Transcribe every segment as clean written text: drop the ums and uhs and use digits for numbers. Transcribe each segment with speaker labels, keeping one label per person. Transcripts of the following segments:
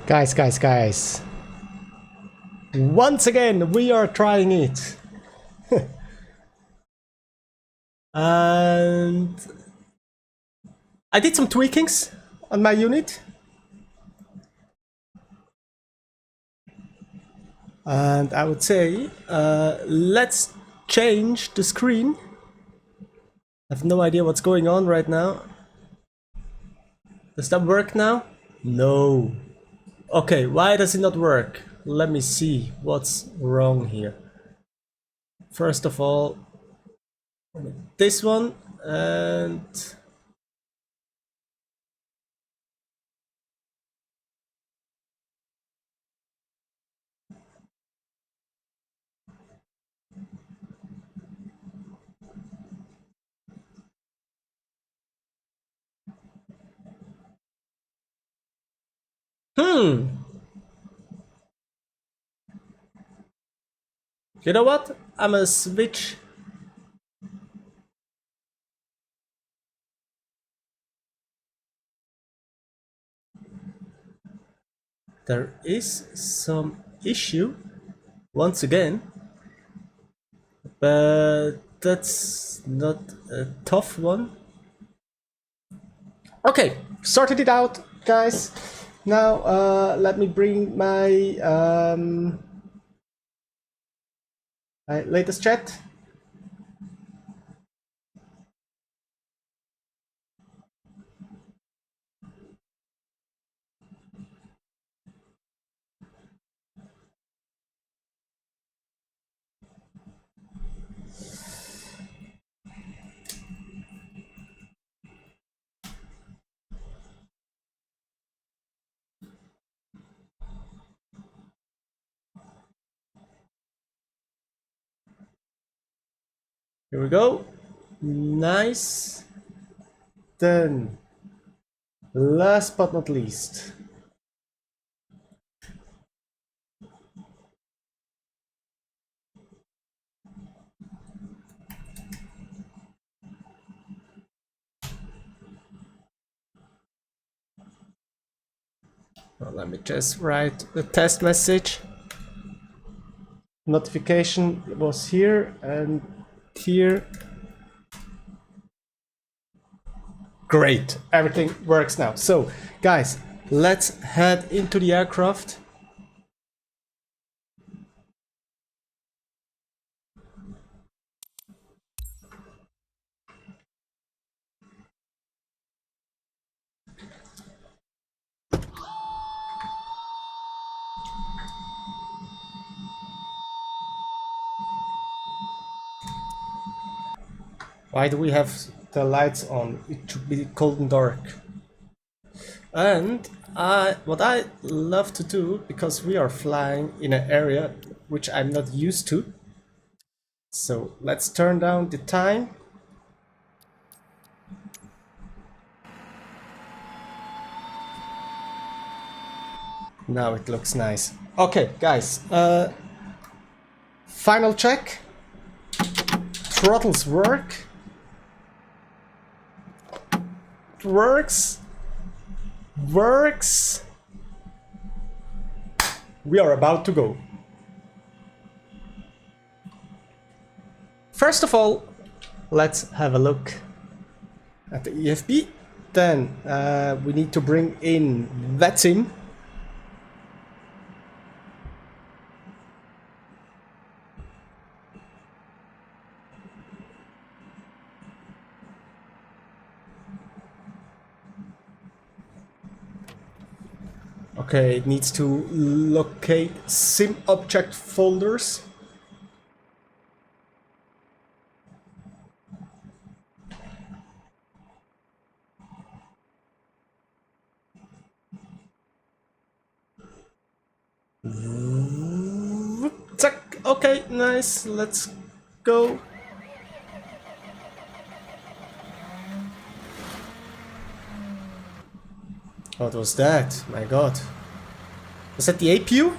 Speaker 1: Guys. Once again, we are trying it. And I did some tweakings on my unit. And I would say, let's change the screen. I have no idea what's going on right now. Does that work now? No. Okay, why does it not work? Let me see what's wrong here. First of all, this one and... You know what? I'm gonna switch. There is some issue once again, but that's not a tough one. Okay, sorted it out, guys. Now let me bring my latest chat. Here we go. Nice. Then, last but not least, well, let me just write the test message. Notification was here and here. Great, everything works now. So, guys, let's head into the aircraft. Why do we have the lights on? It should be cold and dark. And what I love to do, because we are flying in an area which I'm not used to. So let's turn down the time. Now it looks nice. Okay, guys. Final check. Throttles work. Works. We are about to go. First of all, let's have a look at the EFB. Then we need to bring in VATSIM. Okay, it needs to locate sim object folders. Okay, nice. Let's go. What was that? My god. Was that the APU?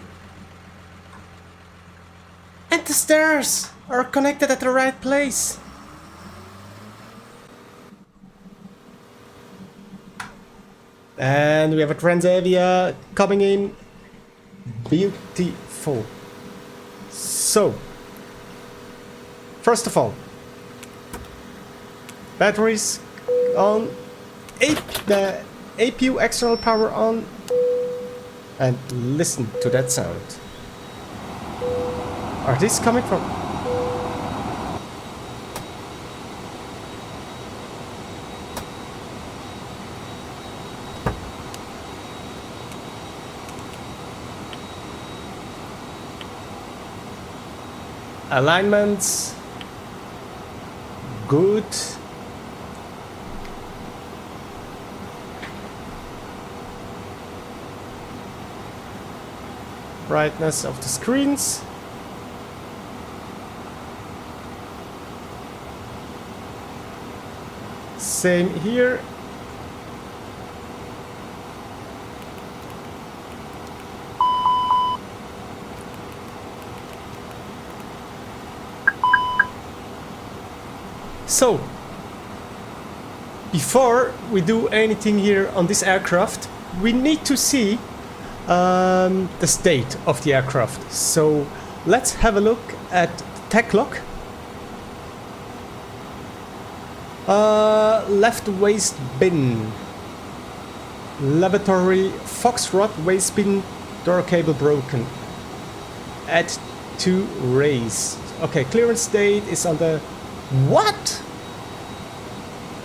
Speaker 1: And the stairs are connected at the right place. And we have a Transavia coming in. Beautiful. So, first of all, batteries on, the APU external power on, and listen to that sound. Are these coming from? Alignments. Good. Brightness of the screens. Same here. So, before we do anything here on this aircraft, we need to see the state of the aircraft. So, let's have a look at the tech log. Left waist bin, lavatory foxtrot waist bin, door cable broken. Add to raise. Okay, clearance date is on the what?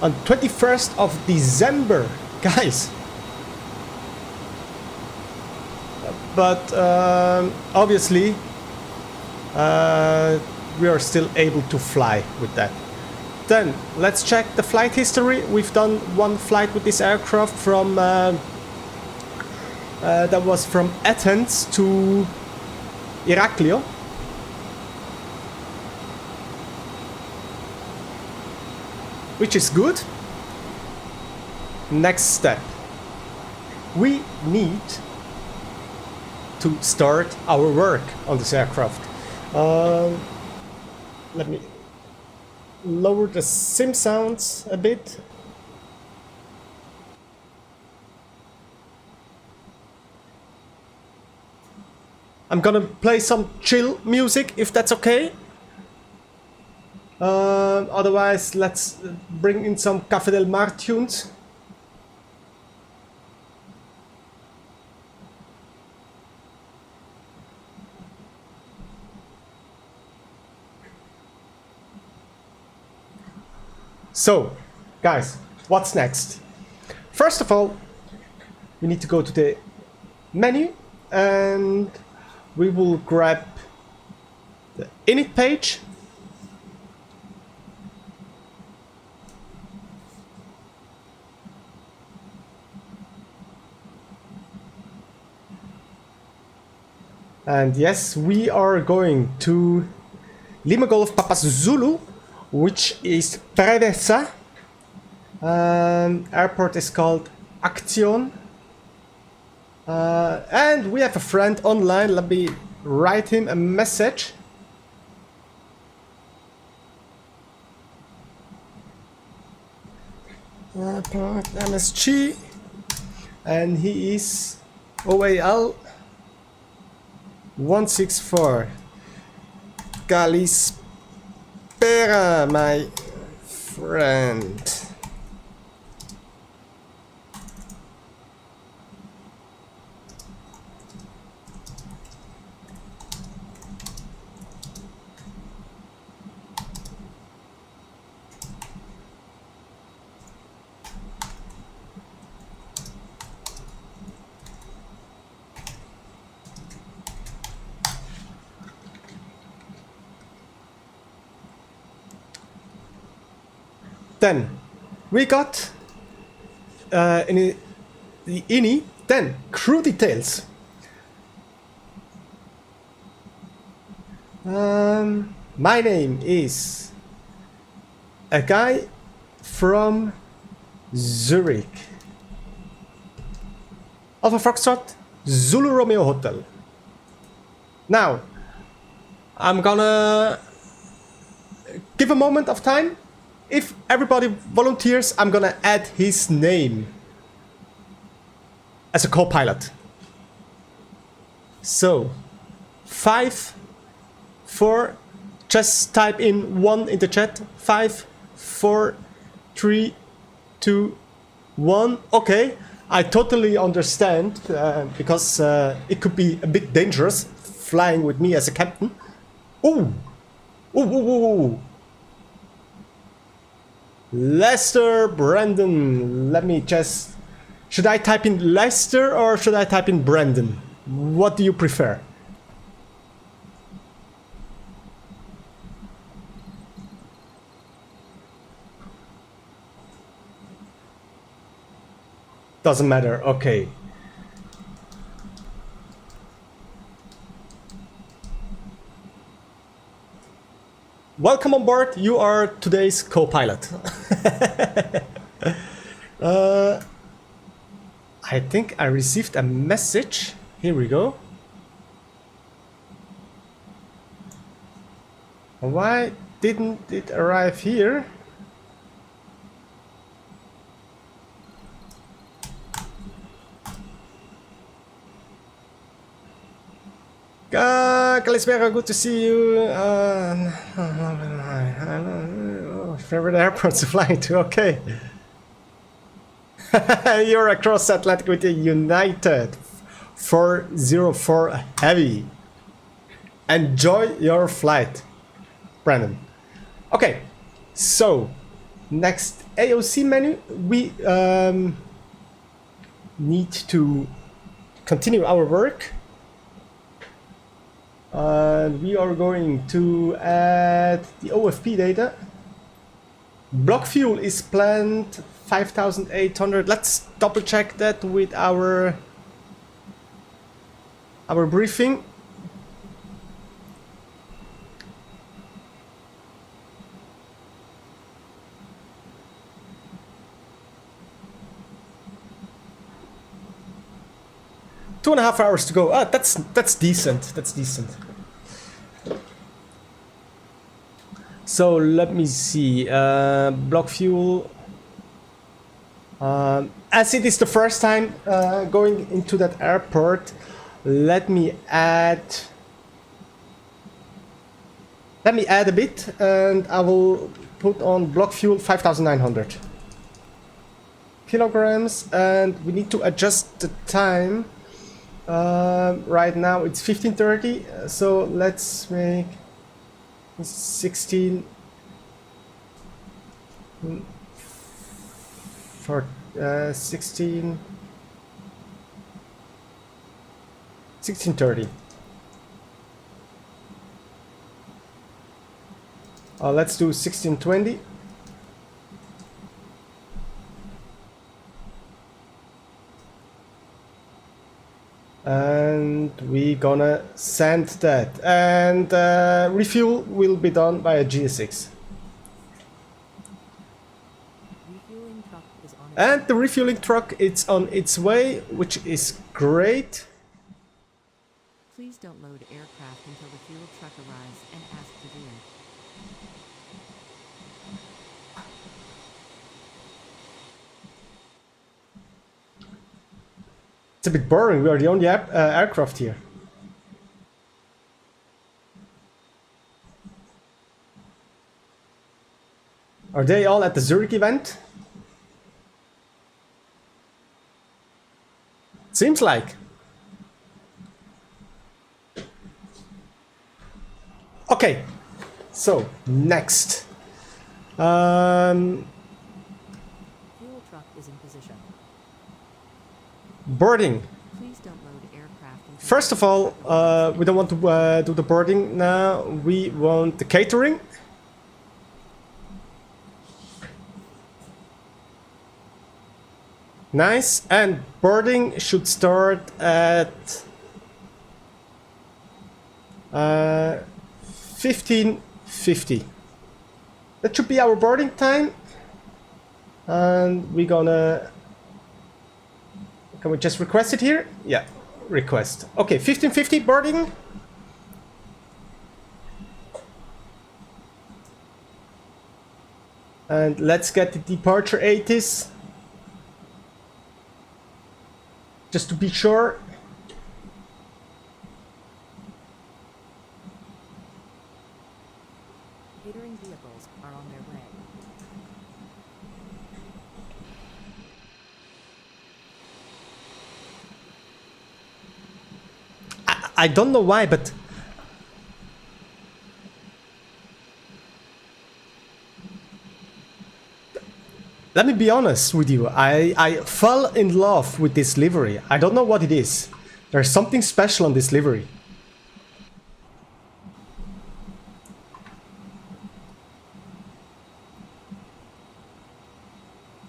Speaker 1: On 21st of December, guys. But obviously, we are still able to fly with that. Then let's check the flight history. We've done one flight with this aircraft from that was from Athens to Heraklion. Which is good. Next step. We need to start our work on this aircraft. Let me lower the sim sounds a bit. I'm gonna play some chill music if that's okay. Otherwise, let's bring in some Café Del Mar tunes. So, guys, what's next? First of all, we need to go to the menu and we will grab the init page. And yes, we are going to Lima Golf Papa Zulu, which is Preveza. Airport is called Action. And we have a friend online. Let me write him a message. Airport MSG. And he is OAL 164. Kalispera, my friend. Then we got in the INI, then crew details. My name is a guy from Zurich. Alpha Foxtrot, Zulu Romeo Hotel. Now, I'm gonna give a moment of time. If everybody volunteers, I'm gonna add his name as a co-pilot. So 5, 4, just type in 1 in the chat. 5, 4, 3, 2, 1. Okay, I totally understand because it could be a bit dangerous flying with me as a captain. Ooh, ooh, ooh, ooh, ooh. Lester Brandon. Let me just. Should I type in Lester or should I type in Brandon? What do you prefer? Doesn't matter. Okay. Welcome on board. You are today's co-pilot. I think I received a message. Here we go. Why didn't it arrive here? Calispera, good to see you. Favorite airport to fly to? Okay. You're across Atlantic with the United 404 Heavy. Enjoy your flight, Brandon. Okay, so next AOC menu, we need to continue our work. We are going to add the OFP data. Block fuel is planned 5,800. Let's double check that with our briefing. Two and a half hours to go. Ah, that's decent. That's decent. So let me see. Block fuel. As it is the first time going into that airport, let me add a bit, and I will put on block fuel 5,900 kilograms, and we need to adjust the time. Right now it's 15:30, so let's make 16 for 16:30. Let's do 16:20. And we gonna send that, and refuel will be done by a GS6. And the refueling truck, it's on its way, which is great.
Speaker 2: Please don't load aircraft until the fuel truck arrives and ask to do it.
Speaker 1: It's a bit boring. We are the only aircraft here. Are they all at the Zurich event? Seems like. Okay, so next.
Speaker 2: Fuel truck is in position.
Speaker 1: Boarding.
Speaker 2: Please don't load aircraft until
Speaker 1: First of all, we don't want to do the boarding now. We want the catering. Nice, and boarding should start at 15:50. That should be our boarding time, and we're gonna. Can we just request it here? Yeah, request. Okay, 15:50 boarding. And let's get the departure 80s. Just to be sure.
Speaker 2: Catering vehicles are on their way.
Speaker 1: I don't know why, but let me be honest with you. I fell in love with this livery. I don't know what it is. There's something special on this livery.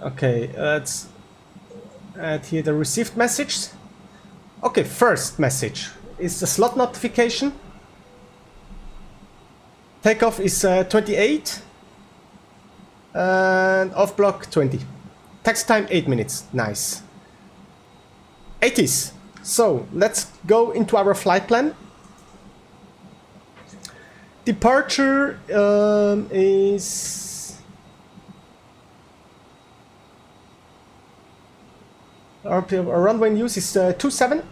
Speaker 1: Okay, let's add here the received message. Okay, first message is the slot notification. Takeoff is 28 and off block 20. Taxi time 8 minutes. Nice. 80s. So let's go into our flight plan. Departure is our runway in use is 27.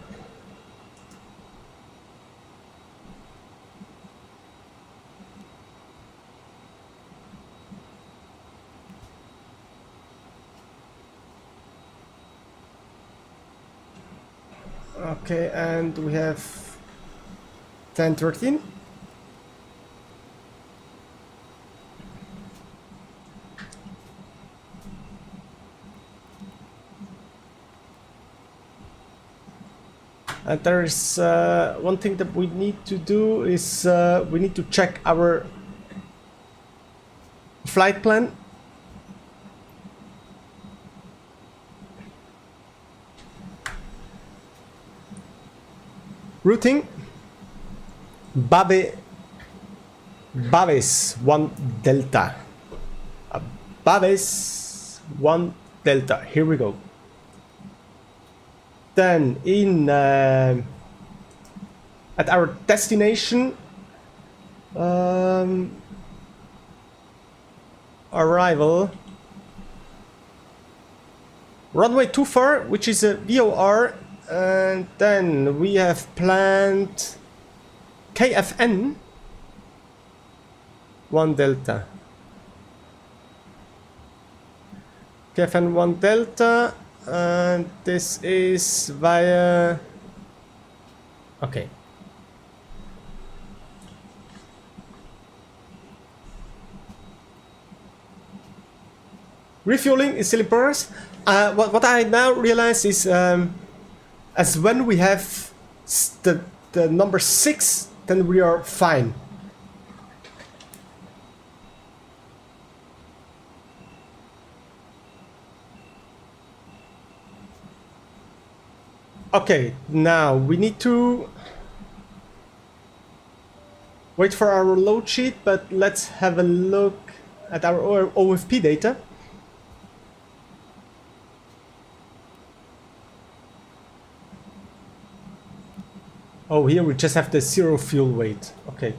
Speaker 1: Okay, and we have 10:13. And there is one thing that we need to do is we need to check our flight plan. Routing Baves 1 Delta. Baves 1 Delta. Here we go. Then in at our destination arrival runway 24, which is a VOR, and then we have planned KFN 1 Delta. KFN 1 Delta, and this is via... Okay. Refueling is still in progress. What I now realize is as when we have the number 6, then we are fine. Okay, now we need to wait for our load sheet, but let's have a look at our OFP data. Oh, here we just have the 0 fuel weight. Okay.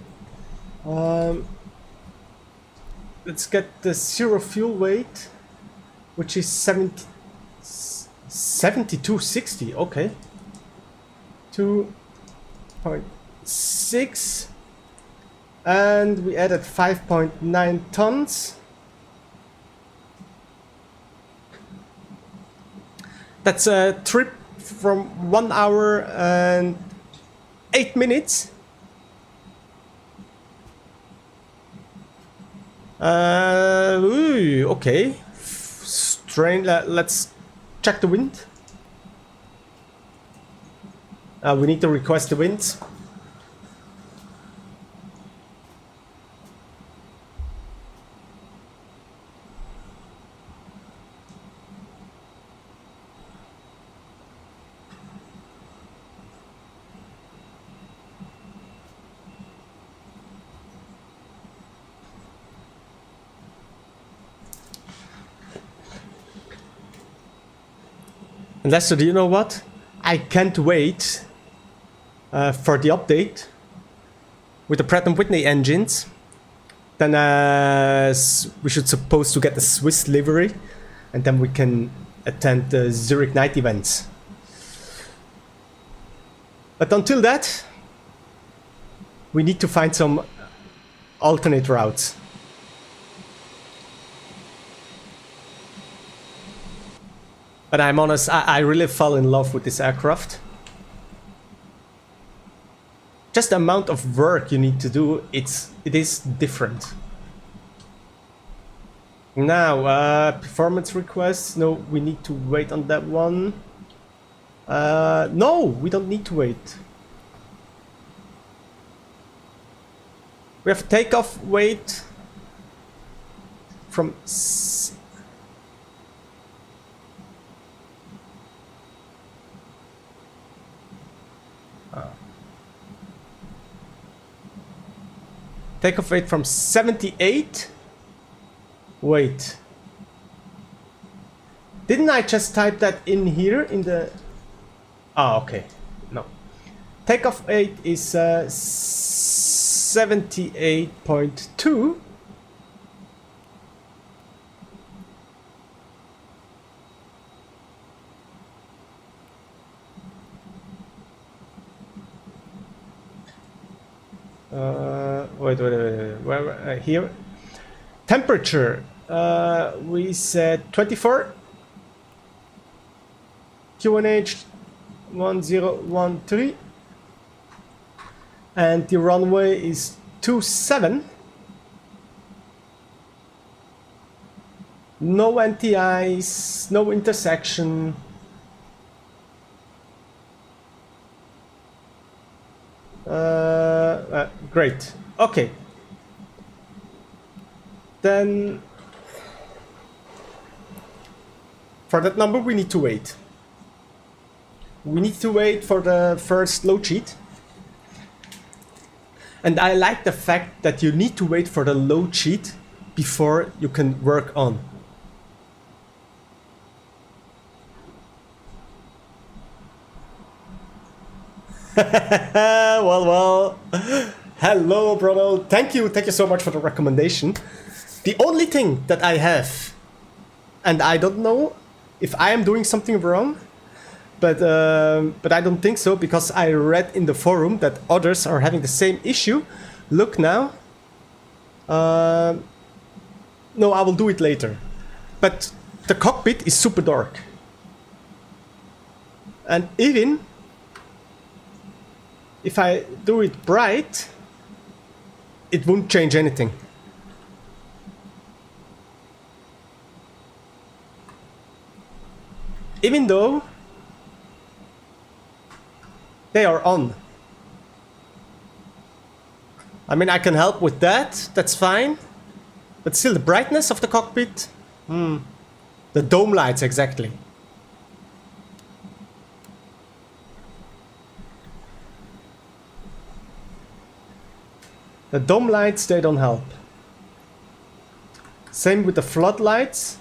Speaker 1: Let's get the 0 fuel weight, which is 7260. Okay. 2.6. And we added 5.9 tons. That's a trip from 1 hour and 8 minutes. Okay. Strange. Let's check the wind. We need to request the winds. And Lester, do you know what? I can't wait for the update with the Pratt & Whitney engines. Then we should supposed to get the Swiss livery, and then we can attend the Zurich night events. But until that, we need to find some alternate routes. But I'm honest, I really fell in love with this aircraft. Just the amount of work you need to do, it is different. Now, performance requests. No, we need to wait on that one. No, we don't need to wait. We have takeoff weight from takeoff weight from 78. Wait. Didn't I just type that in here in the... Ah, okay. No. Takeoff weight is 78.2. Wait. Where, here. Temperature. We said 24. QNH 1013. And the runway is 27. No anti-ice, no intersection. Great. Okay. Then for that number we need to wait. We need to wait for the first load sheet. And I like the fact that you need to wait for the load sheet before you can work on. well. Hello, Bruno. Thank you so much for the recommendation. The only thing that I have, and I don't know if I am doing something wrong, but I don't think so, because I read in the forum that others are having the same issue. Look now. No, I will do it later. But the cockpit is super dark. And even if I do it bright, it won't change anything. Even though they are on. I mean, I can help with that, that's fine. But still, the brightness of the cockpit. The dome lights, exactly. The dome lights, they don't help. Same with the floodlights.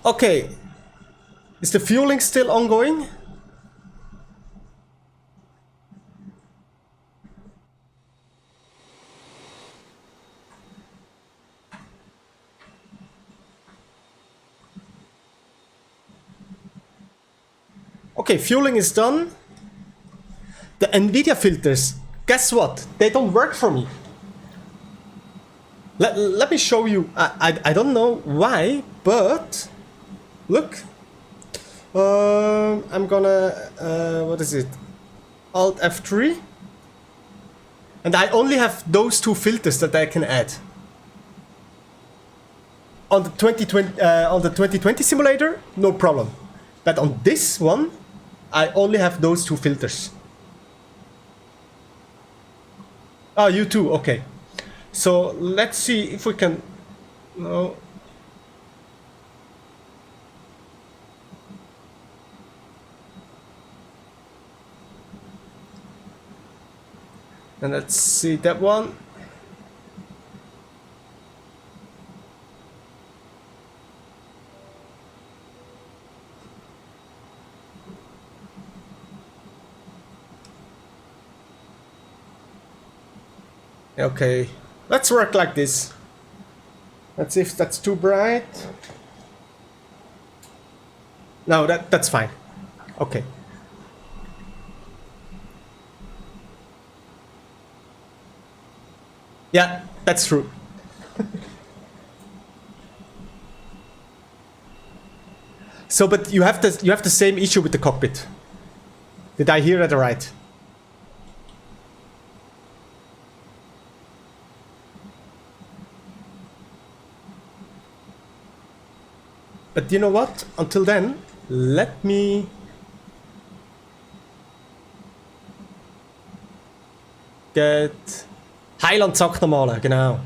Speaker 1: Okay, is the fueling still ongoing? Okay, fueling is done. The NVIDIA filters, guess what? They don't work for me. Let me show you. I don't know why, but look. I'm gonna, what is it? Alt F3. And I only have those two filters that I can add. On the 2020 simulator, no problem. But on this one, I only have those two filters. Ah, you too, okay. So let's see if we can. No. And let's see that one. Okay, let's work like this. Let's see if that's too bright. No, that's fine. Okay. Yeah, that's true. So, but you have the same issue with the cockpit. Did I hear that right? But you know what? Until then, let me get Heiland sagt nochmal, genau.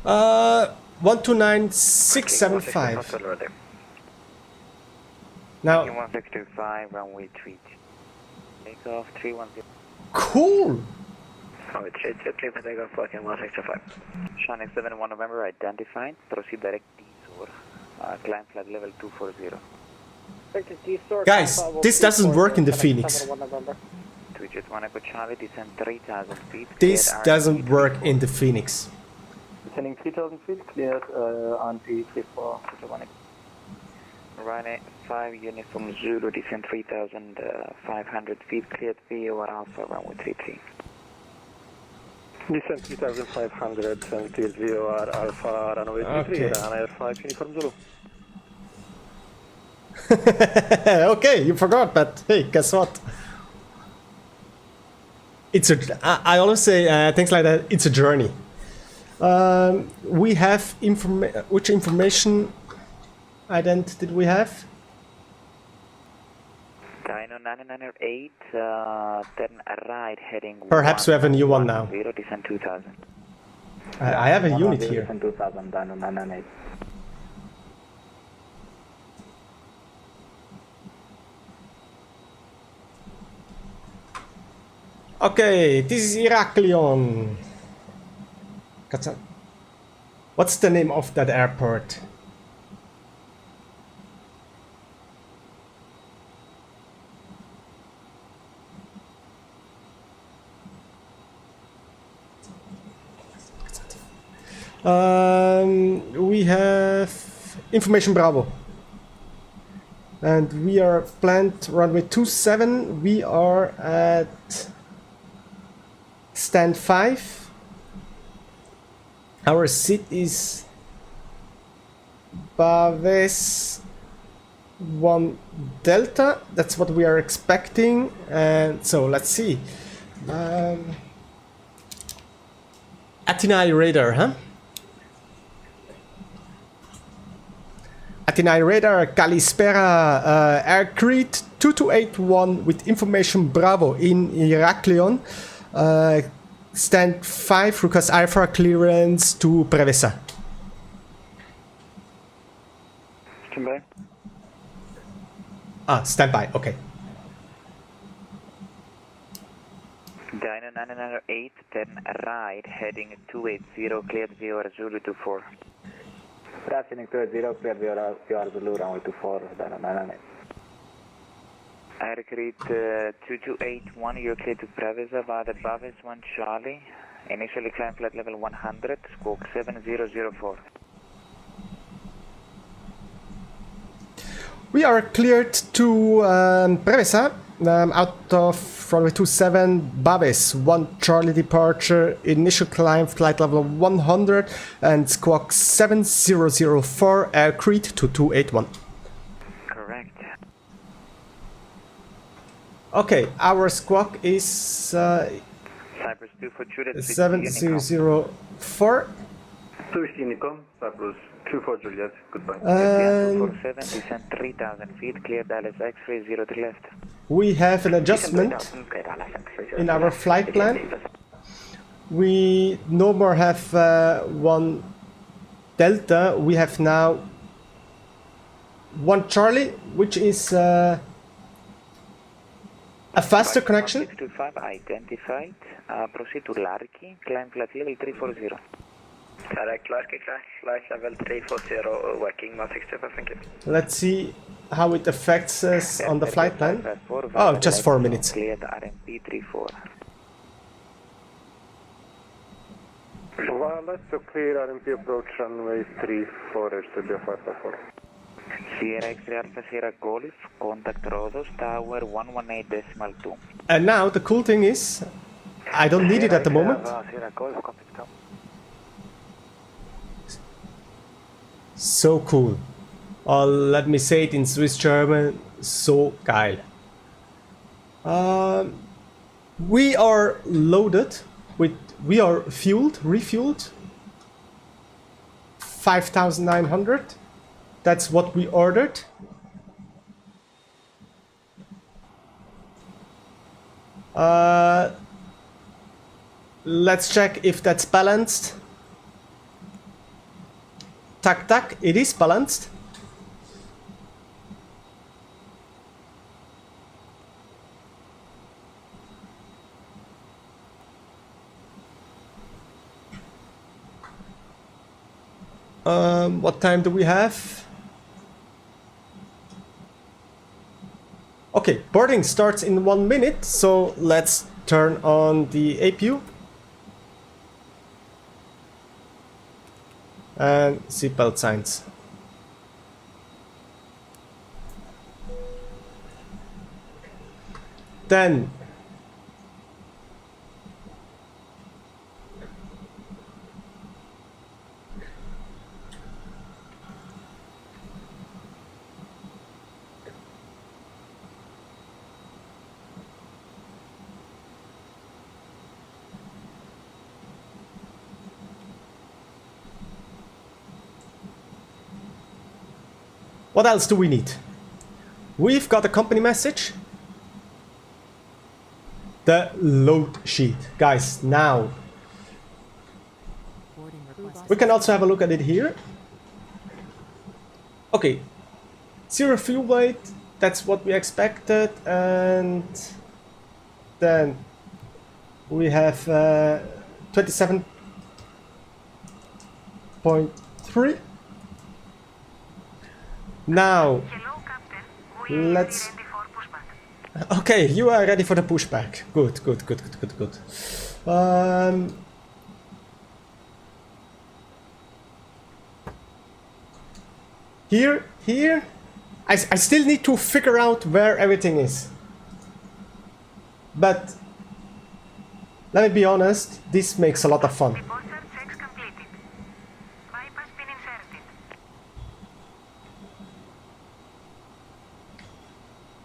Speaker 1: Uh, 129675. Now,
Speaker 3: 1625, runway 3. Takeoff 310.
Speaker 1: cool.
Speaker 3: Runway 3, clear for takeoff, flight 1625. Shannon 71 November, identified. Proceed direct D-Sor. Climb flight level 240.
Speaker 1: Guys, this doesn't work in the Phoenix.
Speaker 3: 281 Echo Charlie, descend 3000 feet.
Speaker 1: This doesn't work in the Phoenix.
Speaker 4: Descending 3000 feet, cleared on P34, 281.
Speaker 3: Runway 5 Uniform Zulu, descend 3500 feet, cleared VOR Alpha, runway 33.
Speaker 4: Descend 3500 and cleared VOR Alpha, runway 33, runway 5 Uniform Zulu.
Speaker 1: Okay, you forgot, but hey, guess what? It's a. I always say things like that. It's a journey. We have which information ident did we have?
Speaker 3: Dino 998, then a right heading.
Speaker 1: Perhaps we have a new one now.
Speaker 3: 0, descend 2000.
Speaker 1: I have a unit here.
Speaker 4: Descend 2000, Dino 998.
Speaker 1: Okay, this is Heraklion. What's the name of that airport? We have information Bravo. And we are planned runway 27. We are at stand 5. Our seat is Baves 1 Delta. That's what we are expecting. And so let's see. Atenai radar, huh? Atenai radar, Kalispera, Air Crete 2281 with information Bravo in Heraklion. Stand 5 request IFR clearance to Preveza.
Speaker 4: Standby.
Speaker 1: Standby, okay.
Speaker 3: Dino 998, then right heading 280, cleared VOR Zulu 24.
Speaker 4: Descending 280, cleared VOR Zulu, runway 24, Dino 998.
Speaker 3: Air Crete 2281, you're clear to Preveza via the Baves 1 Charlie. Initially climb flight level 100, squawk 7004.
Speaker 1: We are cleared to Preveza out of runway 27, Baves 1 Charlie departure, initial climb flight level 100 and squawk 7004, Air Crete 2281.
Speaker 3: Correct.
Speaker 1: Okay, our squawk is
Speaker 3: Cyprus 2 for Juliet.
Speaker 1: 7004.
Speaker 4: 2 Unicom, Cyprus 2 for Juliet, goodbye.
Speaker 1: And
Speaker 3: 247, descend 3000 feet, clear Dallas X-ray 03 left.
Speaker 1: we have an adjustment in our flight plan. We no more have 1 Delta, we have now 1 Charlie, which is a faster connection.
Speaker 3: 625 identified. Proceed to Larky, climb flight level 340.
Speaker 4: Correct, flight level 340, working 165, thank you.
Speaker 1: Let's see how it affects us on the flight plan. Oh, just 4 minutes.
Speaker 3: Clear the RMP 34.
Speaker 4: Well, to clear RMP approach runway 34, it should be a 554.
Speaker 3: Sierra X-ray Alpha Sierra Golf, contact Rhodos, tower 118.2.
Speaker 1: And now the cool thing is, I don't need it at the moment.
Speaker 4: Sierra Golf, copy, come.
Speaker 1: So cool. Or let me say it in Swiss German, so geil. We are loaded with, we are refueled. 5,900. That's what we ordered. Let's check if that's balanced. Tac tac, it is balanced. What time do we have? Okay, boarding starts in 1 minute, so let's turn on the APU. And seatbelt signs. Then what else do we need? We've got a company message. The load sheet. Guys, now.
Speaker 2: Boarding request.
Speaker 1: We can also have a look at it here. Okay. 0 fuel weight. That's what we expected. And then we have 27.3. Now, let's... Okay, you are ready for the pushback. Good. Here, I still need to figure out where everything is. But, let me be honest, this makes a lot of fun.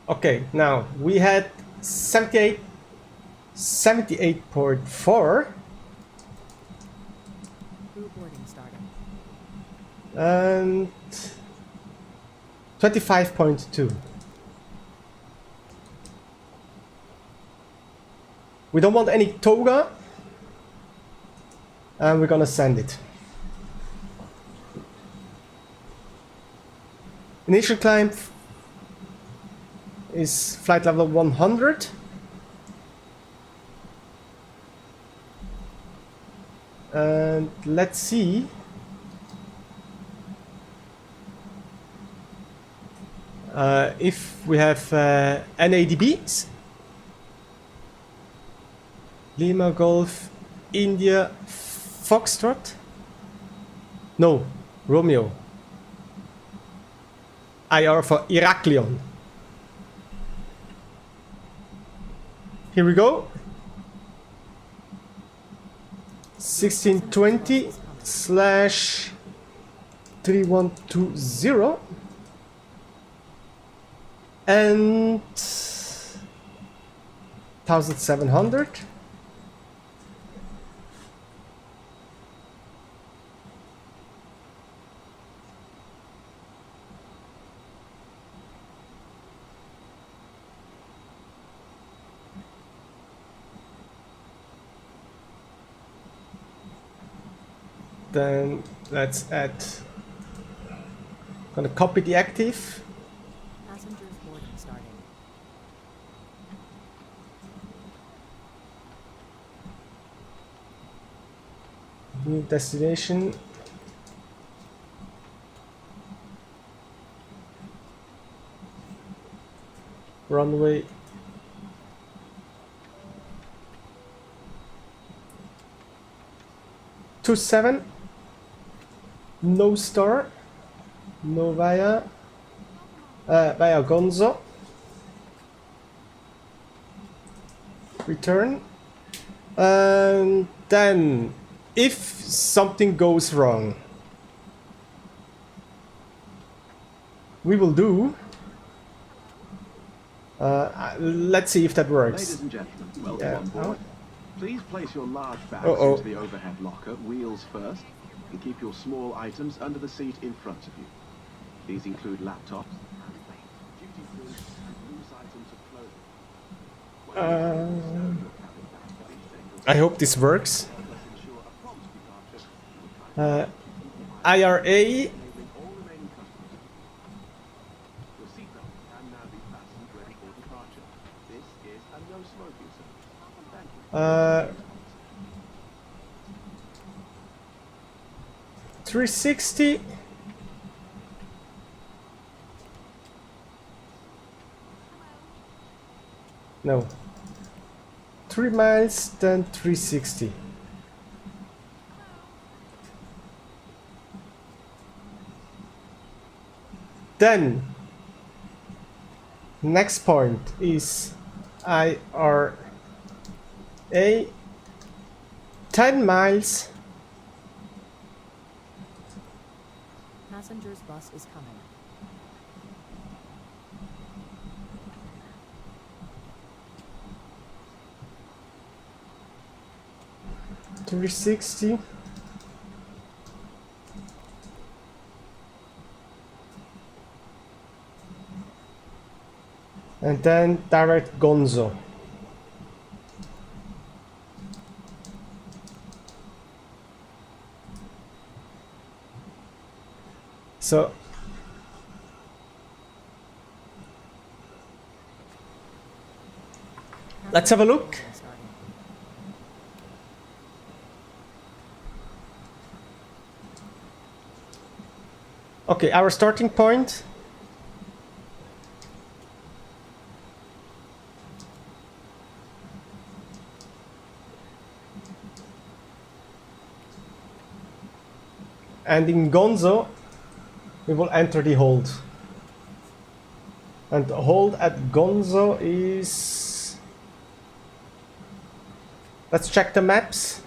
Speaker 1: Okay, now we had 78.4
Speaker 2: Crew boarding starting.
Speaker 1: and 25.2. We don't want any toga, and we're gonna send it. Initial climb is flight level 100. And let's see. If we have NADBs. Lima Golf India Foxtrot. No, Romeo. IR for Heraklion. Here we go. 1620/3120 and 1700. Then let's add, gonna copy the active.
Speaker 2: Passengers boarding starting.
Speaker 1: New destination. Runway 27. No star. No via Gonzo. Return. And then if something goes wrong, we will do let's see if that works.
Speaker 5: Ladies and gentlemen, welcome on board. Please place your large bags into the overhead locker, wheels first, and keep your small items under the seat in front of you. These include laptops, duty free, and loose items of clothing.
Speaker 1: I hope this works. IRA.
Speaker 5: Your seatbelt can now be fastened ready for departure. This is a no smoking zone. Thank you.
Speaker 1: 360. No. 3 miles, then 360. Then next point is IRA 10 miles.
Speaker 2: Passenger's bus is coming.
Speaker 1: $360. And then direct Gonzo. So let's have a look. Okay, our starting point. And in Gonzo, we will enter the hold. And the hold at Gonzo is... Let's check the maps.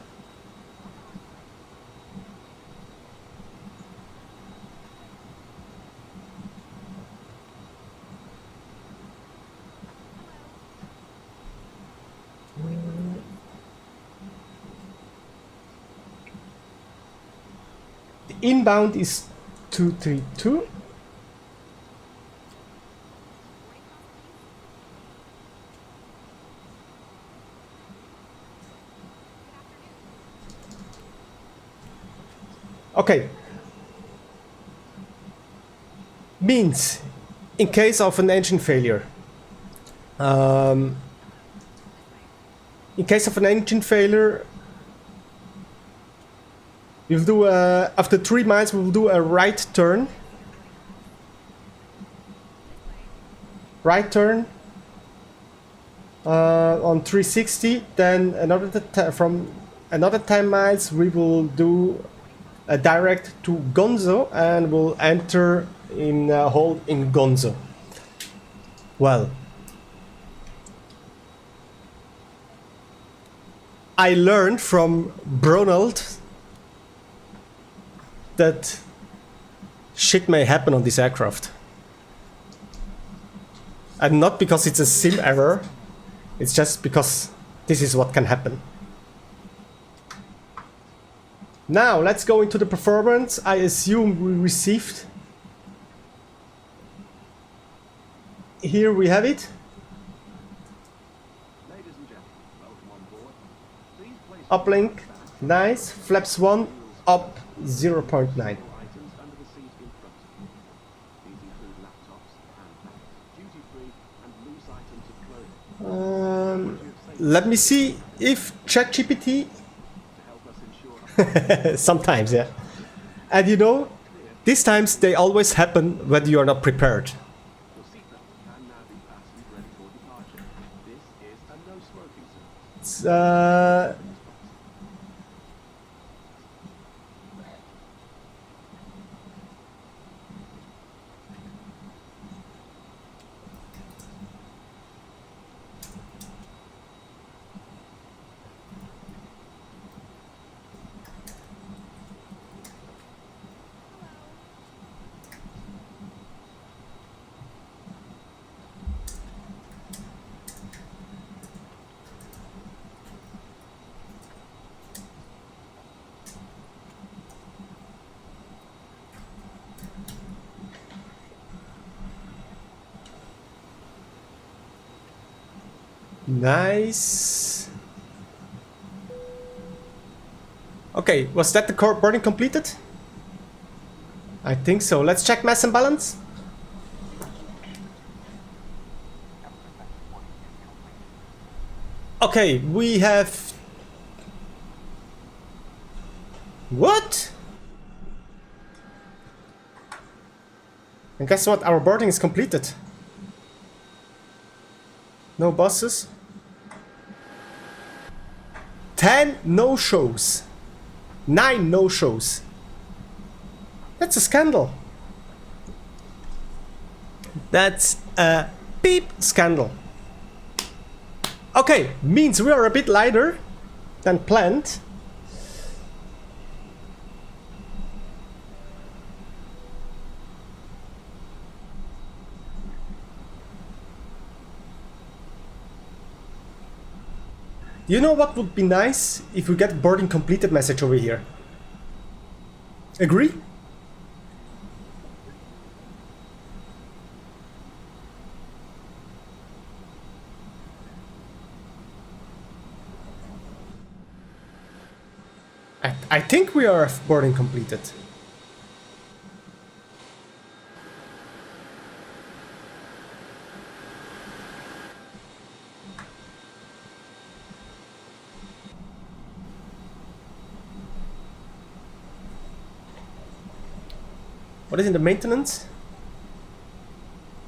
Speaker 1: The inbound is 232. Okay. Means in case of an engine failure. In case of an engine failure, we'll do after 3 miles we'll do a right turn. Right turn on 360. Then from another 10 miles we will do a direct to Gonzo and we'll enter in hold in Gonzo. Well, I learned from Bronald that shit may happen on this aircraft. And not because it's a sim error, it's just because this is what can happen. Now let's go into the performance. I assume we received. Here we have it.
Speaker 5: Ladies and gentlemen, welcome on board. Please place
Speaker 1: Uplink, nice. Flaps 1, up 0.9.
Speaker 5: items under the seat in front of you. These include laptops, handbags, duty-free, and loose items of clothing.
Speaker 1: Let me see if ChatGPT
Speaker 5: To help us ensure a
Speaker 1: Sometimes, yeah. And you know, these times they always happen when you are not prepared.
Speaker 5: Your seatbelt can now be fastened ready for departure. This is a no smoking zone.
Speaker 1: It's, nice. Okay, was that the core boarding completed? I think so. Let's check mass and balance. Okay, we have... What? And guess what? Our boarding is completed. No buses. 10 no-shows. 9 no-shows. That's a scandal. That's a beep scandal. Okay, means we are a bit lighter than planned. You know what would be nice if we get boarding completed message over here? Agree? I think we are boarding completed. What is in the maintenance?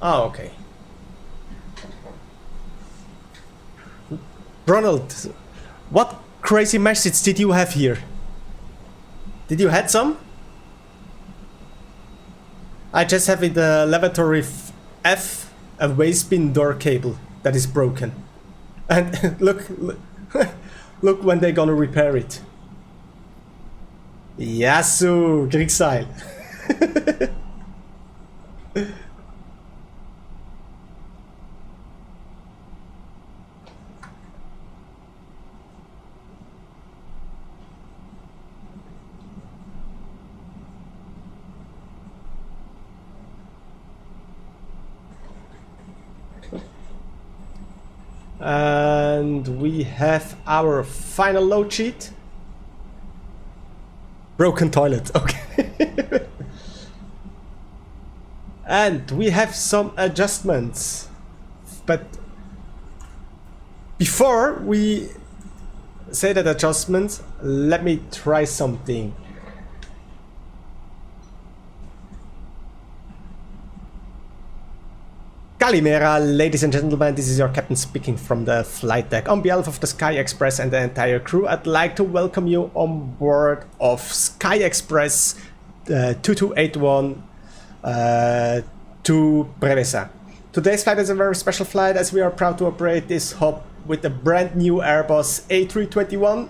Speaker 1: Oh, okay. Ronald, what crazy message did you have here? Did you had some? I just have in the lavatory F a waste bin door cable that is broken. And look, look when they're gonna repair it. Yasu, Kriegseil. And we have our final load sheet. Broken toilet, okay. And we have some adjustments. But before we say that adjustments, let me try something. Kalimera, ladies and gentlemen, this is your captain speaking from the flight deck. On behalf of the Sky Express and the entire crew, I'd like to welcome you on board of Sky Express 2281 to Preveza. Today's flight is a very special flight as we are proud to operate this hub with a brand new Airbus A321.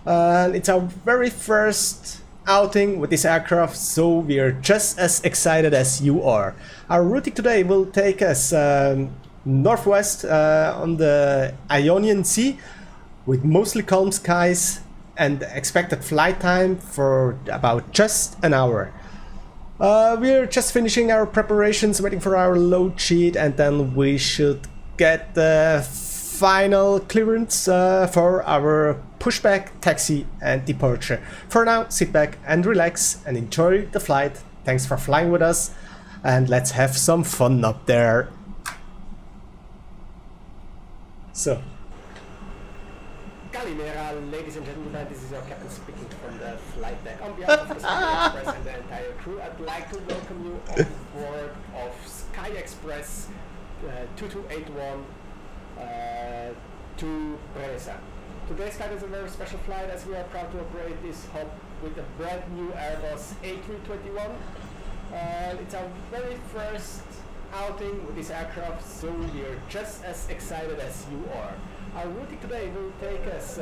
Speaker 1: And it's our very first outing with this aircraft, so we are just as excited as you are. Our routing today will take us northwest on the Ionian Sea with mostly calm skies and expected flight time for about just an hour. We're just finishing our preparations, waiting for our load sheet, and then we should get the final clearance for our pushback, taxi and departure. For now, sit back and relax and enjoy the flight. Thanks for flying with us and let's have some fun up there. So,
Speaker 6: Kalimera, ladies and gentlemen, this is your captain speaking from the flight deck. On behalf of the Sky Express and the entire crew, I'd like to welcome you on board of Sky Express 2281 to Preveza. Today's flight is a very special flight as we are proud to operate this hub with a brand new Airbus A321. It's our very first outing with this aircraft, so we are just as excited as you are. Our routing today will take us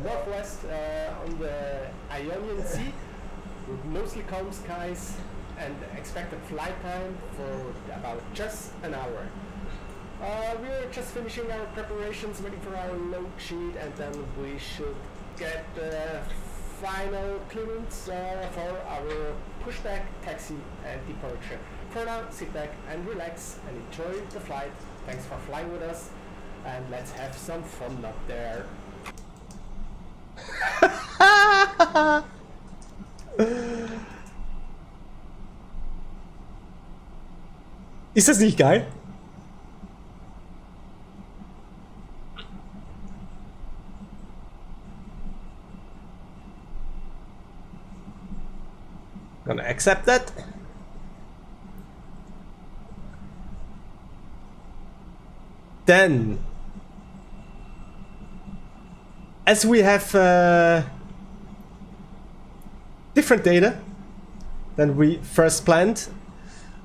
Speaker 6: northwest on the Ionian Sea with mostly calm skies and expected flight time for about just an hour. We're just finishing our preparations, waiting for our load sheet, and then we should get the final clearance for our pushback, taxi and departure. For now, sit back and relax and enjoy the flight. Thanks for flying with us, and let's have some fun up there.
Speaker 1: Ist das nicht geil? Gonna accept that. Then, as we have different data than we first planned,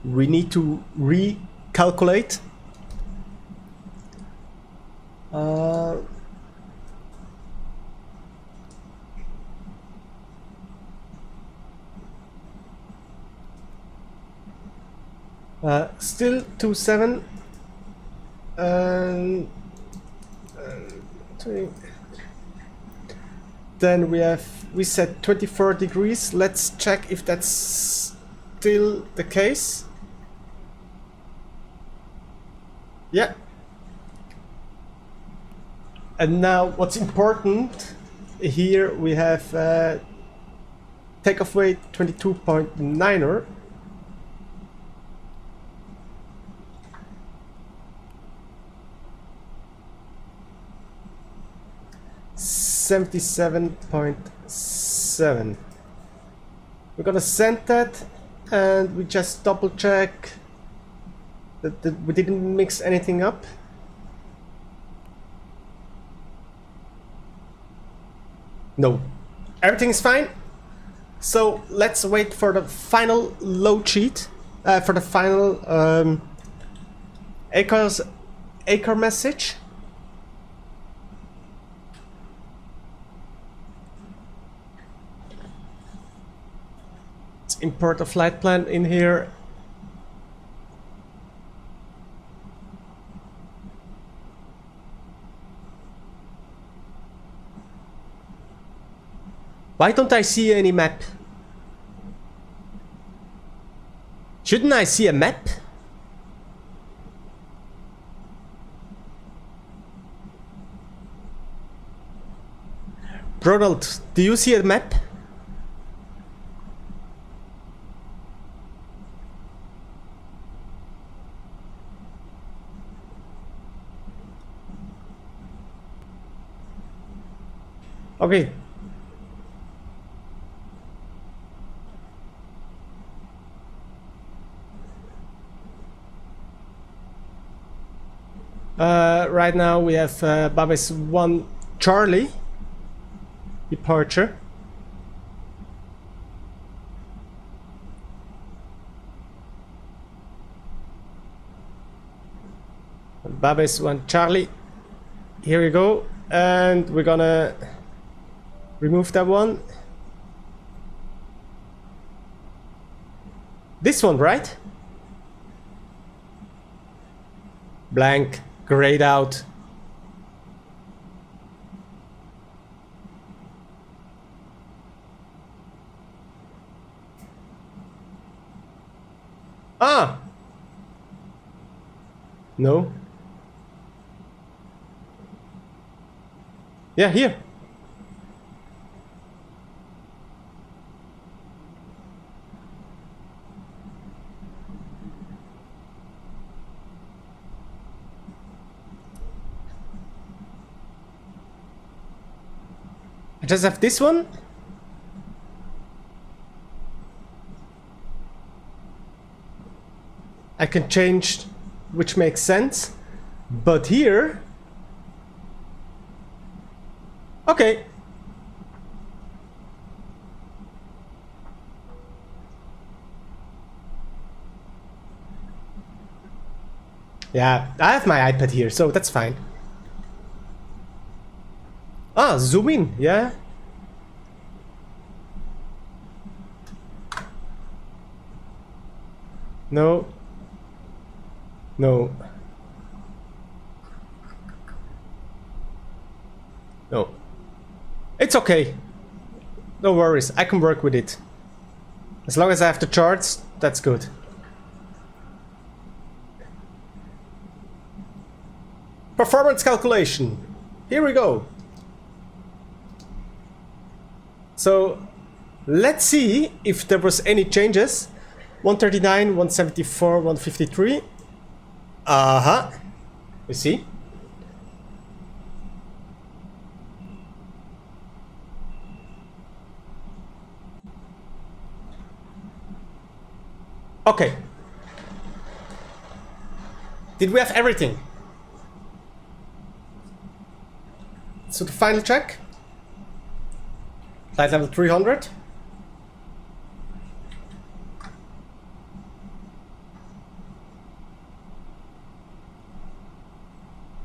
Speaker 1: we need to recalculate. Still 27 and 20. Then we set 24 degrees. Let's check if that's still the case. Yeah. And now what's important here, we have takeoff weight 22.9er. 77.7. We're gonna send that, and we just double check that we didn't mix anything up. No, everything is fine. So let's wait for the final load sheet, for the final ACAR message. Let's import a flight plan in here. Why don't I see any map? Shouldn't I see a map? Ronald, do you see a map? Okay. Right now we have Babis 1 Charlie departure. Babis 1 Charlie. Here we go, and we're gonna remove that one. This one, right? Blank, grayed out. Ah! No. Yeah, here. I just have this one. I can change, which makes sense. But here... Okay. Yeah, I have my iPad here, so that's fine. Ah, zoom in, yeah. No. No. No. It's okay. No worries, I can work with it. As long as I have the charts, that's good. Performance calculation. Here we go. So let's see if there was any changes. 139, 174, 153. Uh-huh. You see? Okay. Did we have everything? So the final check. Flight level 300.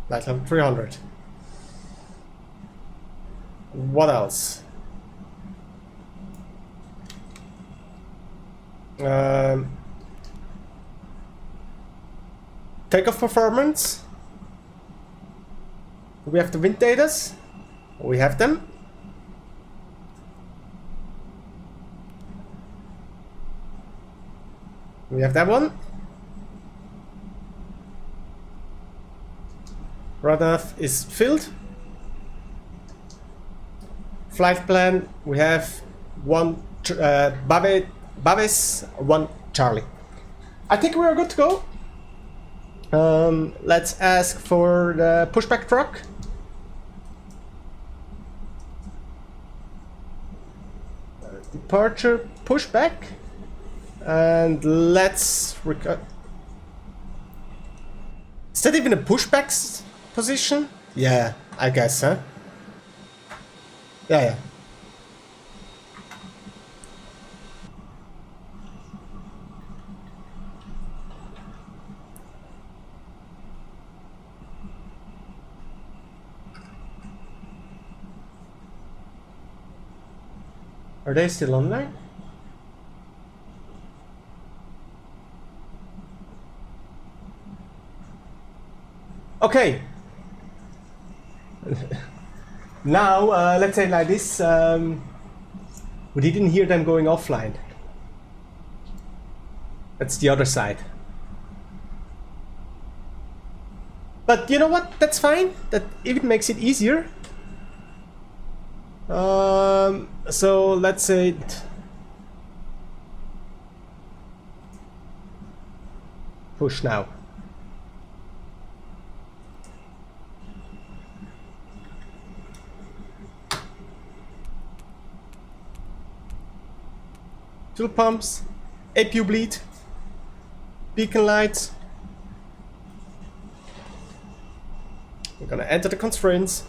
Speaker 1: Flight level 300. What else? Takeoff performance. Do we have the wind data? We have them. We have that one. Radar is filled. Flight plan, we have one Bavis, one Charlie. I think we are good to go. Let's ask for the pushback truck. Departure pushback. And let's record. Is that even a pushback position? Yeah, I guess, huh? Yeah. Are they still online? Okay. Now, let's say like this, we didn't hear them going offline. That's the other side. But you know what? That's fine. That even makes it easier. So let's say push now. Fuel pumps, APU bleed, beacon lights. We're gonna enter the constraints.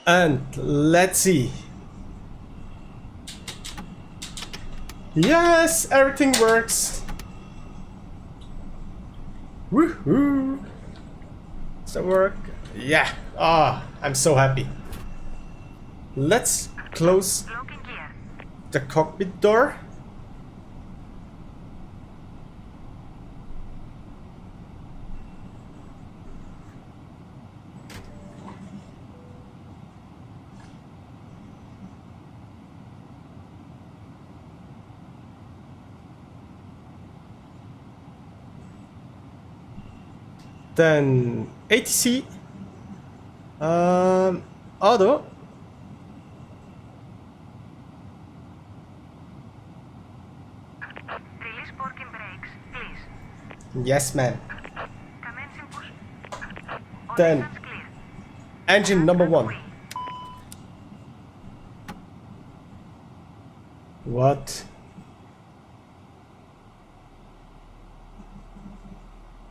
Speaker 1: And let's see. Yes, everything works. Woohoo! Does that work? Yeah. Ah, I'm so happy. Let's close the cockpit door. Then ATC. Auto.
Speaker 7: Release parking brakes, please.
Speaker 1: Yes, man.
Speaker 7: Commencing push. All
Speaker 1: Then
Speaker 7: engines clear.
Speaker 1: engine number 1. What?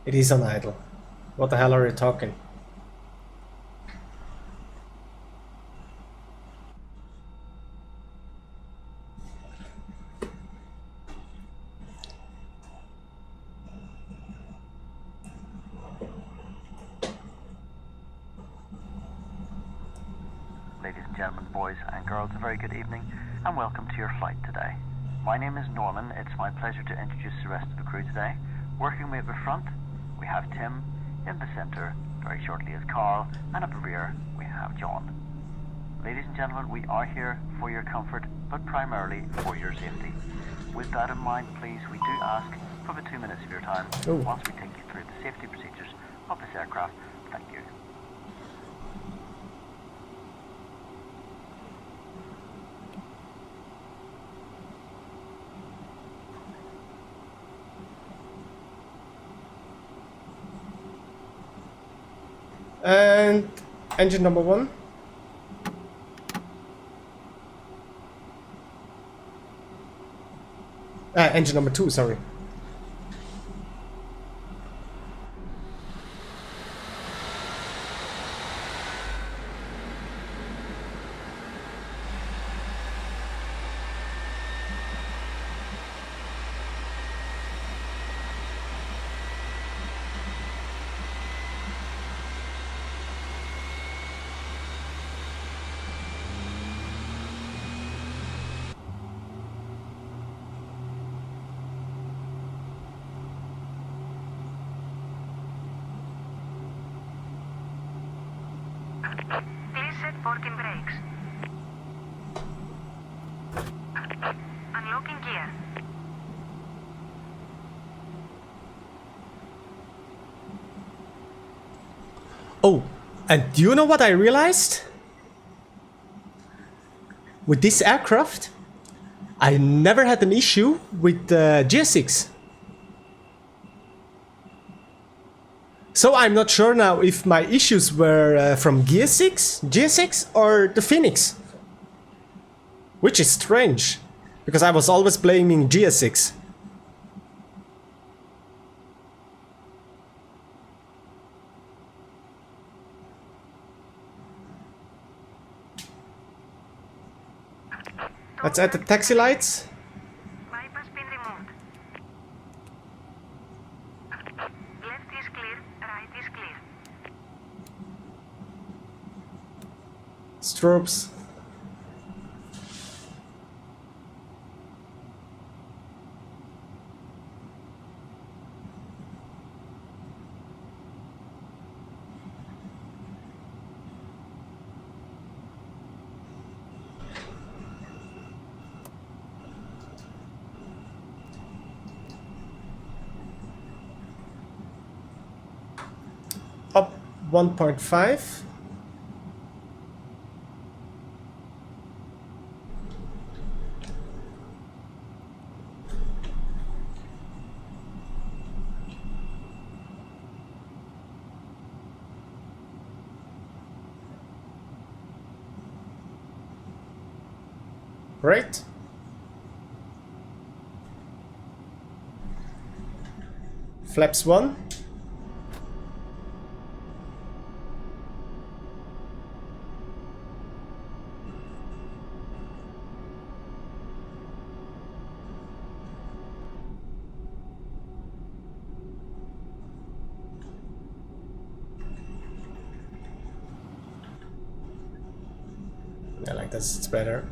Speaker 1: It is on idle. What the hell are you talking?
Speaker 8: Ladies and gentlemen, boys and girls, a very good evening and welcome to your flight today. My name is Norman. It's my pleasure to introduce the rest of the crew today. Working way at the front, we have Tim. In the centre, very shortly is Carl, and up the rear, we have John. Ladies and gentlemen, we are here for your comfort, but primarily for your safety. With that in mind, please, we do ask for the 2 minutes of your time once we take you through the safety procedures of this aircraft. Thank you.
Speaker 1: And engine number 1. Engine number 2, sorry.
Speaker 7: Please set parking brakes. Unlocking gear.
Speaker 1: Oh, and do you know what I realized? With this aircraft, I never had an issue with GS6. So I'm not sure now if my issues were from GS6 or the Phoenix. Which is strange, because I was always blaming GS6. Let's add the taxi lights.
Speaker 7: Bypass pin removed. Left is clear, right is clear.
Speaker 1: Strobes. Up 1.5. Right. Flaps 1. Yeah, like this, it's better.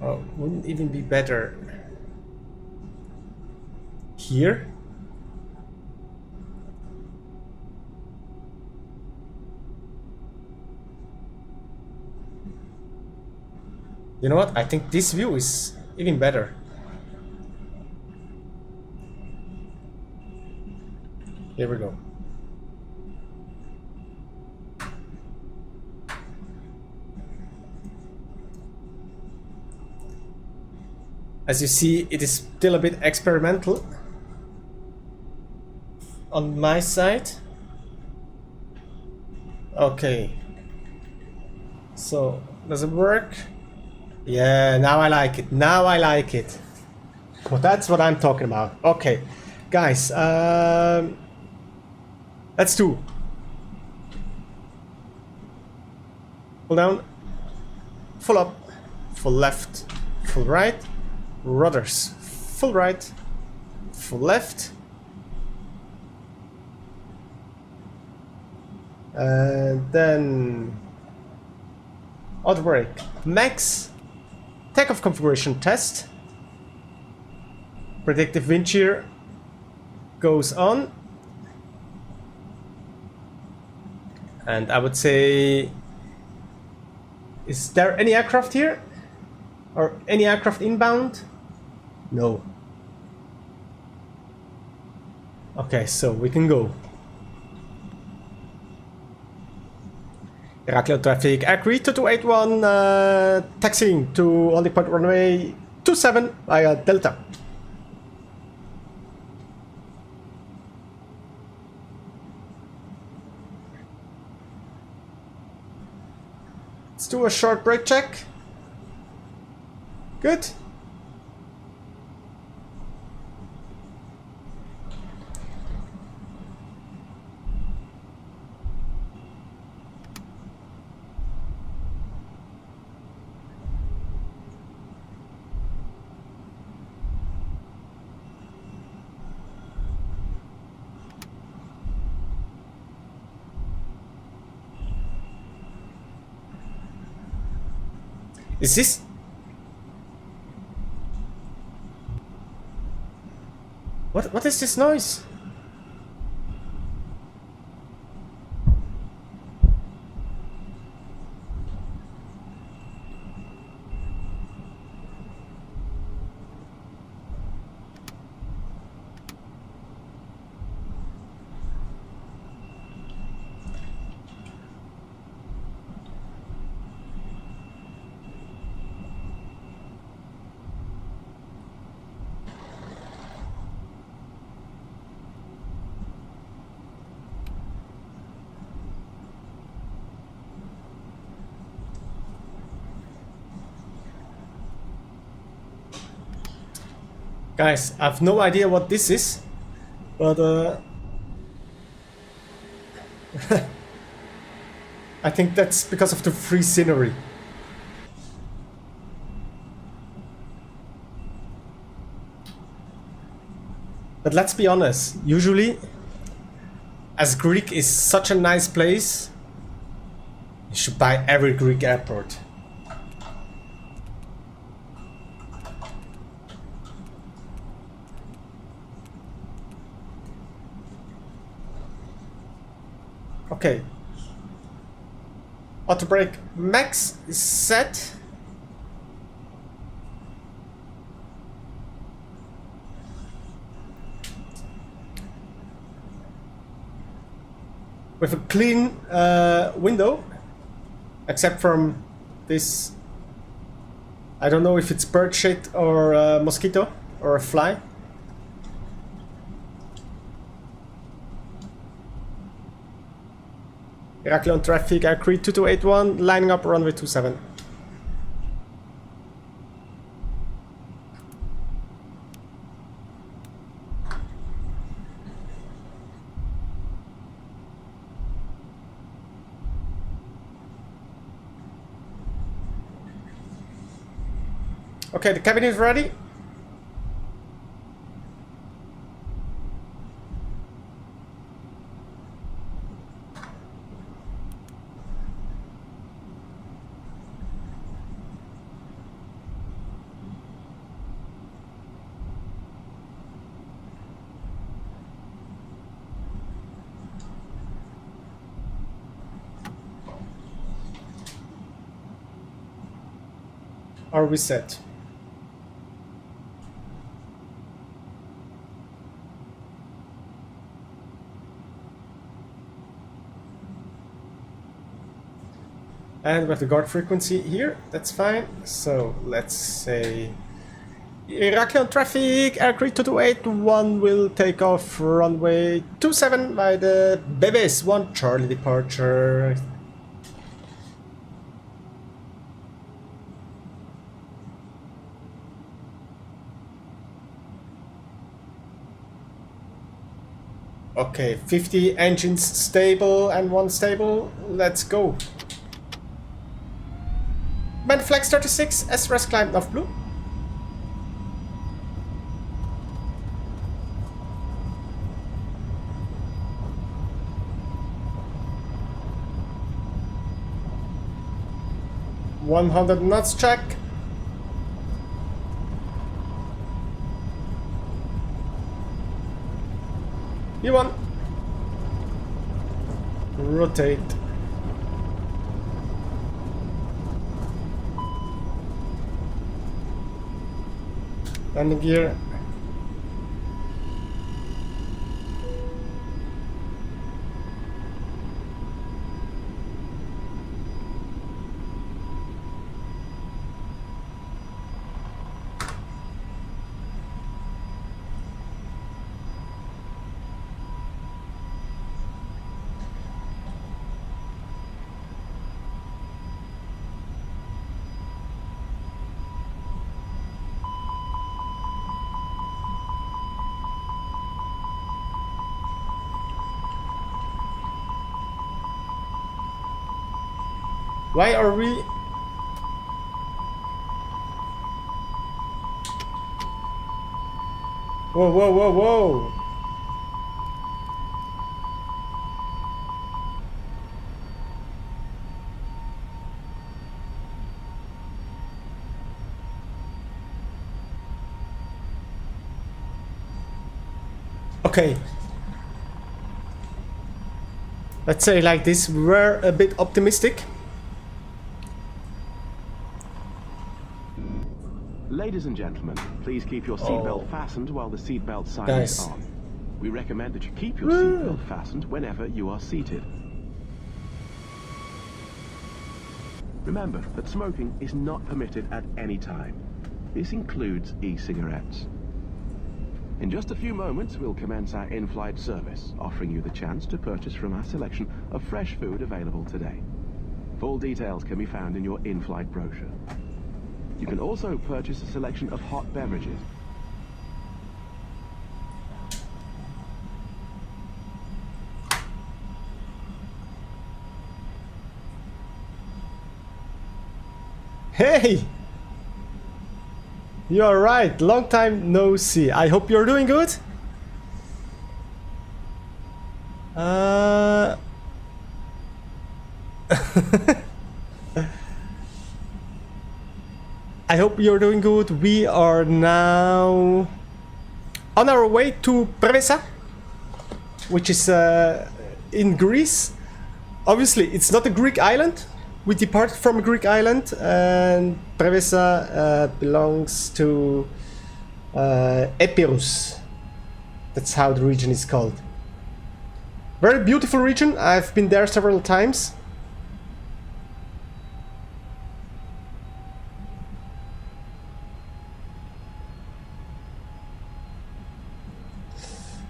Speaker 1: Oh, wouldn't even be better here? You know what? I think this view is even better. Here we go. As you see, it is still a bit experimental on my side. Okay. So, does it work? Yeah, now I like it. Now I like it. Well, that's what I'm talking about. Okay. Guys, let's do. Pull down. Full up. Full left. Full right. Rudders. Full right. Full left. And then auto brake. Max. Takeoff configuration test. Predictive wind shear goes on. And I would say, is there any aircraft here? Or any aircraft inbound? No. Okay, so we can go. Heraklion traffic, GQ2281, taxiing to holding point runway 27 via Delta. Let's do a short brake check. Good. Is this? What is this noise? Guys, I have no idea what this is, but I think that's because of the free scenery. But let's be honest, usually, as Greek is such a nice place, you should buy every Greek airport. Okay. Auto brake max is set. With a clean window, except from this, I don't know if it's bird shit or a mosquito or a fly. Heraklion traffic, Crete 2281, lining up runway 27. Okay, the cabin is ready. Are we set? And with the guard frequency here, that's fine. So let's say Heraklion traffic, Air Crete 2281 will take off runway 27 by the Preveza 1 Charlie departure. Okay, 50 engines stable and 1 stable. Let's go. Manflex 36, SRS climb off blue. $100 knots check. E1. Rotate. Landing gear. Why are we... Whoa, whoa, whoa, whoa! Okay. Let's say like this, we're a bit optimistic.
Speaker 5: Ladies and gentlemen, please keep your seatbelt fastened while the seatbelt sign is on. We recommend that you keep your seatbelt fastened whenever you are seated. Remember that smoking is not permitted at any time. This includes e-cigarettes. In just a few moments, we'll commence our in-flight service, offering you the chance to purchase from our selection of fresh food available today. Full details can be found in your in-flight brochure. You can also purchase a selection of hot beverages.
Speaker 1: Hey! You're right, long time no see. I hope you're doing good. I hope you're doing good. We are now on our way to Preveza, which is in Greece. Obviously, it's not a Greek island. We departed from a Greek island, and Preveza belongs to Epirus. That's how the region is called. Very beautiful region. I've been there several times.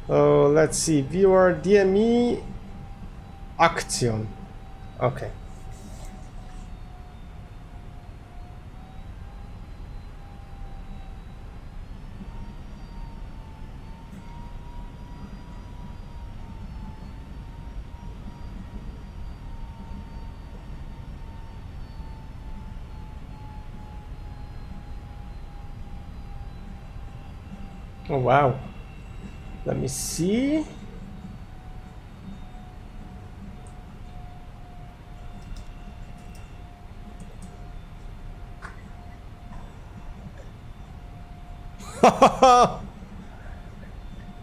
Speaker 1: Oh, let's see. Viewer DME Action. Okay. Oh wow. Let me see.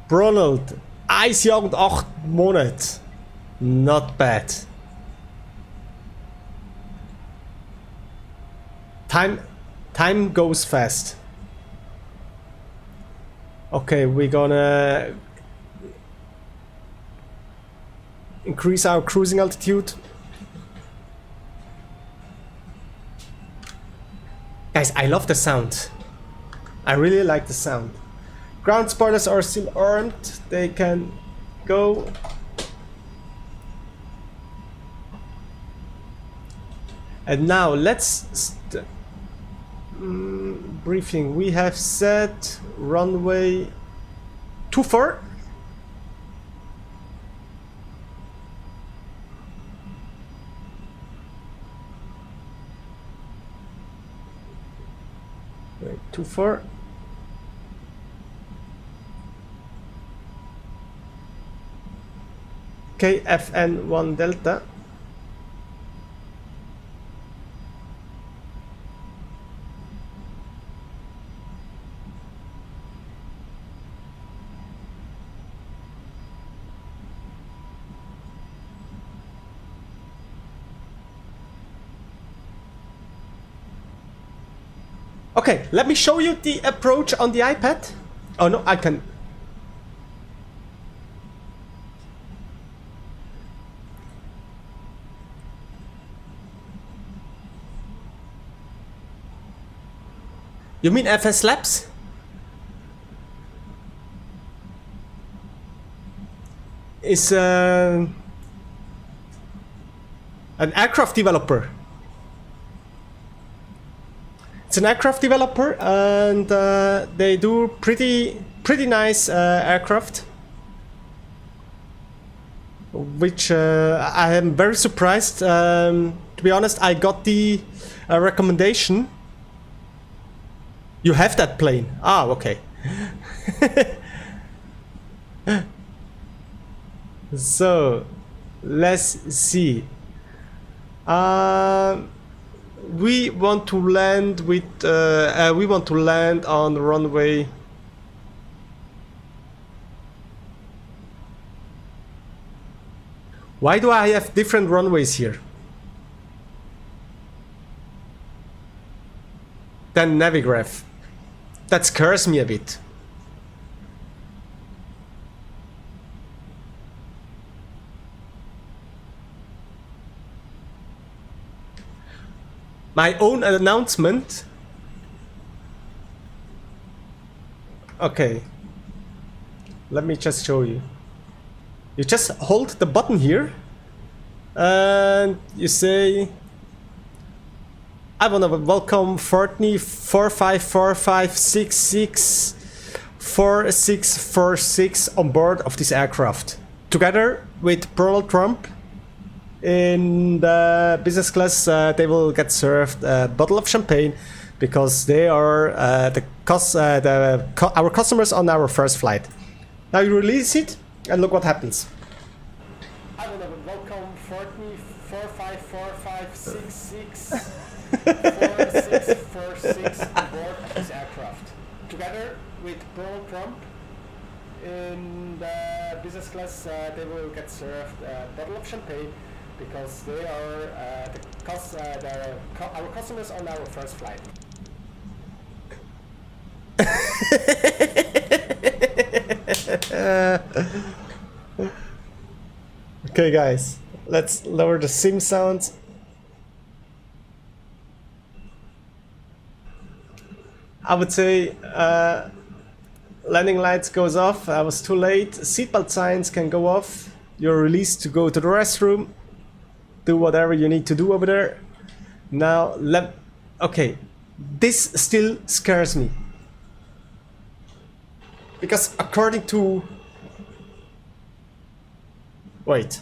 Speaker 1: Ronald, 1 jaar und 8 Monate. Not bad. Time goes fast. Okay, we're gonna increase our cruising altitude. Guys, I love the sound. I really like the sound. Ground spoilers are still armed. They can go. And now let's briefing. We have set runway 24. Wait, 24. KFN1 Delta. Okay, let me show you the approach on the iPad. Oh no, I can. You mean FSLabs? Is an aircraft developer. It's an aircraft developer, and they do pretty nice aircraft, which I am very surprised. To be honest, I got the recommendation. You have that plane? Ah, okay. So let's see. We want to land with. We want to land on runway. Why do I have different runways here? Than Navigraph. That scares me a bit. My own announcement. Okay. Let me just show you. You just hold the button here and you say, I want to welcome Fortney 4545664646 on board of this aircraft. Together with Donald Trump in the business class, they will get served a bottle of champagne because they are our customers on our first flight. Now you release it and look what happens.
Speaker 6: I want to welcome Fortney 4545664646 on board of this aircraft. Together with Donald Trump in the business class, they will get served a bottle of champagne because they are our customers on our first flight.
Speaker 1: Okay guys, let's lower the sim sound. I would say landing lights goes off. I was too late. Seatbelt signs can go off. You're released to go to the restroom. Do whatever you need to do over there. Now okay, this still scares me. Because according to... Wait.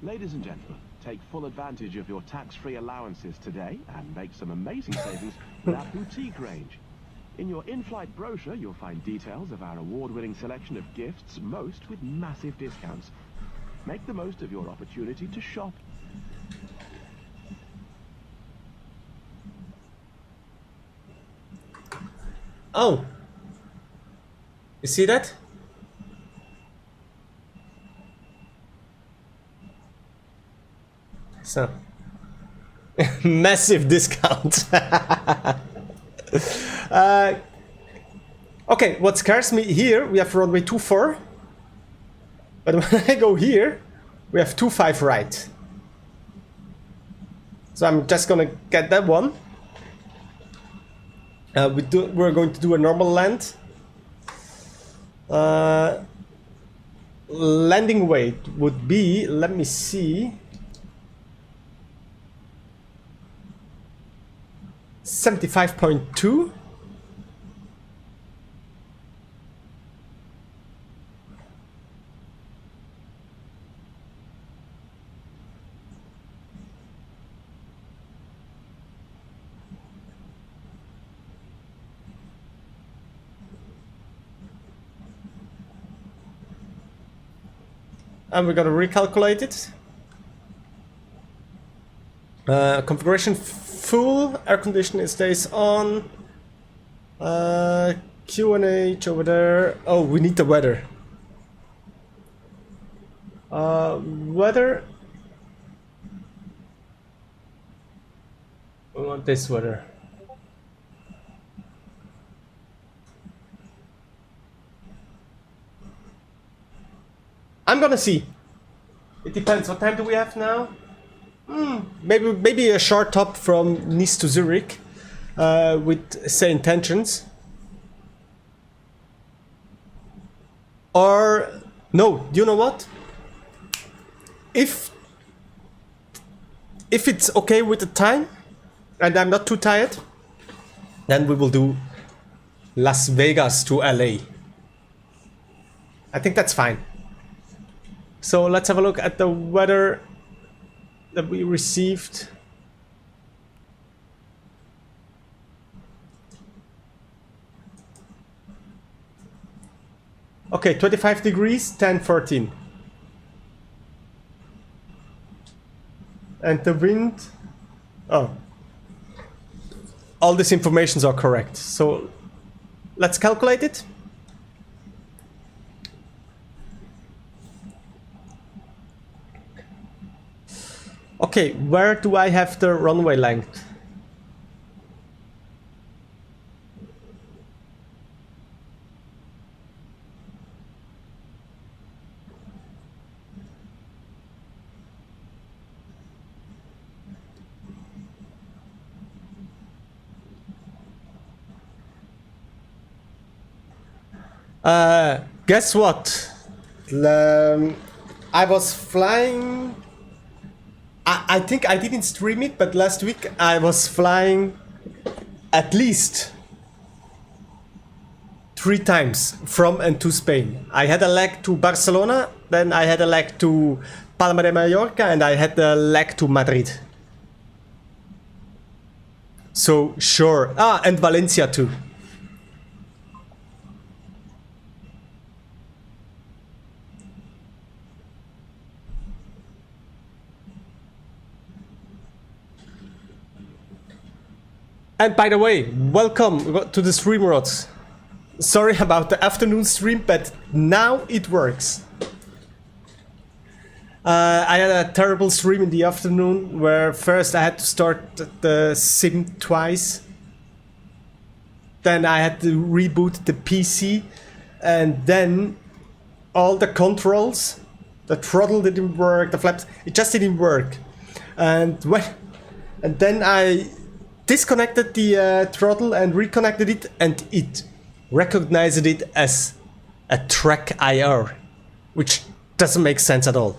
Speaker 5: Ladies and gentlemen, take full advantage of your tax-free allowances today and make some amazing savings with our boutique range. In your in-flight brochure, you'll find details of our award-winning selection of gifts, most with massive discounts. Make the most of your opportunity to shop.
Speaker 1: Oh! You see that? So... massive discount! Okay, what scares me here, we have runway 24. But when I go here, we have 25 right. So I'm just gonna get that one. We're going to do a normal land. Landing weight would be, let me see, 75.2. And we're gonna recalculate it. Configuration full, air conditioning stays on. QNH over there. Oh, we need the weather. Weather. We want this weather. I'm gonna see. It depends. What time do we have now? Maybe a short hop from Nice to Zurich with same intentions. Or no, you know what? If it's okay with the time and I'm not too tired, then we will do Las Vegas to LA. I think that's fine. So let's have a look at the weather that we received. Okay, 25 degrees, 10, 14. And the wind, oh, all these informations are correct. So let's calculate it. Okay, where do I have the runway length? Guess what? I was flying. I think I didn't stream it, but last week I was flying at least 3 times from and to Spain. I had a leg to Barcelona, then I had a leg to Palma de Mallorca, and I had a leg to Madrid. So sure. And Valencia too. And by the way, welcome to the stream rods. Sorry about the afternoon stream, but now it works. I had a terrible stream in the afternoon where first I had to start the sim twice. Then I had to reboot the PC, and then all the controls, the throttle didn't work, the flaps, it just didn't work. And then I disconnected the throttle and reconnected it, and it recognized it as a track IR, which doesn't make sense at all.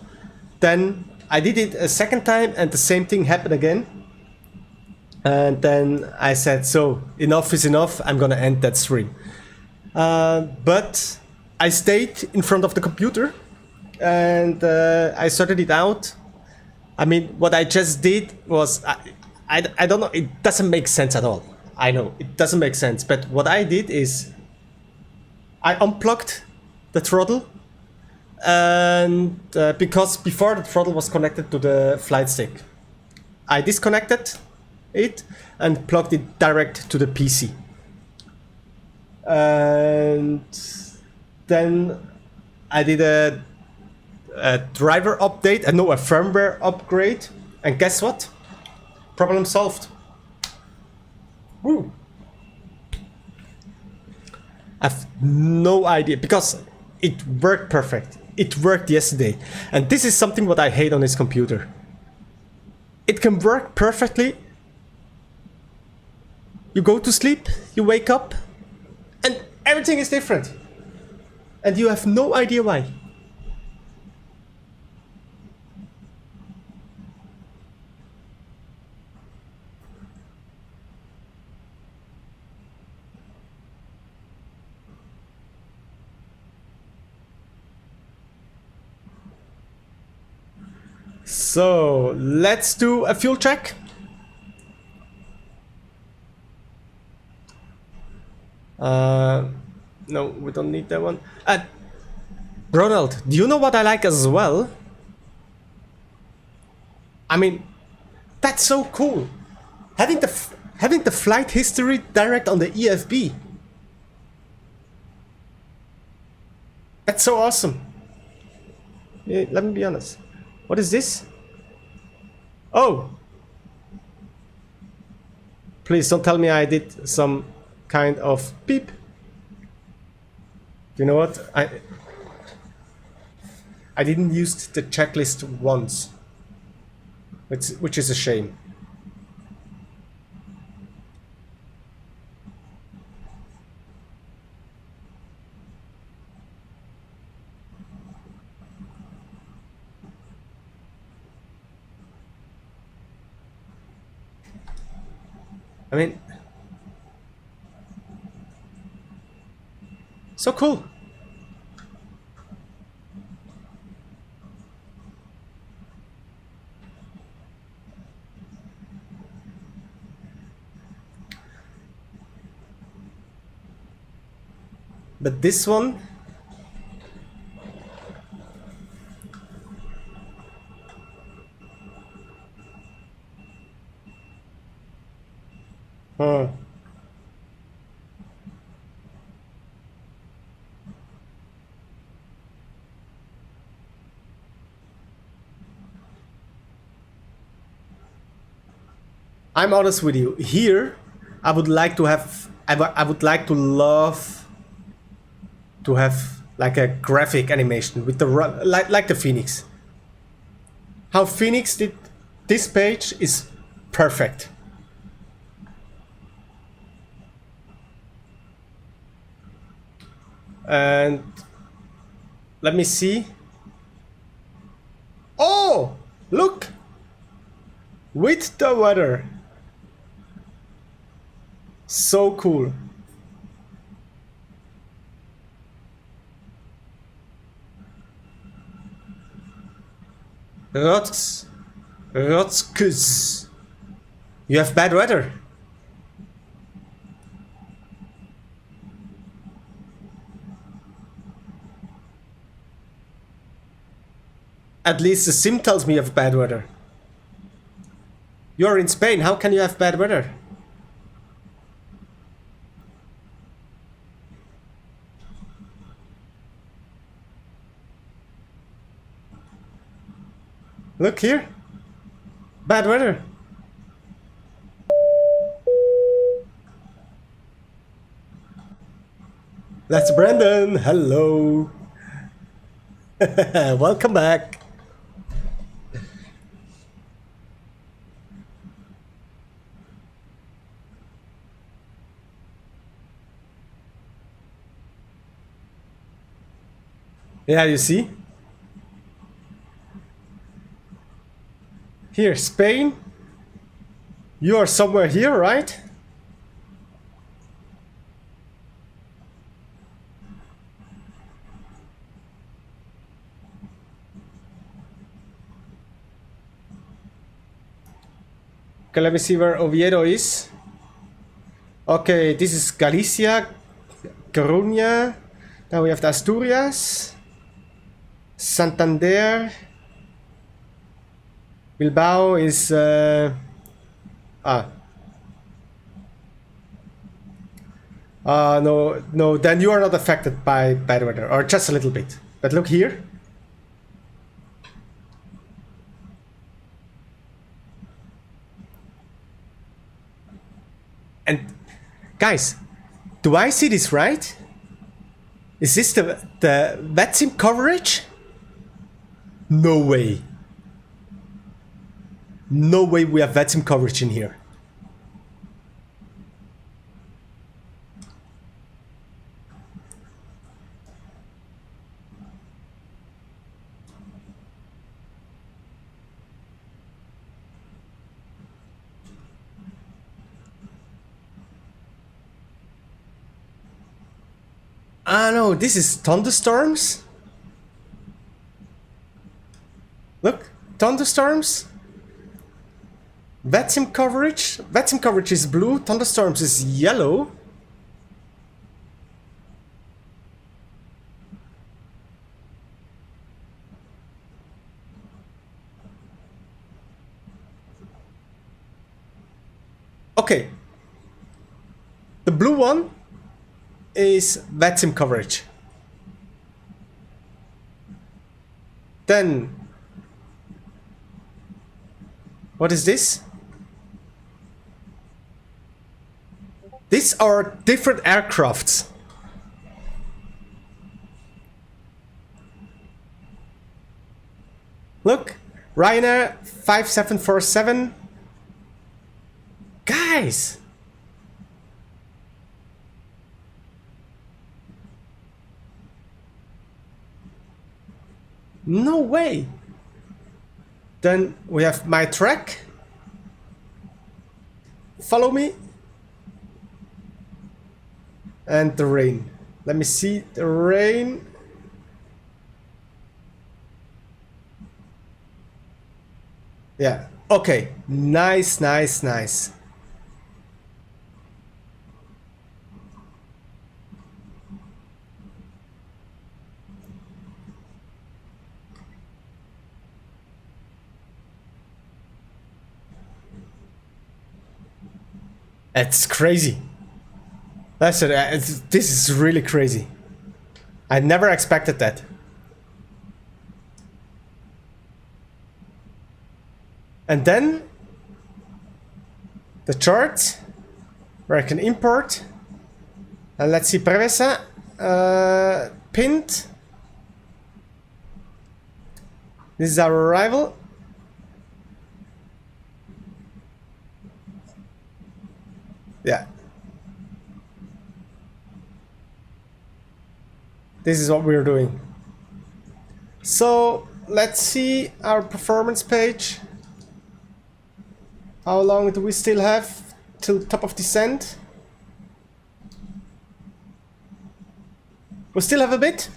Speaker 1: Then I did it a second time and the same thing happened again. And then I said, so enough is enough, I'm gonna end that stream. But I stayed in front of the computer and I sorted it out. I mean, what I just did was, I don't know, it doesn't make sense at all. I know, it doesn't make sense. But what I did is, I unplugged the throttle, and because before the throttle was connected to the flight stick, I disconnected it and plugged it direct to the PC. And then I did a driver update, a firmware upgrade, and guess what? Problem solved. Woo! I have no idea, because it worked perfect. It worked yesterday. And this is something what I hate on this computer. it can work perfectly. You go to sleep, you wake up, and everything is different. And you have no idea why. So let's do a fuel check. No, we don't need that one. Ronald, do you know what I like as well? I mean, that's so cool. Having the flight history direct on the EFB. That's so awesome. Yeah, let me be honest. What is this? Oh! Please don't tell me I did some kind of beep. You know what? I didn't use the checklist once. Which is a shame. I mean, so cool. But this one, I'm honest with you. Here, I would like to have. I would like to love to have like a graphic animation with the like the Phoenix. How Phoenix did this page is perfect. And let me see. Oh, look! With the weather. So cool. Rotskus. You have bad weather. At least the sim tells me you have bad weather. You're in Spain, how can you have bad weather? Look here. Bad weather. That's Brandon. Hello. Welcome back. Yeah, you see? Here, Spain. You are somewhere here, right? Okay, let me see where Oviedo is. Okay, this is Galicia, Coruña. Now we have the Asturias, Santander. Bilbao is no, then you are not affected by bad weather, or just a little bit. But look here. And guys, do I see this right? Is this the VATSIM coverage? No way. No way we have VATSIM coverage in here. Ah no, this is thunderstorms. Look, thunderstorms. VATSIM coverage. VATSIM coverage is blue, thunderstorms is yellow. Okay. The blue one is VATSIM coverage. Then, what is this? These are different aircrafts. Look, Ryanair 5747. Guys! No way! Then we have my track. Follow me. And the rain. Let me see the rain. Yeah, okay. Nice, nice, nice. It's crazy. That's it. This is really crazy. I never expected that. And then the chart where I can import. And let's see, Preveza pinned. This is our arrival. Yeah. This is what we're doing. So let's see our performance page. How long do we still have till top of descent? We still have a bit.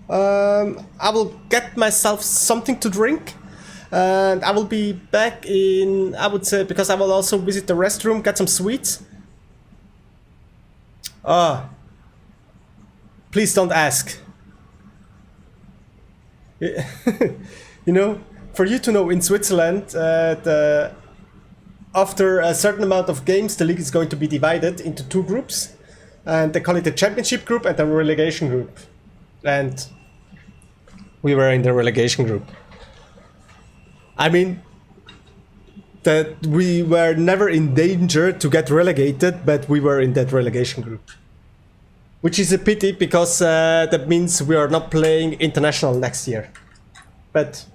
Speaker 1: I will get myself something to drink. And I will be back in, I would say, because I will also visit the restroom, get some sweets. Please don't ask. You know, for you to know, in Switzerland, after a certain amount of games, the league is going to be divided into two groups. And they call it the championship group and the relegation group. And we were in the relegation group. I mean, that we were never in danger to get relegated, but we were in that relegation group. Which is a pity, because that means we are not playing international next year. But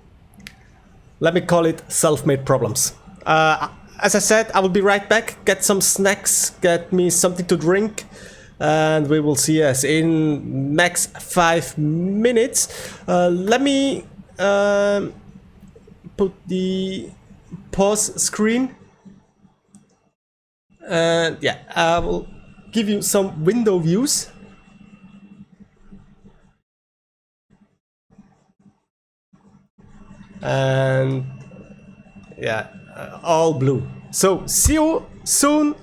Speaker 1: let me call it self-made problems. As I said, I will be right back, get some snacks, get me something to drink, and we will see us in max 5 minutes. Let me put the pause screen, and yeah, I will give you some window views. And yeah, all blue. So see you soon.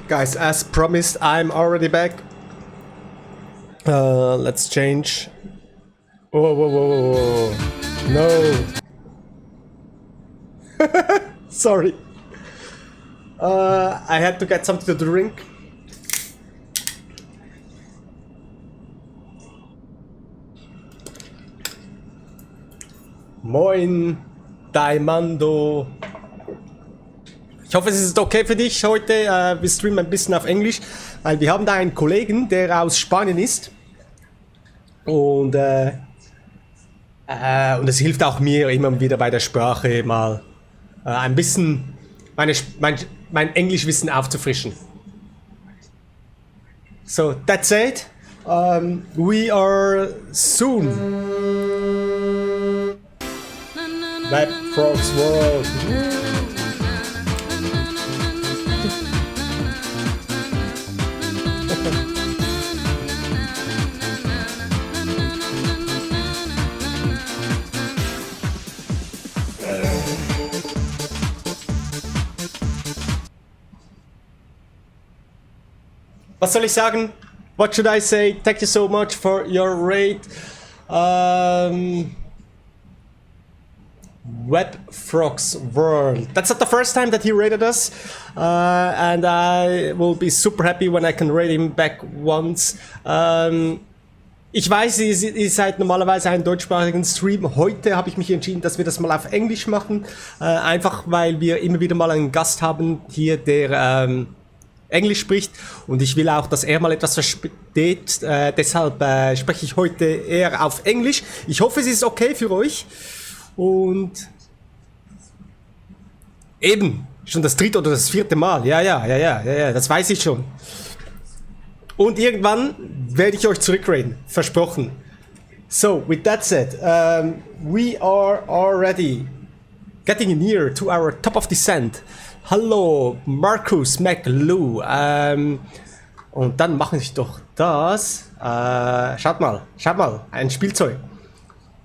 Speaker 1: Guys, as promised, I'm already back. Let's change. Whoa, whoa, whoa, whoa, whoa. No. Sorry. I had to get something to drink. Moin, Daimando. Ich hoffe, es ist okay für dich heute. Wir streamen ein bisschen auf Englisch, weil wir haben da einen Kollegen, der aus Spanien ist. Und es hilft auch mir immer wieder bei der Sprache mal ein bisschen mein Englischwissen aufzufrischen. So, that's it. We are soon. Webfrogs World. Was soll ich sagen? What should I say? Thank you so much for your raid. Webfrogs World. That's not the first time that he raided us. And I will be super happy when I can raid him back once. Ich weiß, ihr seid normalerweise ein deutschsprachigen Stream. Heute habe ich mich entschieden, dass wir das mal auf Englisch machen. Einfach weil wir immer wieder mal einen Gast haben hier, der Englisch spricht, und ich will auch, dass er mal etwas versteht. Deshalb spreche ich heute eher auf Englisch. Ich hoffe, es ist okay für euch. Und eben, schon das dritte oder das vierte Mal. Ja, das weiß ich schon. Und irgendwann werde ich euch zurückreden. Versprochen. So, with that said, we are already getting near to our top of descent. Hallo, Markus McLou. Und dann mache ich doch das. Schaut mal, ein Spielzeug.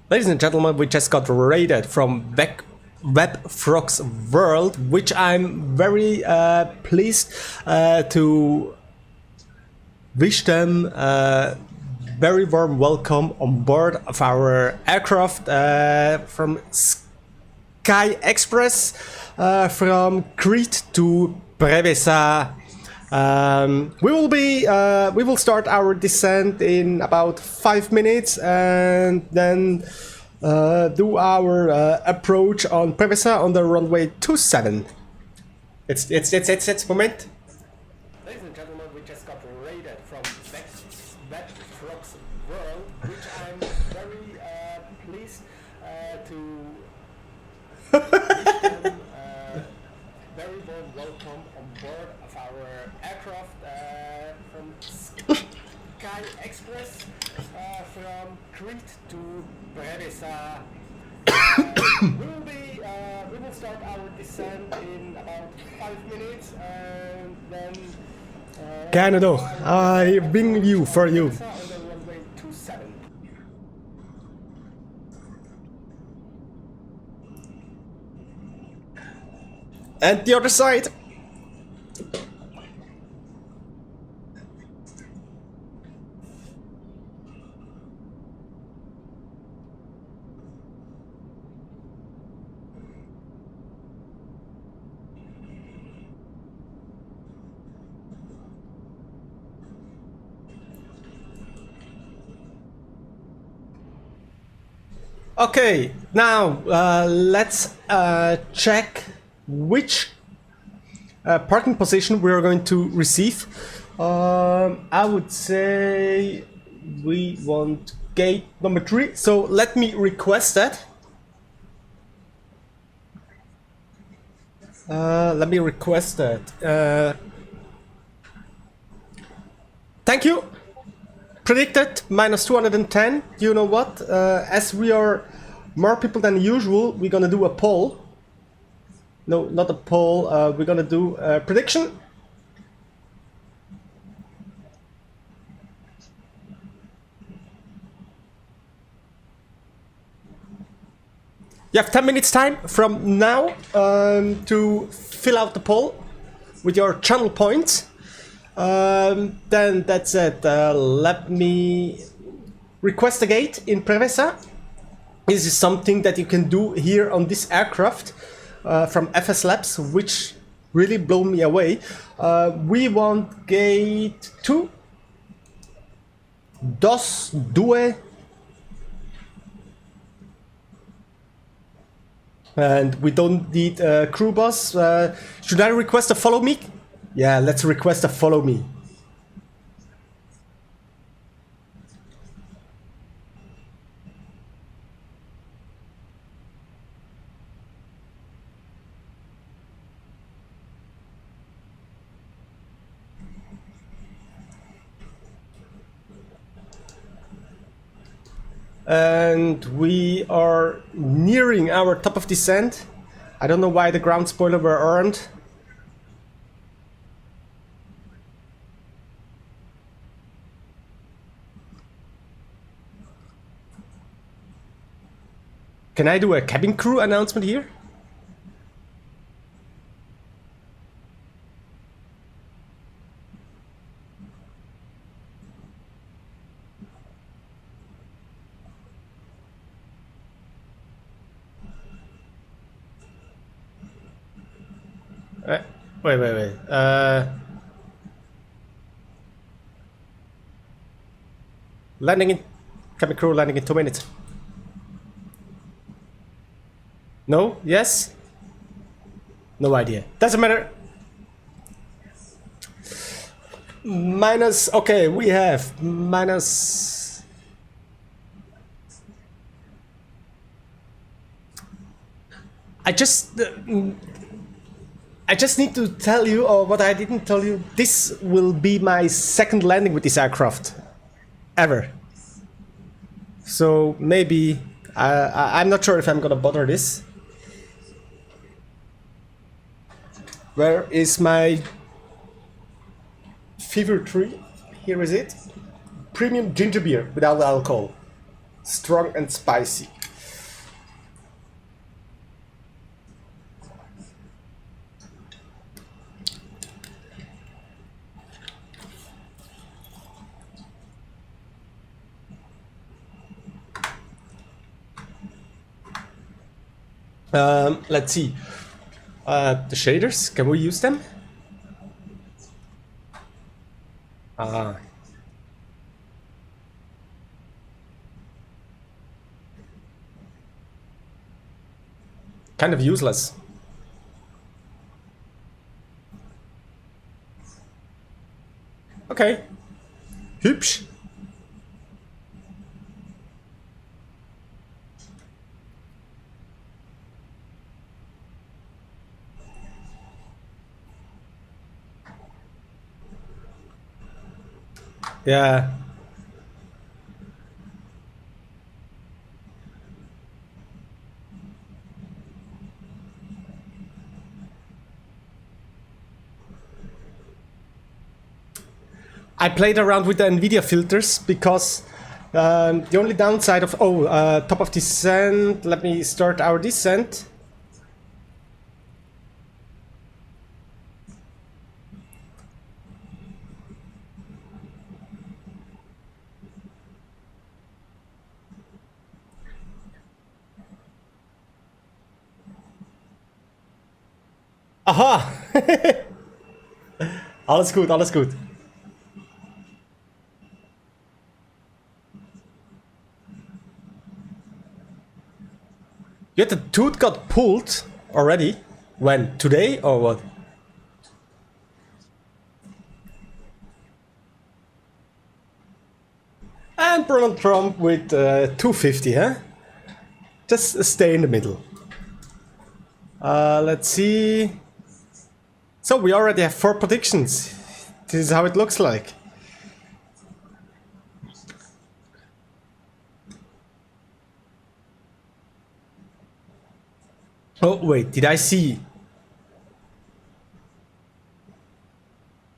Speaker 1: Ladies and gentlemen, we just got raided from Webfrogs World, which I'm very pleased to wish them a very warm welcome on board of our aircraft from Sky Express. From Crete to Preveza. We will start our descent in about 5 minutes and then do our approach on Preveza on the runway 27. It's moment.
Speaker 6: Ladies and gentlemen, we just got raided from Webfrogs World, which I'm very pleased to wish them very warm welcome on board of our aircraft from Sky Express from Crete to Preveza. We will start our descent in about 5 minutes and then
Speaker 1: Gerne doch. I bring you for you.
Speaker 6: on the runway 27.
Speaker 1: And the other side. Okay, now let's check which parking position we are going to receive. I would say we want gate number 3, so let me request that. Thank you. Predicted minus 210. You know what? As we are more people than usual, we're gonna do a poll. No, not a poll. We're gonna do a prediction. You have 10 minutes time from now to fill out the poll with your channel points. Then that's it. Let me request a gate in Preveza. This is something that you can do here on this aircraft from FSLabs, which really blew me away. We want gate 2, dos, due, and we don't need a crew bus. Should I request a follow me? Yeah, let's request a follow me. And we are nearing our top of descent. I don't know why the ground spoiler were earned. Can I do a cabin crew announcement here? Wait. Landing in... Cabin crew landing in 2 minutes. No? Yes? No idea. Doesn't matter. Minus... Okay, we have minus... I just need to tell you, or what I didn't tell you, this will be my second landing with this aircraft. Ever. So maybe... I'm not sure if I'm gonna bother this. Where is my Fever 3? Here is it. Premium ginger beer without alcohol. Strong and spicy. Let's see. The shaders, can we use them? Kind of useless. Okay. Hübsch. Yeah. I played around with the NVIDIA filters because the only downside of... top of descent. Let me start our descent. Aha! Alles gut, alles gut. Yet the tooth got pulled already. When? Today or what? And Donald Trump with 250, huh? Just stay in the middle. Let's see. So we already have 4 predictions. This is how it looks like. Oh, wait, did I see?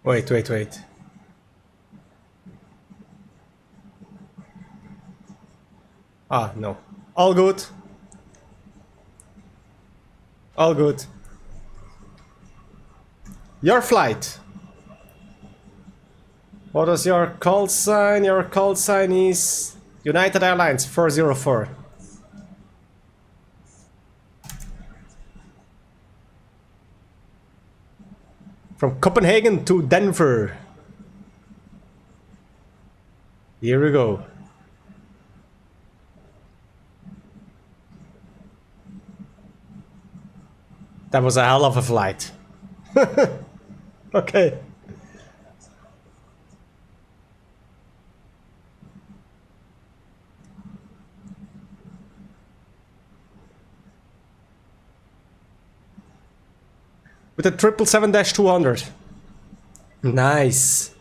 Speaker 1: Wait. Ah, no. All good. All good. Your flight. What is your call sign? Your call sign is United Airlines 404. From Copenhagen to Denver. Here we go. That was a hell of a flight. Okay. With a 777-200. Nice.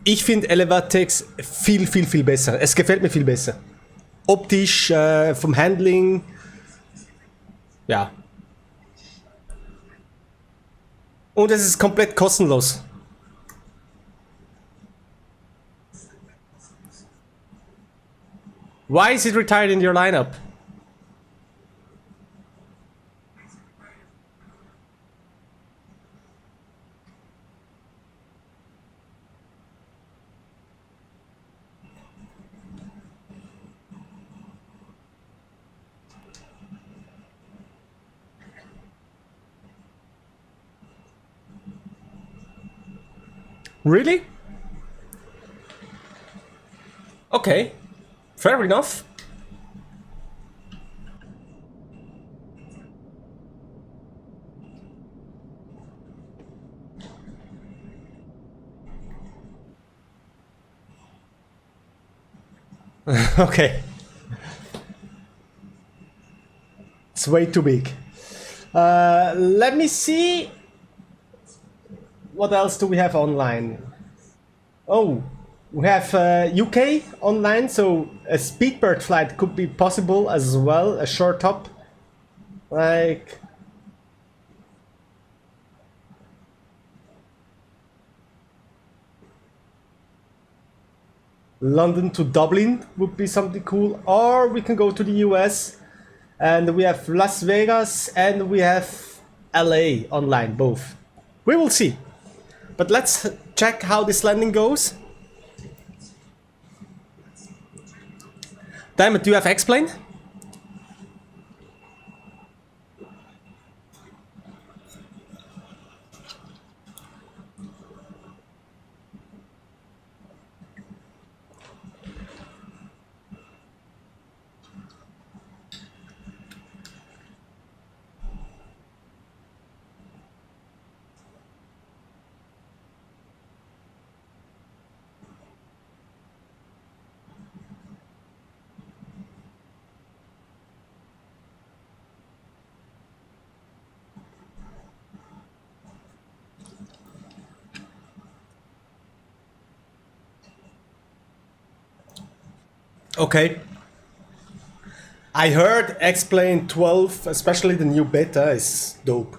Speaker 1: Ich finde Elevatics viel besser. Es gefällt mir viel besser. Optisch, vom Handling. Ja. Und es ist komplett kostenlos. Why is it retired in your lineup? Really? Okay, fair enough. Okay. It's way too big. Let me see. What else do we have online? Oh, we have UK online, so a Speedbird flight could be possible as well, a short hop. Like... London to Dublin would be something cool, or we can go to the US, and we have Las Vegas and we have LA online, both. We will see. But let's check how this landing goes. Damn it, do you have X-Plane? Okay. I heard X-Plane 12, especially the new beta, is dope.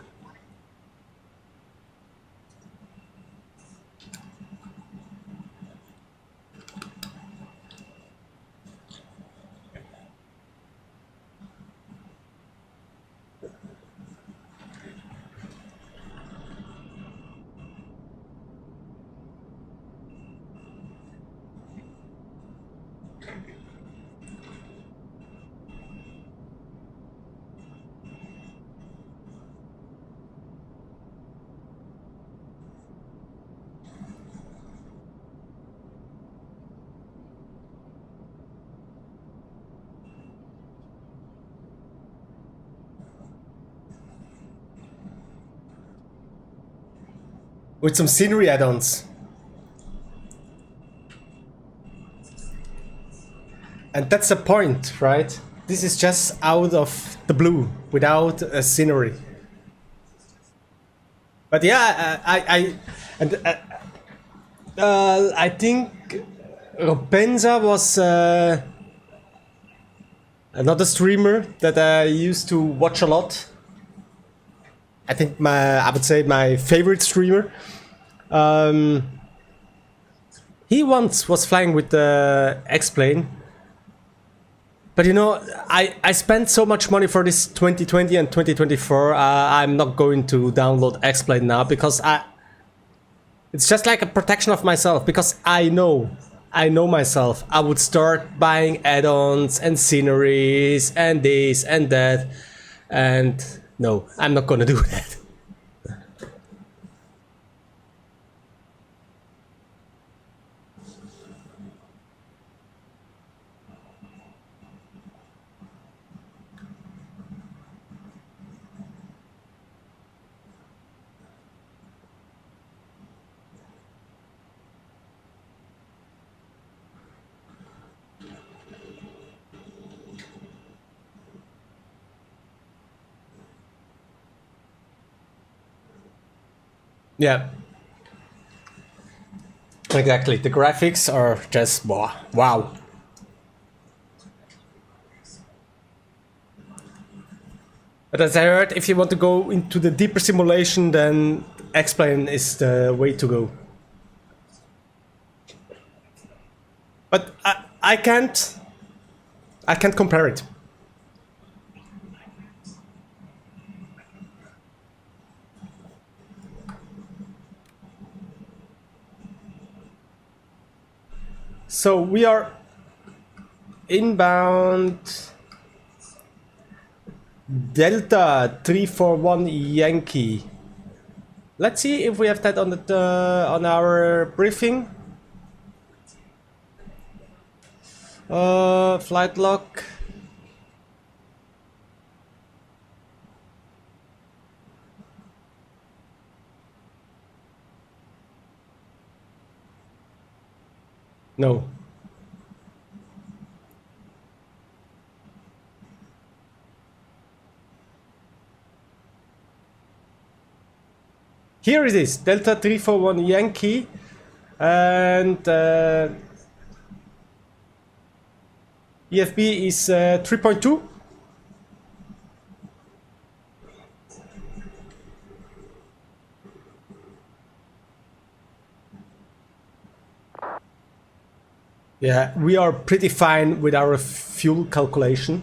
Speaker 1: With some scenery add-ons. And that's the point, right? This is just out of the blue, without a scenery. But yeah, I think Preveza was another streamer that I used to watch a lot. I think I would say my favorite streamer. He once was flying with the X-Plane. But you know, I spent so much money for this 2020 and 2024. I'm not going to download X-Plane now because it's just like a protection of myself, because I know myself. I would start buying add-ons and sceneries and this and that, and no, I'm not gonna do that. Yeah. Exactly. The graphics are just wow. But as I heard, if you want to go into the deeper simulation, then X-Plane is the way to go. But I can't compare it. So we are inbound Delta 341 Yankee. Let's see if we have that on the on our briefing. Flight log. No. Here it is, Delta 341 Yankee, and EFB is 3.2. Yeah, we are pretty fine with our fuel calculation.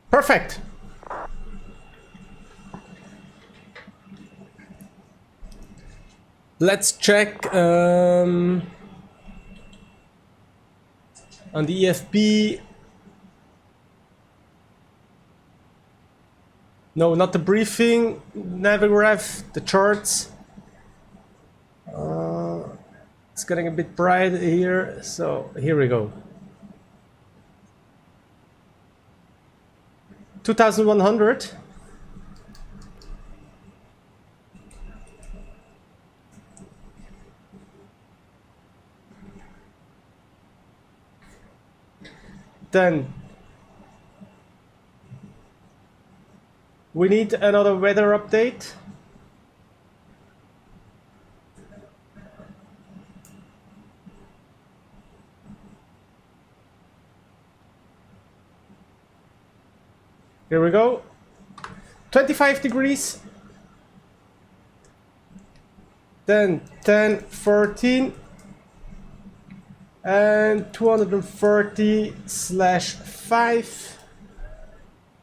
Speaker 1: Perfect. Let's check on the EFB. No, not the briefing, Navigraph, the charts. It's getting a bit bright here, so here we go. 2100. Then we need another weather update. Here we go. 25 degrees. Then 10, 14. And 230/5.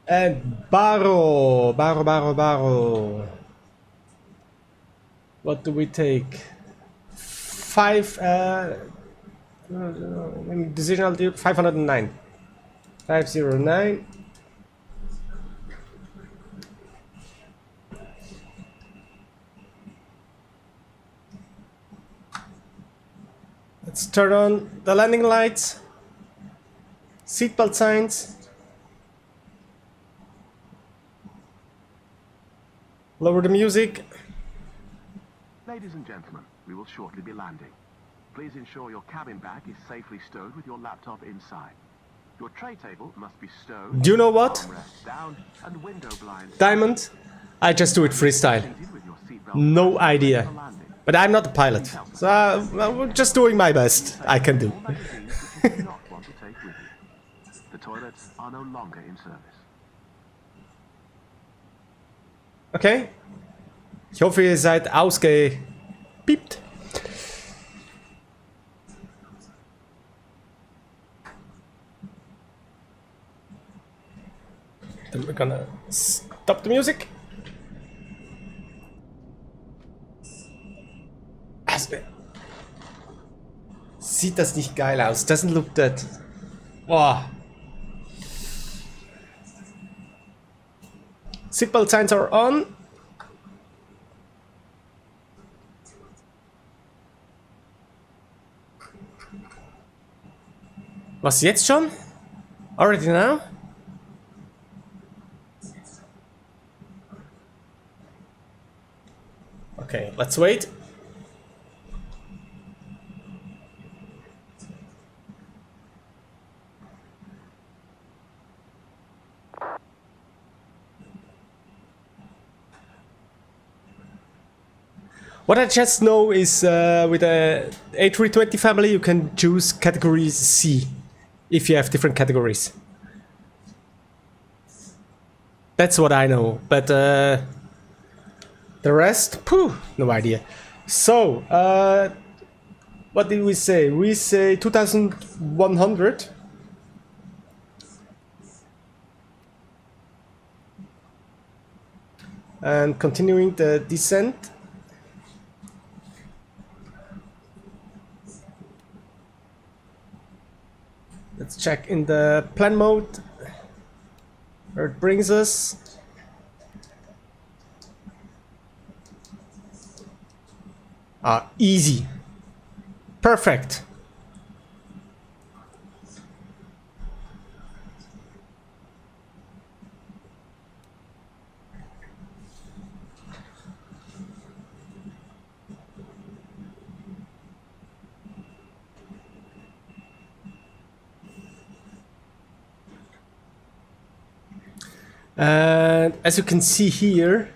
Speaker 1: And Barrow. What do we take? 5, decision altitude 509. 509. Let's turn on the landing lights, seatbelt signs, lower the music.
Speaker 5: Ladies and gentlemen, we will shortly be landing. Please ensure your cabin bag is safely stowed with your laptop inside. Your tray table must be stowed.
Speaker 1: Do you know what?
Speaker 5: Armrest down and window blinds
Speaker 1: Diamond, I just do it freestyle.
Speaker 5: with your seatbelt
Speaker 1: No
Speaker 5: fastened
Speaker 1: idea.
Speaker 5: for landing.
Speaker 1: But I'm not a pilot, so I'm just doing my best. I can do.
Speaker 5: All magazines which you do not want to take with you. The toilets are no longer in service.
Speaker 1: Okay. Ich hoffe, ihr seid ausgepiept. Then we're gonna stop the music. Also, sieht das nicht geil aus? Doesn't look that. Boah. Seatbelt signs are on. Was jetzt schon? Already now? Okay, let's wait. What I just know is with the A320 family you can choose category C if you have different categories. That's what I know, but the rest, phew, no idea. So, what did we say? We say 2100. And continuing the descent. Let's check in the plan mode where it brings us. Easy. Perfect. And as you can see here,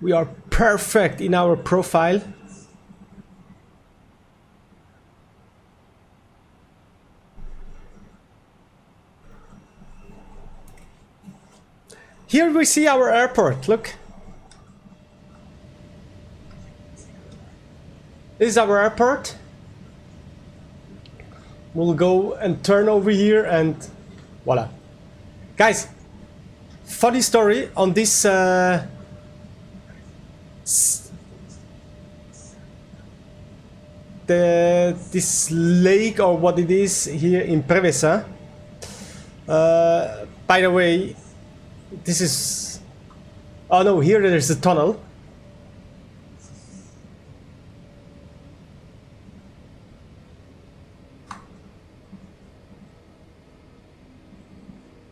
Speaker 1: we are perfect in our profile. Here we see our airport, look. This is our airport. We'll go and turn over here and voila. Guys, funny story on this this lake or what it is here in Preveza. By the way, this is, oh no, here there's a tunnel.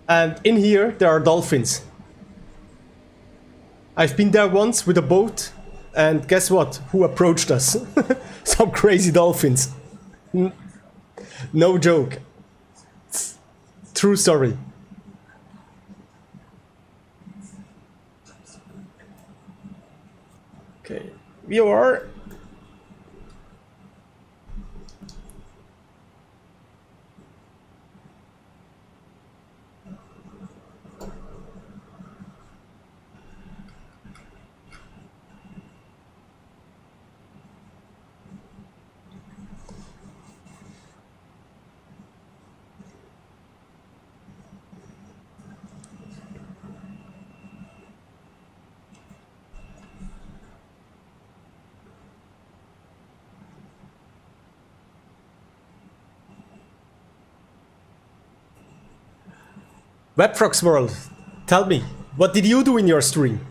Speaker 1: And in here there are dolphins. I've been there once with a boat, and guess what? Who approached us? Some crazy dolphins. No joke. True story. Okay, we are. Webfrogs World, tell me, what did you do in your stream?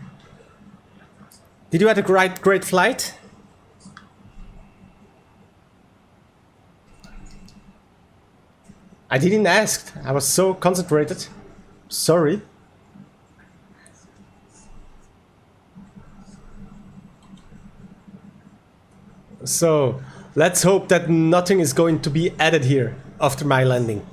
Speaker 1: Did you have a great flight? I didn't ask. I was so concentrated. Sorry. So, let's hope that nothing is going to be added here after my landing.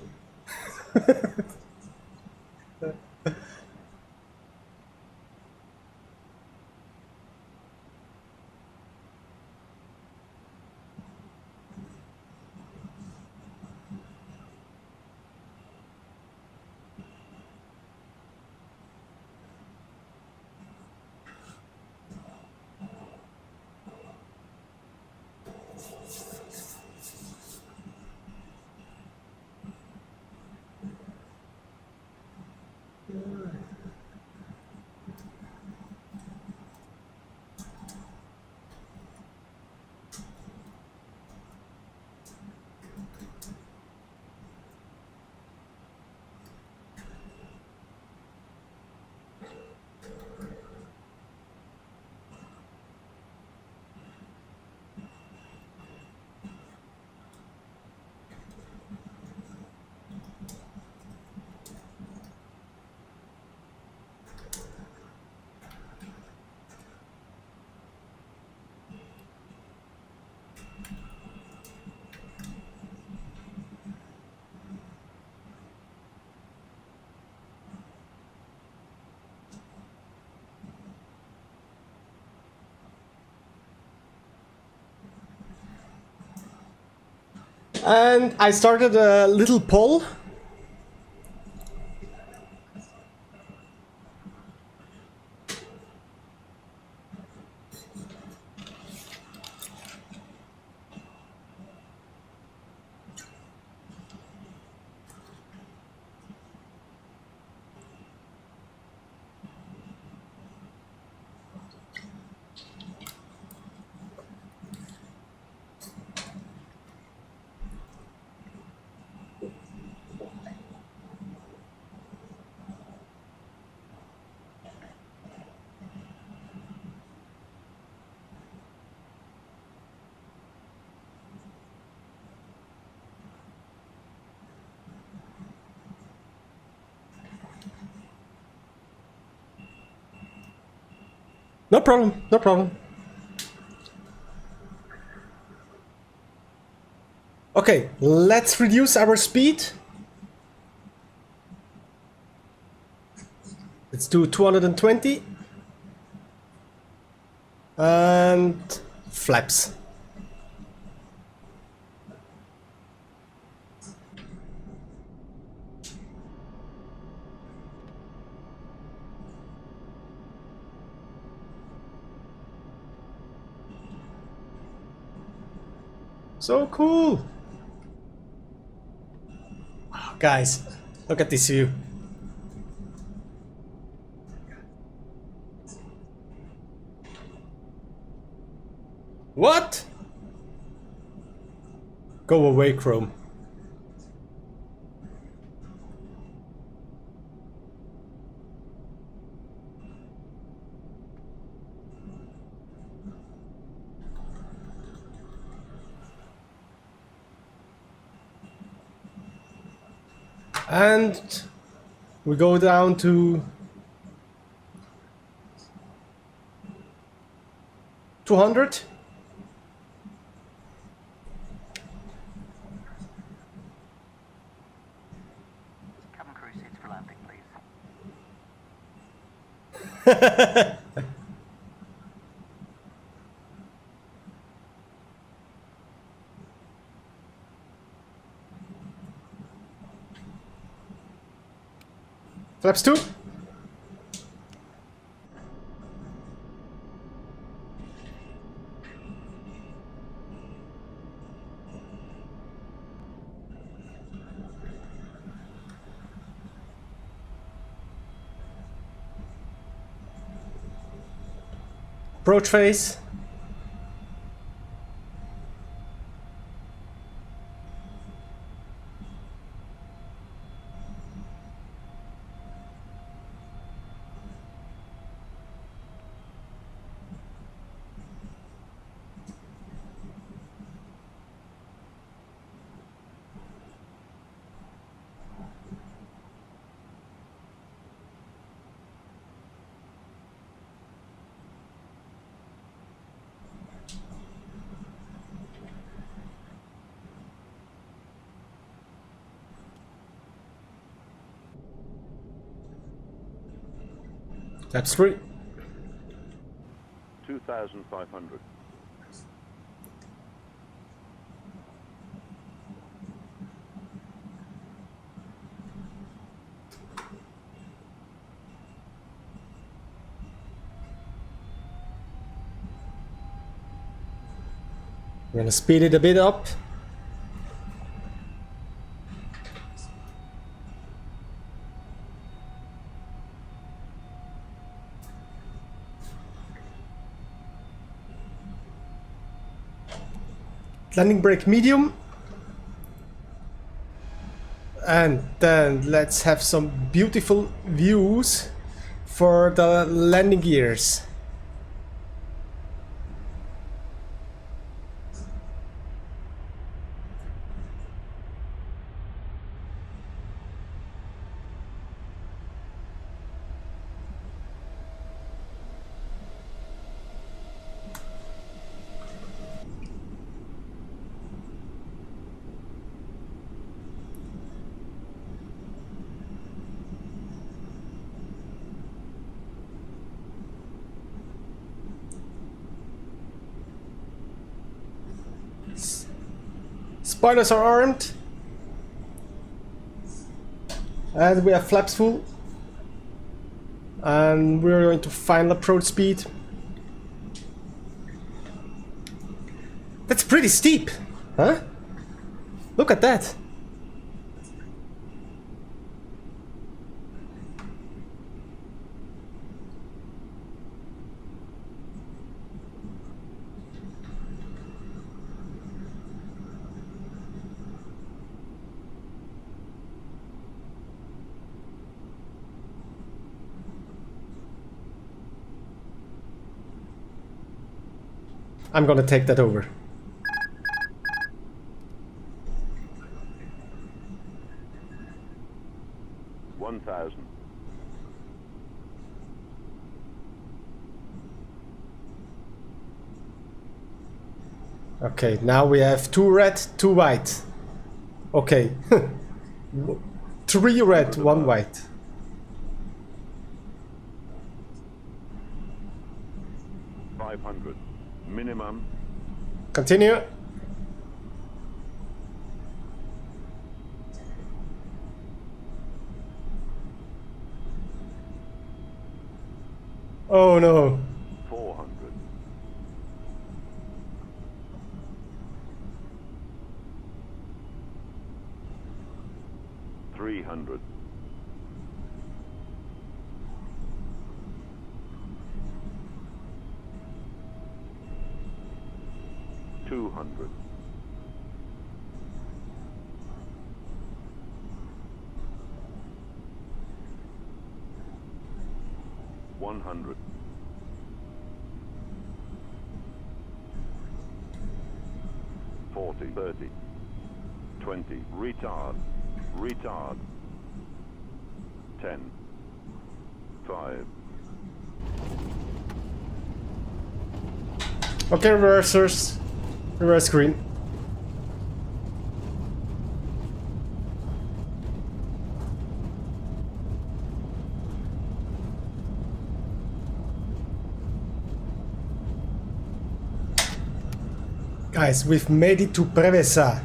Speaker 1: And I started a little poll. No problem, no problem. Okay, let's reduce our speed. Let's do 220. And flaps. So cool! Wow, guys, look at this view. What? Go away, Chrome. And we go down to 200.
Speaker 8: Cabin crew seats for landing, please.
Speaker 1: Flaps 2. Approach phase. That's 3.
Speaker 9: 2,500.
Speaker 1: I'm gonna speed it a bit up. Landing brake medium. And then let's have some beautiful views for the landing gears. Spoilers are armed. And we have flaps full. And we're going to final approach speed. That's pretty steep, huh? Look at that. I'm gonna take that over. Okay, now we have 2 red, 2 white. Okay. 3 red, 1 white.
Speaker 9: Minimum.
Speaker 1: Continue. Oh no.
Speaker 9: 400. 300. 200. 100. 40, 30, 20, retard, retard, 10, 5.
Speaker 1: Okay, reversers. Reverse green. Guys, we've made it to Preveza.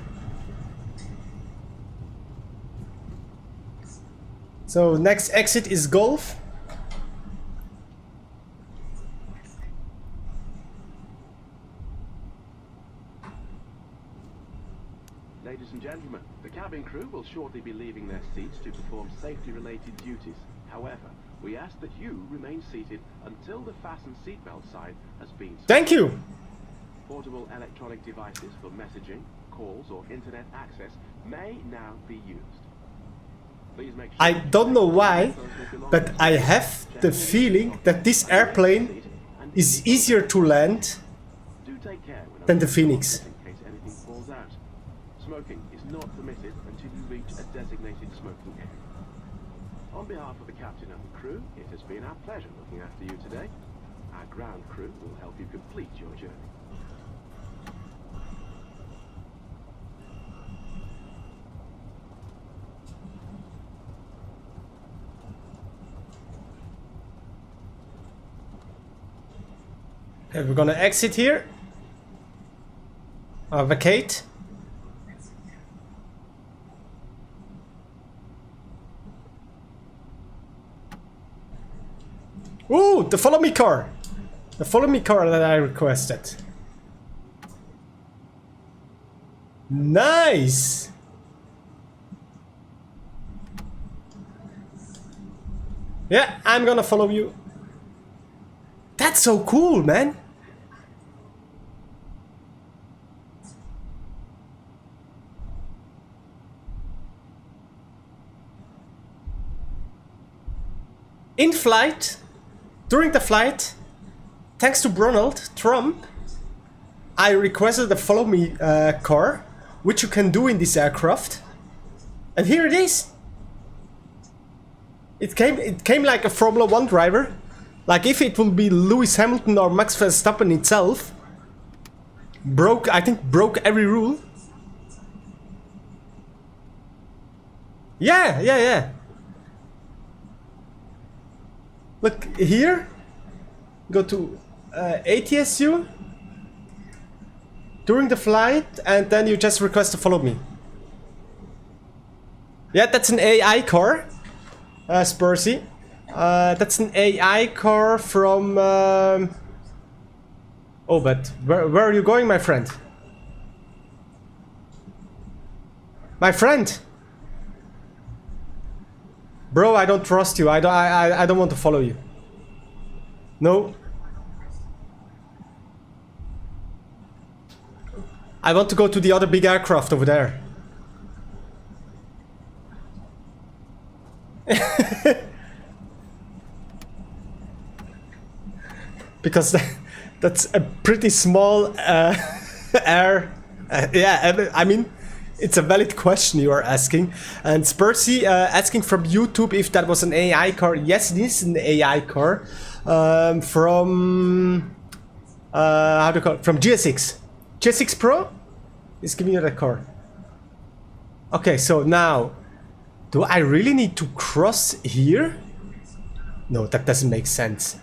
Speaker 1: So next exit is Golf.
Speaker 5: Ladies and gentlemen, the cabin crew will shortly be leaving their seats to perform safety-related duties. However, we ask that you remain seated until the fasten seatbelt sign has been...
Speaker 1: Thank you!
Speaker 5: Portable electronic devices for messaging, calls or internet access may now be used. Please make sure...
Speaker 1: I don't know why, but I have the feeling that this airplane is easier to land than the Phoenix.
Speaker 5: In case anything falls out. Smoking is not permitted until you reach a designated smoking area. On behalf of the captain and the crew, it has been our pleasure looking after you today. Our ground crew will help you complete your journey.
Speaker 1: Okay, we're gonna exit here. Vacate. Ooh, the follow me car! The follow me car that I requested. Nice! Yeah, I'm gonna follow you. That's so cool, man! In flight, during the flight, thanks to Donald Trump, I requested a follow me car, which you can do in this aircraft. And here it is! It came like a Formula 1 driver. Like if it will be Lewis Hamilton or Max Verstappen itself. I think broke every rule. Yeah. Look here. Go to ATSU. during the flight, and then you just request to follow me. Yeah, that's an AI car, Spursy. That's an AI car from... Oh, but where are you going, my friend? My friend! Bro, I don't trust you. I don't want to follow you. No. I want to go to the other big aircraft over there. Because that's a pretty small air. Yeah, I mean, it's a valid question you are asking. And Spursy asking from YouTube if that was an AI car. Yes, it is an AI car. From how do you call it? From GS6. GS6 Pro is giving you that car. Okay, so now, do I really need to cross here? No, that doesn't make sense.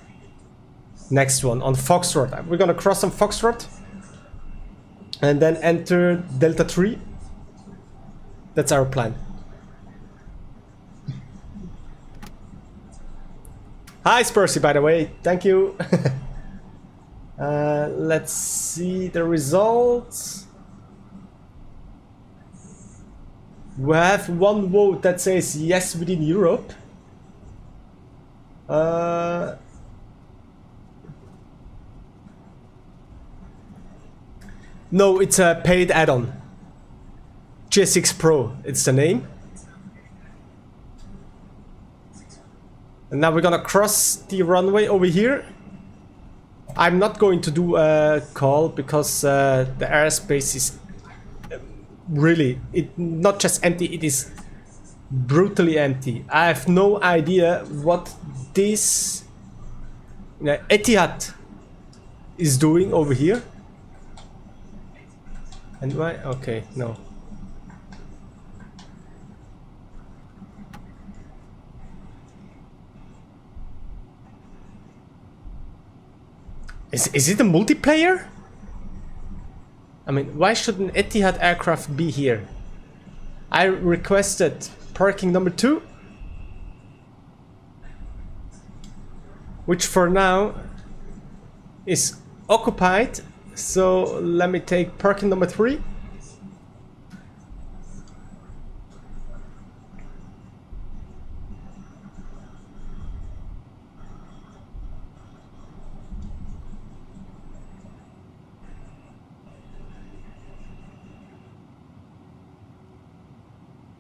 Speaker 1: Next one, on Foxtrot. We're gonna cross on Foxtrot. And then enter Delta 3. That's our plan. Hi Spursy, by the way. Thank you. Let's see the results. We have one vote that says yes within Europe. No, it's a paid add-on. GS6 Pro, it's the name. And now we're gonna cross the runway over here. I'm not going to do a call because the airspace is really, not just empty, it is brutally empty. I have no idea what this Etihad is doing over here. And why? Okay, no. Is it a multiplayer? I mean, why should an Etihad aircraft be here? I requested parking number 2, which for now is occupied. So let me take parking number 3.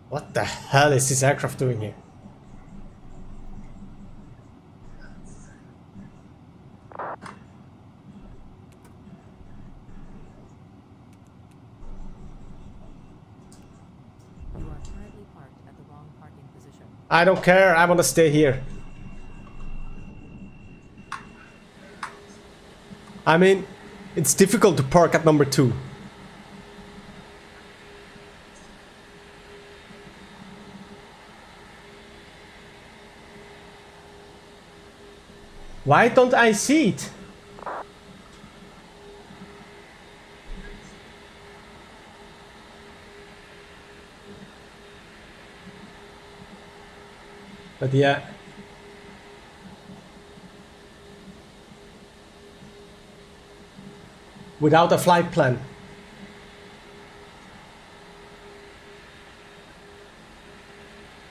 Speaker 1: What the hell is this aircraft doing here?
Speaker 2: You are currently parked at the wrong parking position.
Speaker 1: I don't care, I want to stay here. I mean, it's difficult to park at number 2. Why don't I see it? But yeah. Without a flight plan.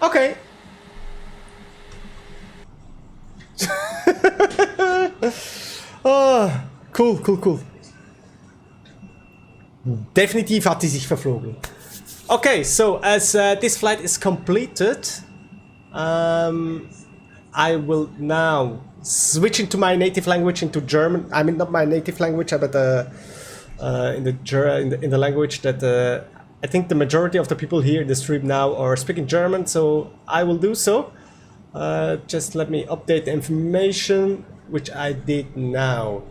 Speaker 1: Okay. Oh, cool. Definitiv hat die sich verflogen. Okay, so as this flight is completed, I will now switch into my native language, into German. I mean, not my native language, but in the language that I think the majority of the people here in the stream now are speaking German. So I will do so. Just let me update the information, which I did now.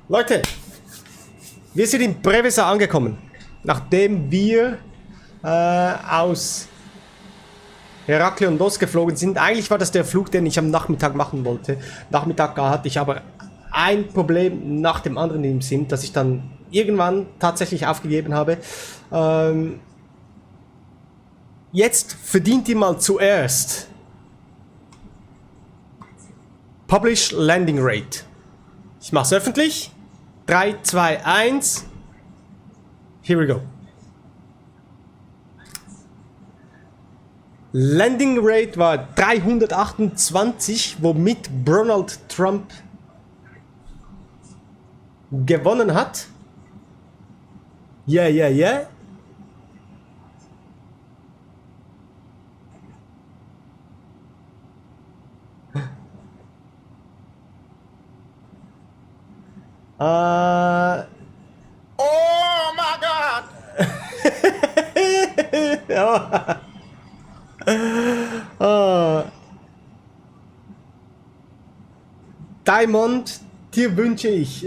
Speaker 1: Leute, wir sind in Preveza angekommen, nachdem wir aus Heraklion losgeflogen sind. Eigentlich war das der Flug, den ich am Nachmittag machen wollte. Nachmittag hatte ich aber ein Problem nach dem anderen im Sinn, das ich dann irgendwann tatsächlich aufgegeben habe. Jetzt verdient ihr mal zuerst Publish Landing Rate. Ich mache es öffentlich. 3, 2, 1. Here we go. Landing Rate war 328, womit Donald Trump gewonnen hat. Yeah, yeah, yeah. Oh my God! Diamond, dir wünsche ich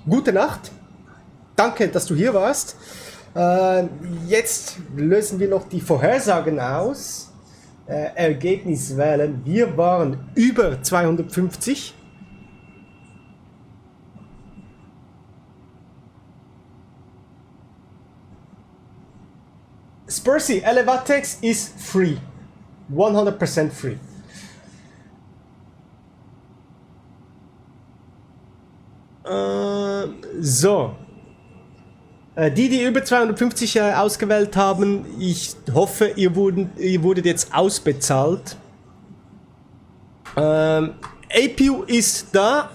Speaker 1: gute Nacht. Danke, dass du hier warst. Jetzt lösen wir noch die Vorhersagen aus. Ergebnis wählen. Wir waren über 250. Spursy, Elevatex is free. 100% free. So. Die über 250 ausgewählt haben, ich hoffe, ihr wurdet jetzt ausbezahlt. APU ist da.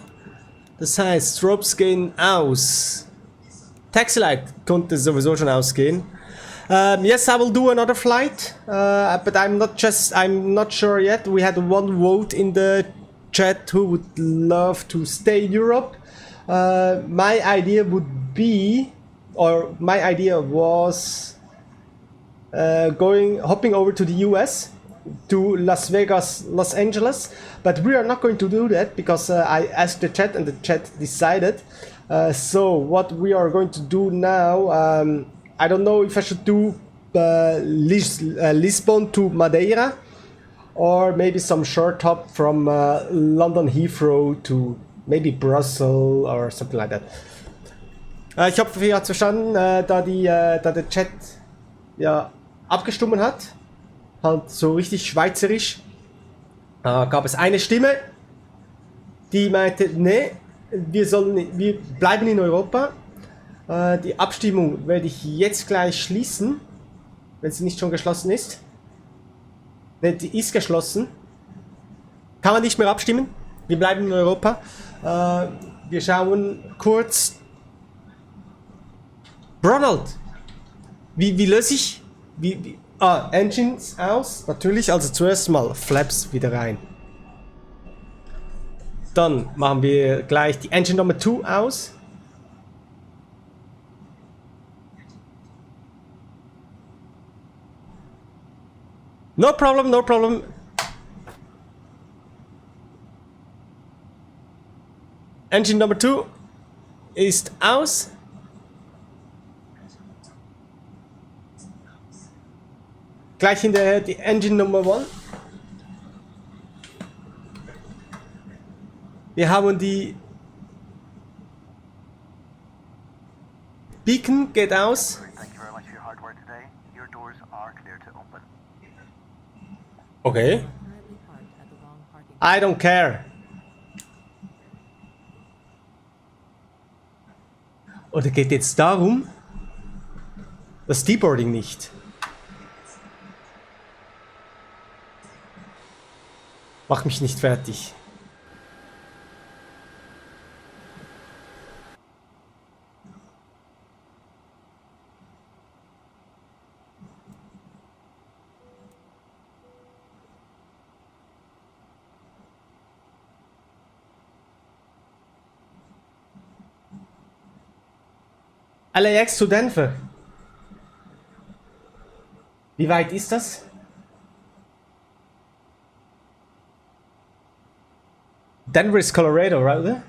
Speaker 1: Das heißt, Strobes gehen aus. Taxilight konnte sowieso schon ausgehen. Yes, I will do another flight, but I'm not sure yet. We had one vote in the chat who would love to stay in Europe. My idea would be, or my idea was, hopping over to the US, to Las Vegas, Los Angeles, but we are not going to do that because I asked the chat and the chat decided. So what we are going to do now, I don't know if I should do Lisbon to Madeira, or maybe some short hop from London Heathrow to maybe Brussels or something like that. Ich hoffe, ihr habt verstanden, da der Chat ja abgestimmt hat, halt so richtig schweizerisch, gab es eine Stimme, die meinte, nee, wir bleiben in Europa. Die Abstimmung werde ich jetzt gleich schließen, wenn sie nicht schon geschlossen ist. Ne, die ist geschlossen. Kann man nicht mehr abstimmen. Wir bleiben in Europa. Wir schauen kurz. Ronald, wie löse ich? Engines aus. Natürlich, also zuerst mal Flaps wieder rein. Dann machen wir gleich die Engine Nummer 2 aus. No problem, no problem. Engine Number 2 ist aus. Gleich hinterher die Engine Nummer 1. Wir haben die Beacon geht aus. Okay. I don't care. Oder geht jetzt darum, das Deboarding nicht? Mach mich nicht fertig. LAX zu Denver. Wie weit ist das? Denver ist Colorado, right?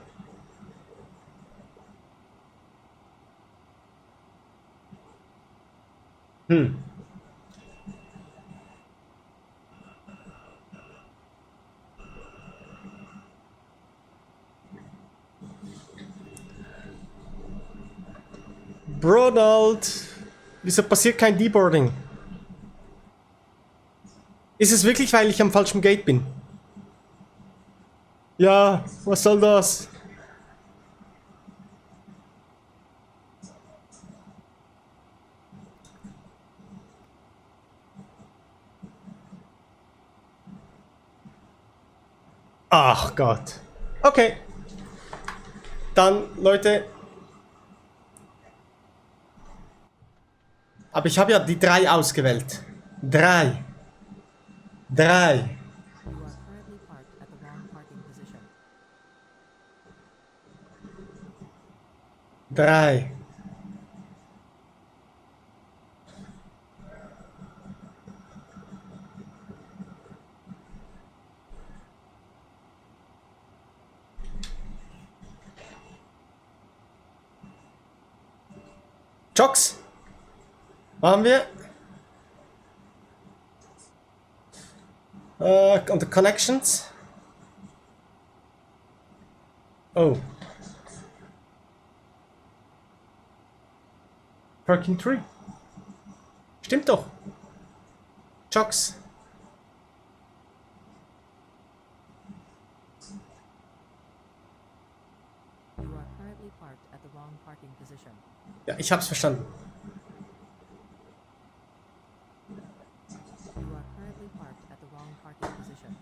Speaker 1: Ronald, wieso passiert kein Deboarding? Ist es wirklich, weil ich am falschen Gate bin? Ja, was soll das? Ach Gott. Okay. Dann, Leute. Aber ich habe ja die 3 ausgewählt. 3.
Speaker 2: You are currently parked at the wrong parking position.
Speaker 1: 3. Jocks. Machen wir. On the connections. Oh. Parking tree. Stimmt doch. Jocks.
Speaker 2: You are currently parked at the wrong parking position.
Speaker 1: Ja, ich hab's verstanden.
Speaker 2: You are currently parked at the wrong parking position.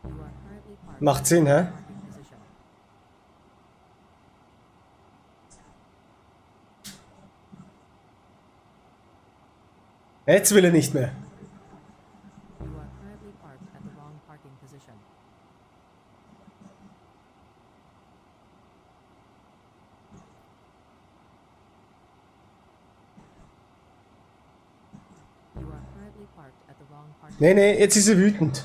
Speaker 2: You are currently parked
Speaker 1: Macht Sinn, hä?
Speaker 2: parking position.
Speaker 1: Jetzt will er nicht mehr.
Speaker 2: You are currently parked at the wrong parking position. You are currently parked at the wrong parking
Speaker 1: Nee, nee, jetzt ist er wütend.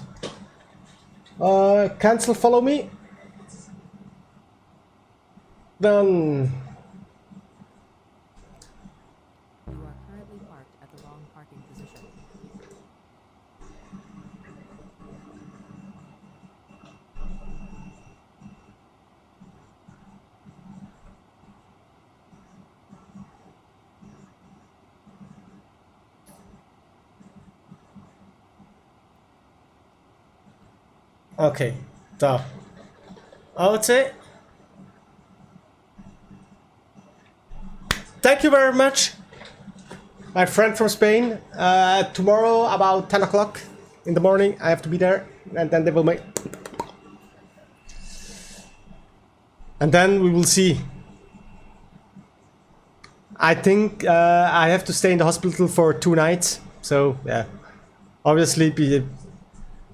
Speaker 1: Cancel, follow me. Dann.
Speaker 2: You are currently parked at the wrong parking position.
Speaker 1: Okay, da. Auto. Thank you very much, my friend from Spain. Tomorrow about 10 o'clock in the morning, I have to be there, and then they will make. And then we will see. I think I have to stay in the hospital for 2 nights, so yeah. Obviously,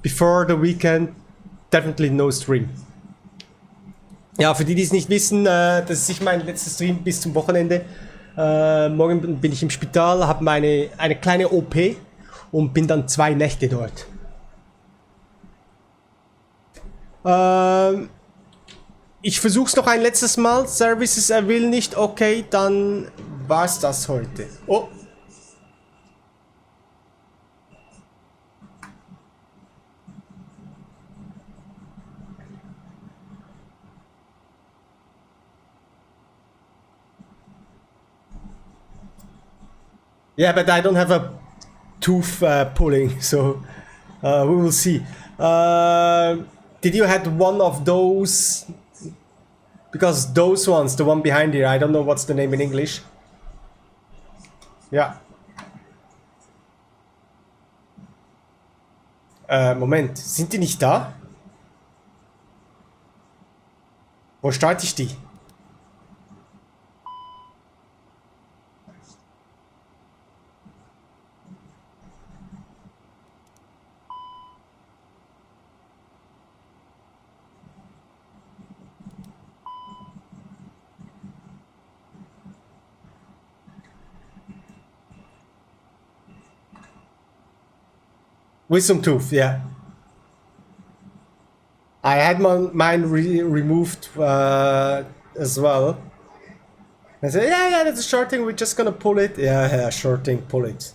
Speaker 1: before the weekend, definitely no stream. Ja, für die, die es nicht wissen, das ist sicher mein letzter Stream bis zum Wochenende. Morgen bin ich im Spital, habe eine kleine OP und bin dann 2 Nächte dort. Ich versuch's noch ein letztes Mal. Services, er will nicht. Okay, dann war's das heute. Oh. Yeah, but I don't have a tooth pulling, so we will see. Did you had one of those? Because those ones, the one behind here, I don't know what's the name in English. Ja. Moment, sind die nicht da? Wo starte ich die? Wisdom tooth, yeah. I had mine removed as well. I said, yeah, that's a short thing. We're just gonna pull it. Yeah, short thing, pull it.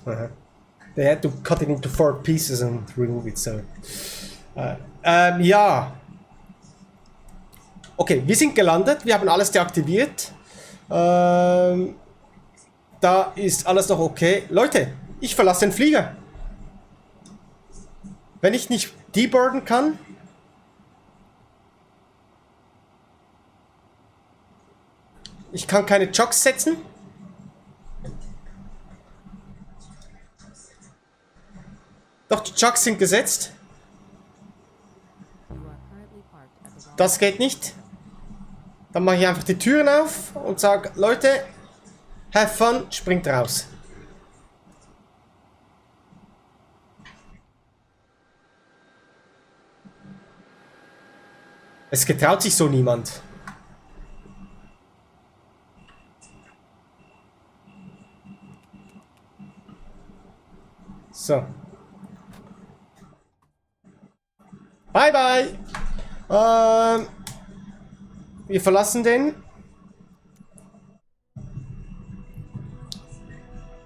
Speaker 1: they had to cut it into 4 pieces and remove it, so. Ja. Okay, wir sind gelandet, wir haben alles deaktiviert. Da ist alles noch okay. Leute, ich verlasse den Flieger. Wenn ich nicht deboarden kann. Ich kann keine Chocks setzen. Doch, die Chocks sind gesetzt. Das geht nicht. Dann mache ich einfach die Türen auf und sage, Leute, have fun, springt raus. Es getraut sich so niemand. So. Bye bye. Wir verlassen den.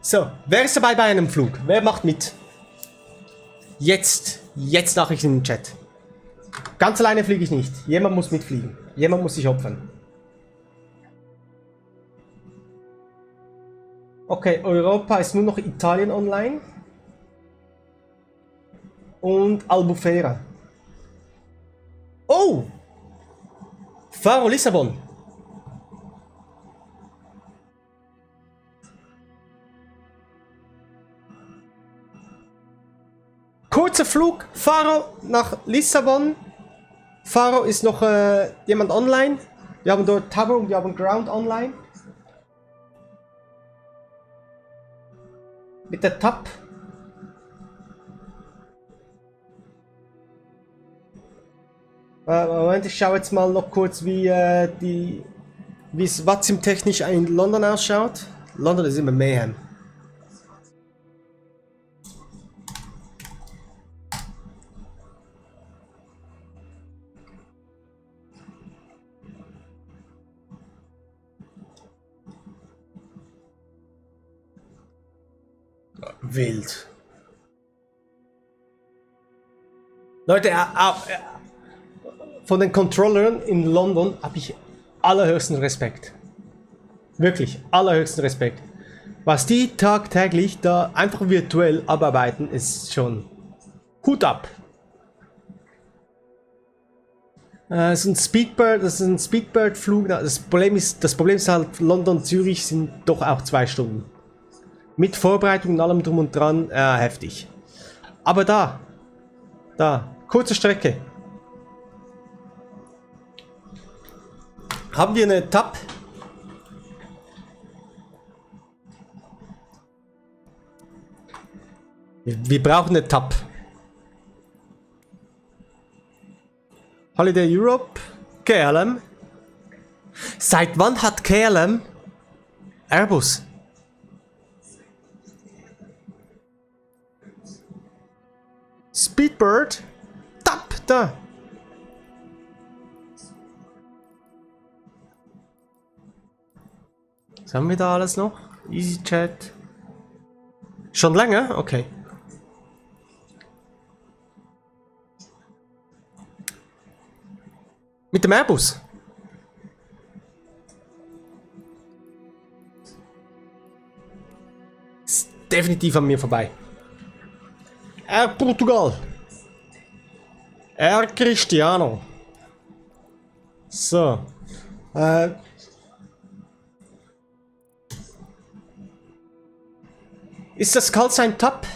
Speaker 1: So, wer ist dabei bei einem Flug? Wer macht mit? Jetzt Nachrichten im Chat. Ganz alleine fliege ich nicht. Jemand muss mitfliegen. Jemand muss sich opfern. Okay, Europa ist nur noch Italien online. Und Albufeira. Oh! Faro Lissabon. Kurzer Flug, Faro nach Lissabon. Faro ist noch jemand online. Wir haben dort Tower und wir haben Ground online. Mit der TAP. Moment, ich schaue jetzt mal noch kurz, wie es VATSIM technisch in London ausschaut. London ist immer Mayhem. Wild. Leute, von den Controllern in London habe ich allerhöchsten Respekt. Wirklich, allerhöchsten Respekt. Was die tagtäglich da einfach virtuell abarbeiten, ist schon Hut ab. Das ist ein Speedbird-Flug. Das Problem ist halt, London-Zürich sind doch auch 2 Stunden. Mit Vorbereitung und allem drum und dran, heftig. Aber da, kurze Strecke. Haben wir eine TAP? Wir brauchen eine TAP. Holiday Europe, KLM. Seit wann hat KLM Airbus? Speedbird, TAP, da. Was haben wir da alles noch? EasyChat. Schon länger? Okay. Mit dem Airbus. Ist definitiv an mir vorbei. Air Portugal. Air Cristiano. So. Ist das Callsign TAP?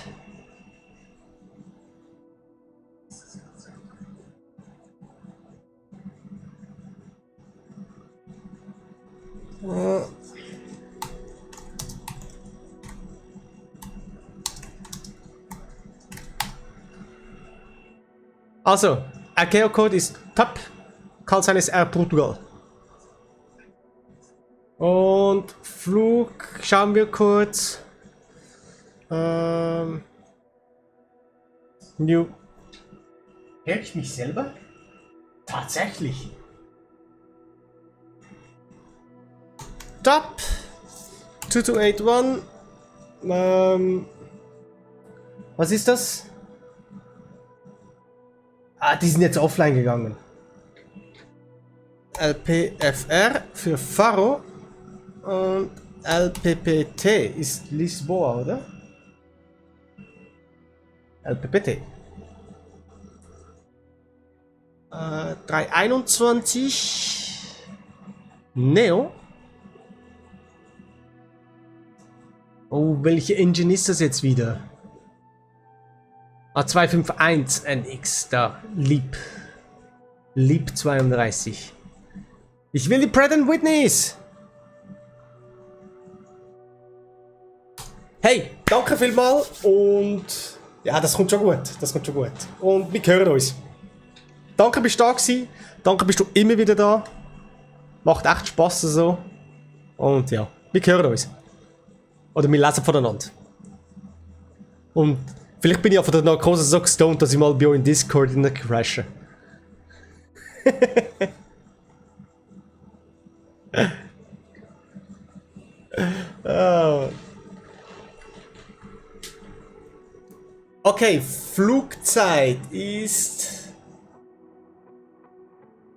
Speaker 1: Also, ICAO-Code ist TAP, Callsign ist Air Portugal. Und Flug, schauen wir kurz. New. Höre ich mich selber? Tatsächlich. TAP 2281. Was ist das? Ah, die sind jetzt offline gegangen. LPFR für Faro und LPPT ist Lisboa, oder? LPPT. 321 Neo. Oh, welche Engine ist das jetzt wieder? A251 NX, da, Leap 32. Ich will die Pratt & Whitneys! Hey, danke vielmals und ja, das kommt schon gut, Und wir hören uns. Danke, bist du da gewesen. Danke, bist du immer wieder da. Macht echt Spaß so. Und ja, wir hören uns. Oder wir lesen voneinander. Und vielleicht bin ich auch von der Narkose so gestoned, dass ich mal bei euch in Discord in der crashe. Oh. Okay, Flugzeit ist...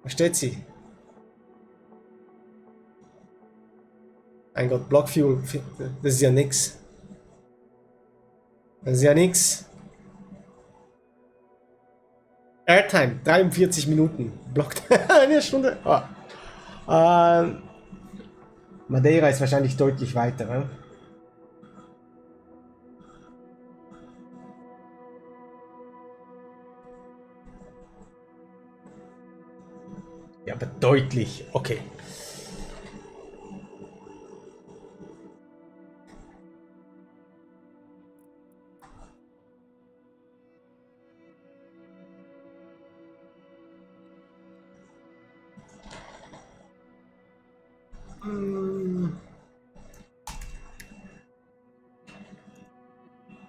Speaker 1: Wo steht sie? Mein Gott, Block Fuel, das ist ja nix. Das ist ja nix. Airtime, 43 Minuten. Blockt eine Stunde. Ah. Madeira ist wahrscheinlich deutlich weiter. Ne? Ja, aber deutlich. Okay.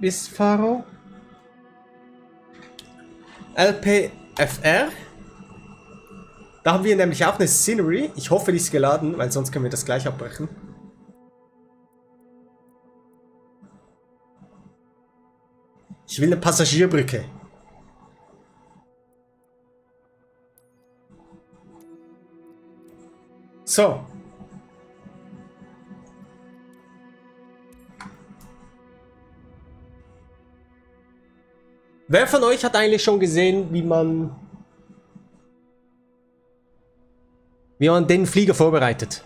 Speaker 1: Bis Faro. LPFR. Da haben wir nämlich auch eine Scenery. Ich hoffe, die ist geladen, weil sonst können wir das gleich abbrechen. Ich will eine Passagierbrücke. So. Wer von euch hat eigentlich schon gesehen, wie man den Flieger vorbereitet?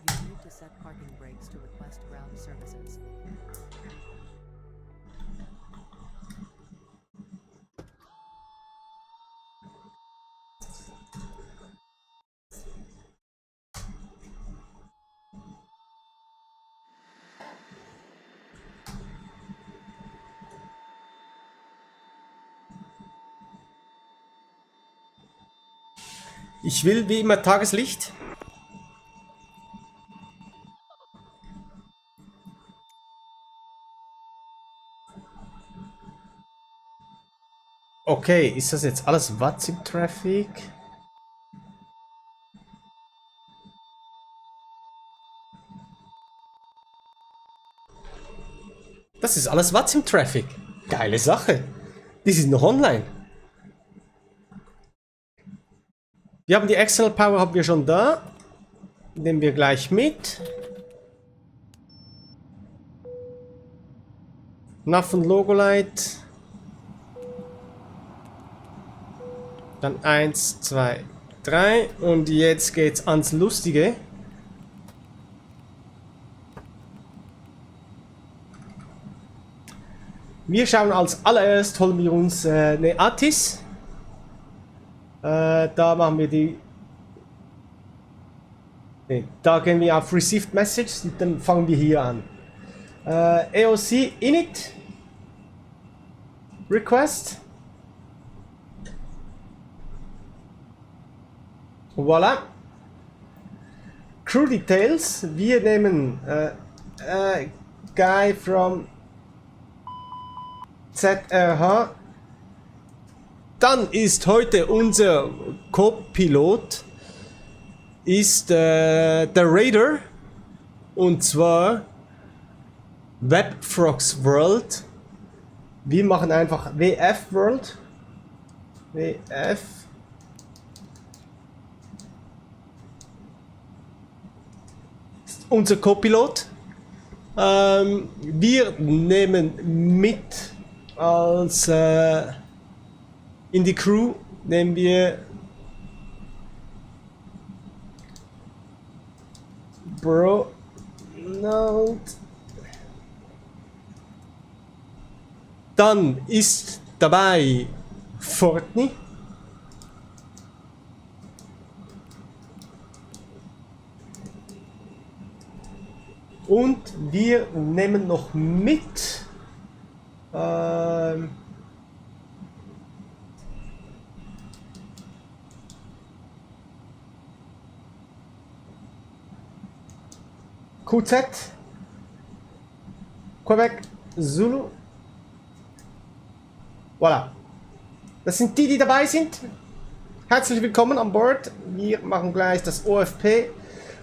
Speaker 2: You need to set parking brakes to request ground services.
Speaker 1: Ich will wie immer Tageslicht. Okay, ist das jetzt alles VATSIM-Traffic? Das ist alles VATSIM-Traffic. Geile Sache. Die sind noch online. Wir haben die External Power haben wir schon da. Nehmen wir gleich mit. Nav und Logolight. Dann 1, 2, 3. Und jetzt geht's ans Lustige. Wir schauen als allererst, holen wir uns eine Atis. Da machen wir die... Nee, da gehen wir auf Received Message und dann fangen wir hier an. AOC Init. Request. Voila. Crew Details. Wir nehmen Guy from ZRH. Dann ist heute unser Co-Pilot ist der Raider, und zwar Webfrogs World. Wir machen einfach WF World. WF. Ist unser Co-Pilot. Wir nehmen mit als in die Crew nehmen wir Bro Note. Dann ist dabei Fortney. Und wir nehmen noch mit QZ, Quebec, Zulu. Voilà. Das sind die dabei sind. Herzlich willkommen an Bord. Wir machen gleich das OFP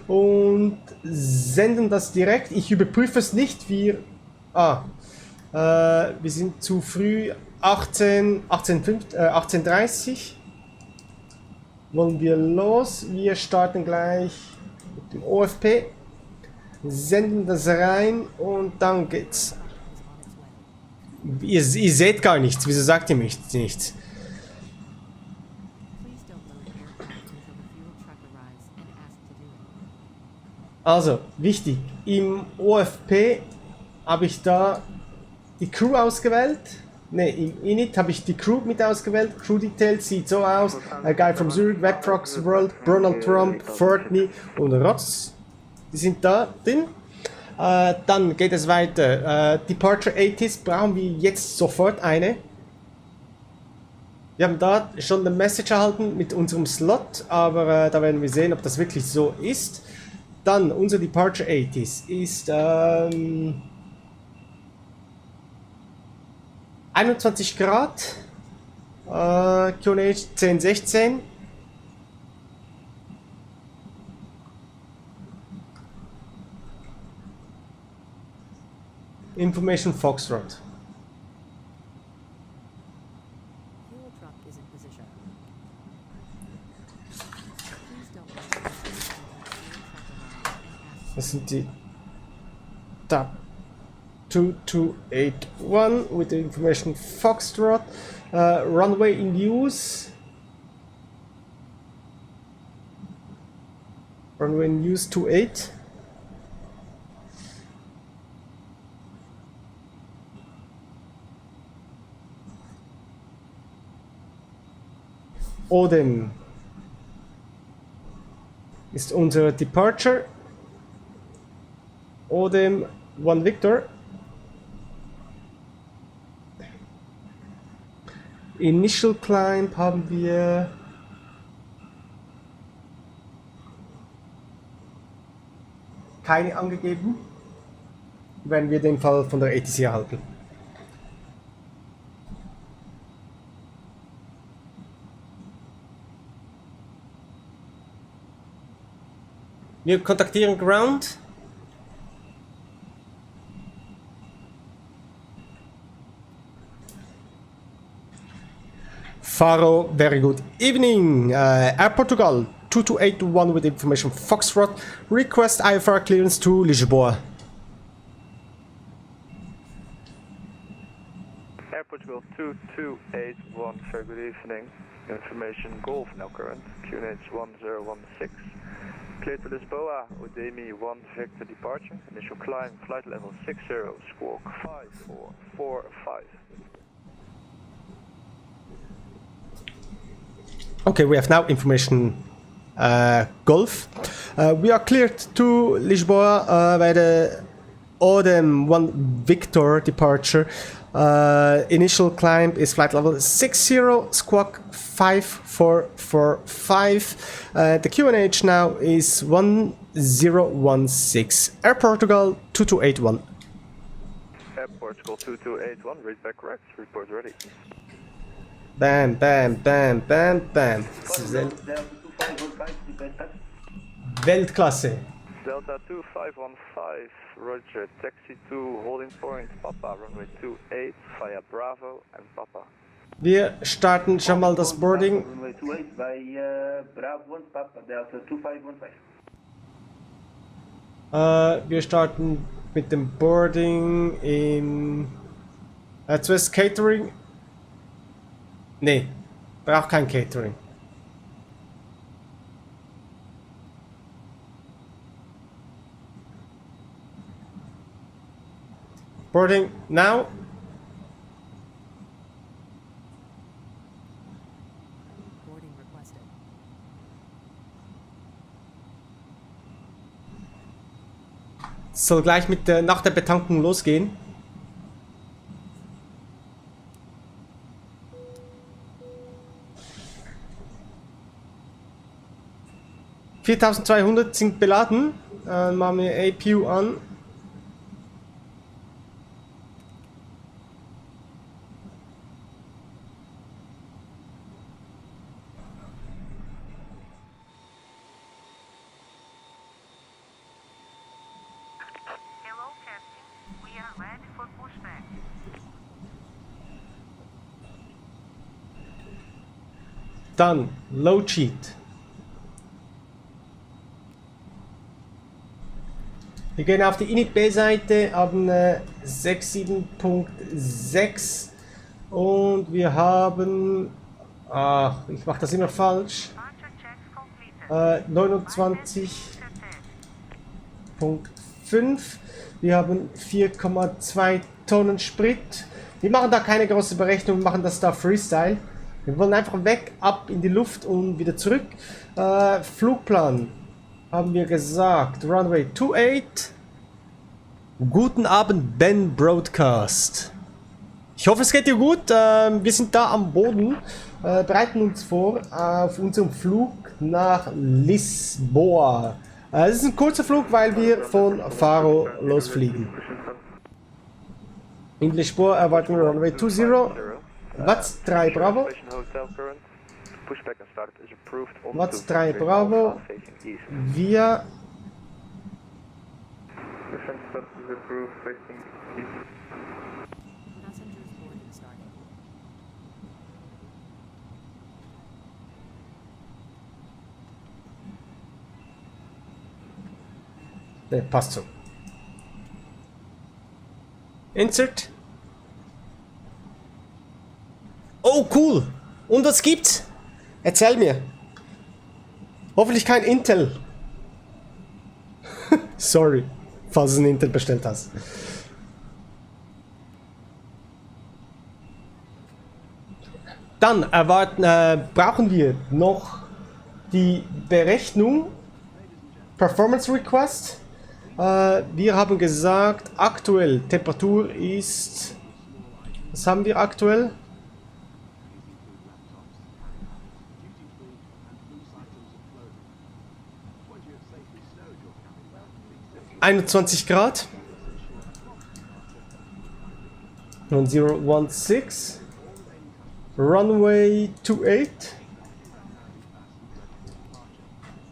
Speaker 1: und senden das direkt. Ich überprüfe es nicht. Wir sind zu früh. 18:30 wollen wir los. Wir starten gleich mit dem OFP. Senden das rein und dann geht's. Ihr seht gar nichts. Wieso sagt ihr nichts?
Speaker 2: Please don't load aircraft until the fuel truck arrives and ask to do it.
Speaker 1: Also, wichtig, im OFP habe ich da die Crew ausgewählt. Ne, im Init habe ich die Crew mit ausgewählt. Crew Details sieht so aus. A Guy from Zurich, Webfrogs World, Donald Trump, Fortney und Ross. Die sind da drin. Dann geht es weiter. Departure 80s brauchen wir jetzt sofort eine. Wir haben da schon eine Message erhalten mit unserem Slot, aber da werden wir sehen, ob das wirklich so ist. Dann unser Departure 80s ist 21 Grad, QNH 1016. Information Foxtrot.
Speaker 2: Fuel truck is in position. Please don't load aircraft until the fuel truck arrives and ask
Speaker 1: Das sind die Tab 2281 with the Information Foxtrot. Runway in use. Runway in use 28. Odem ist unser Departure. Odem 1 Victor. Initial Climb haben wir keine angegeben, wenn wir den Fall von der ATC erhalten. Wir kontaktieren Ground. Faro, very good evening. Air Portugal 2281 with information Foxtrot. Request IFR clearance to Lisboa.
Speaker 4: Air Portugal 2281, very good evening. Information Golf now current, QNH 1016. Clear to Lisboa, Udemy 1 Victor departure. Initial climb, flight level 60, squawk 5445.
Speaker 1: Okay, we have now information Golf. We are cleared to Lisboa by the Odem 1 Victor departure. Initial climb is flight level 60, squawk 5445. The QNH now is 1016. Air Portugal 2281.
Speaker 4: Air Portugal 2281, read back correct, report ready.
Speaker 1: Bam, bam, bam, bam, bam. Weltklasse.
Speaker 4: Delta 2515, roger, taxi to holding point, Papa, runway 28, via Bravo and Papa.
Speaker 1: Wir starten schon mal das Boarding.
Speaker 10: Runway 28 by Bravo and Papa, Delta 2515.
Speaker 1: Wir starten mit dem Boarding in zuerst Catering. Nee, braucht kein Catering. Boarding now.
Speaker 2: Boarding requested.
Speaker 1: Soll gleich mit nach der Betankung losgehen. $4.200 sind beladen. Machen wir APU an.
Speaker 7: Hello, Captain. We are ready for pushback.
Speaker 1: Dann Low Cheat. Wir gehen auf die Init B-Seite, haben 6.7.6 und wir haben, ich mache das immer falsch,
Speaker 7: Departure checks completed.
Speaker 1: 29.5. Wir haben 4,2 Tonnen Sprit. Wir machen da keine große Berechnung, wir machen das da Freestyle. Wir wollen einfach weg, ab in die Luft und wieder zurück. Flugplan haben wir gesagt, Runway 28. Guten Abend, Ben Broadcast. Ich hoffe, es geht dir gut. Wir sind da am Boden, bereiten uns vor auf unserem Flug nach Lisboa. Es ist ein kurzer Flug, weil wir von Faro losfliegen. In Lisboa erwarten wir Runway 20. Watts 3 Bravo. Watts 3 Bravo. Wir
Speaker 2: Passengers boarding starting.
Speaker 1: ne, passt so. Insert. Oh, cool. Und was gibt's? Erzähl mir. Hoffentlich kein Intel. Sorry, falls du ein Intel bestellt hast. Dann brauchen wir noch die Berechnung. Performance Request. Wir haben gesagt, aktuell Temperatur ist. Was haben wir aktuell? $21. 1016. Runway 28.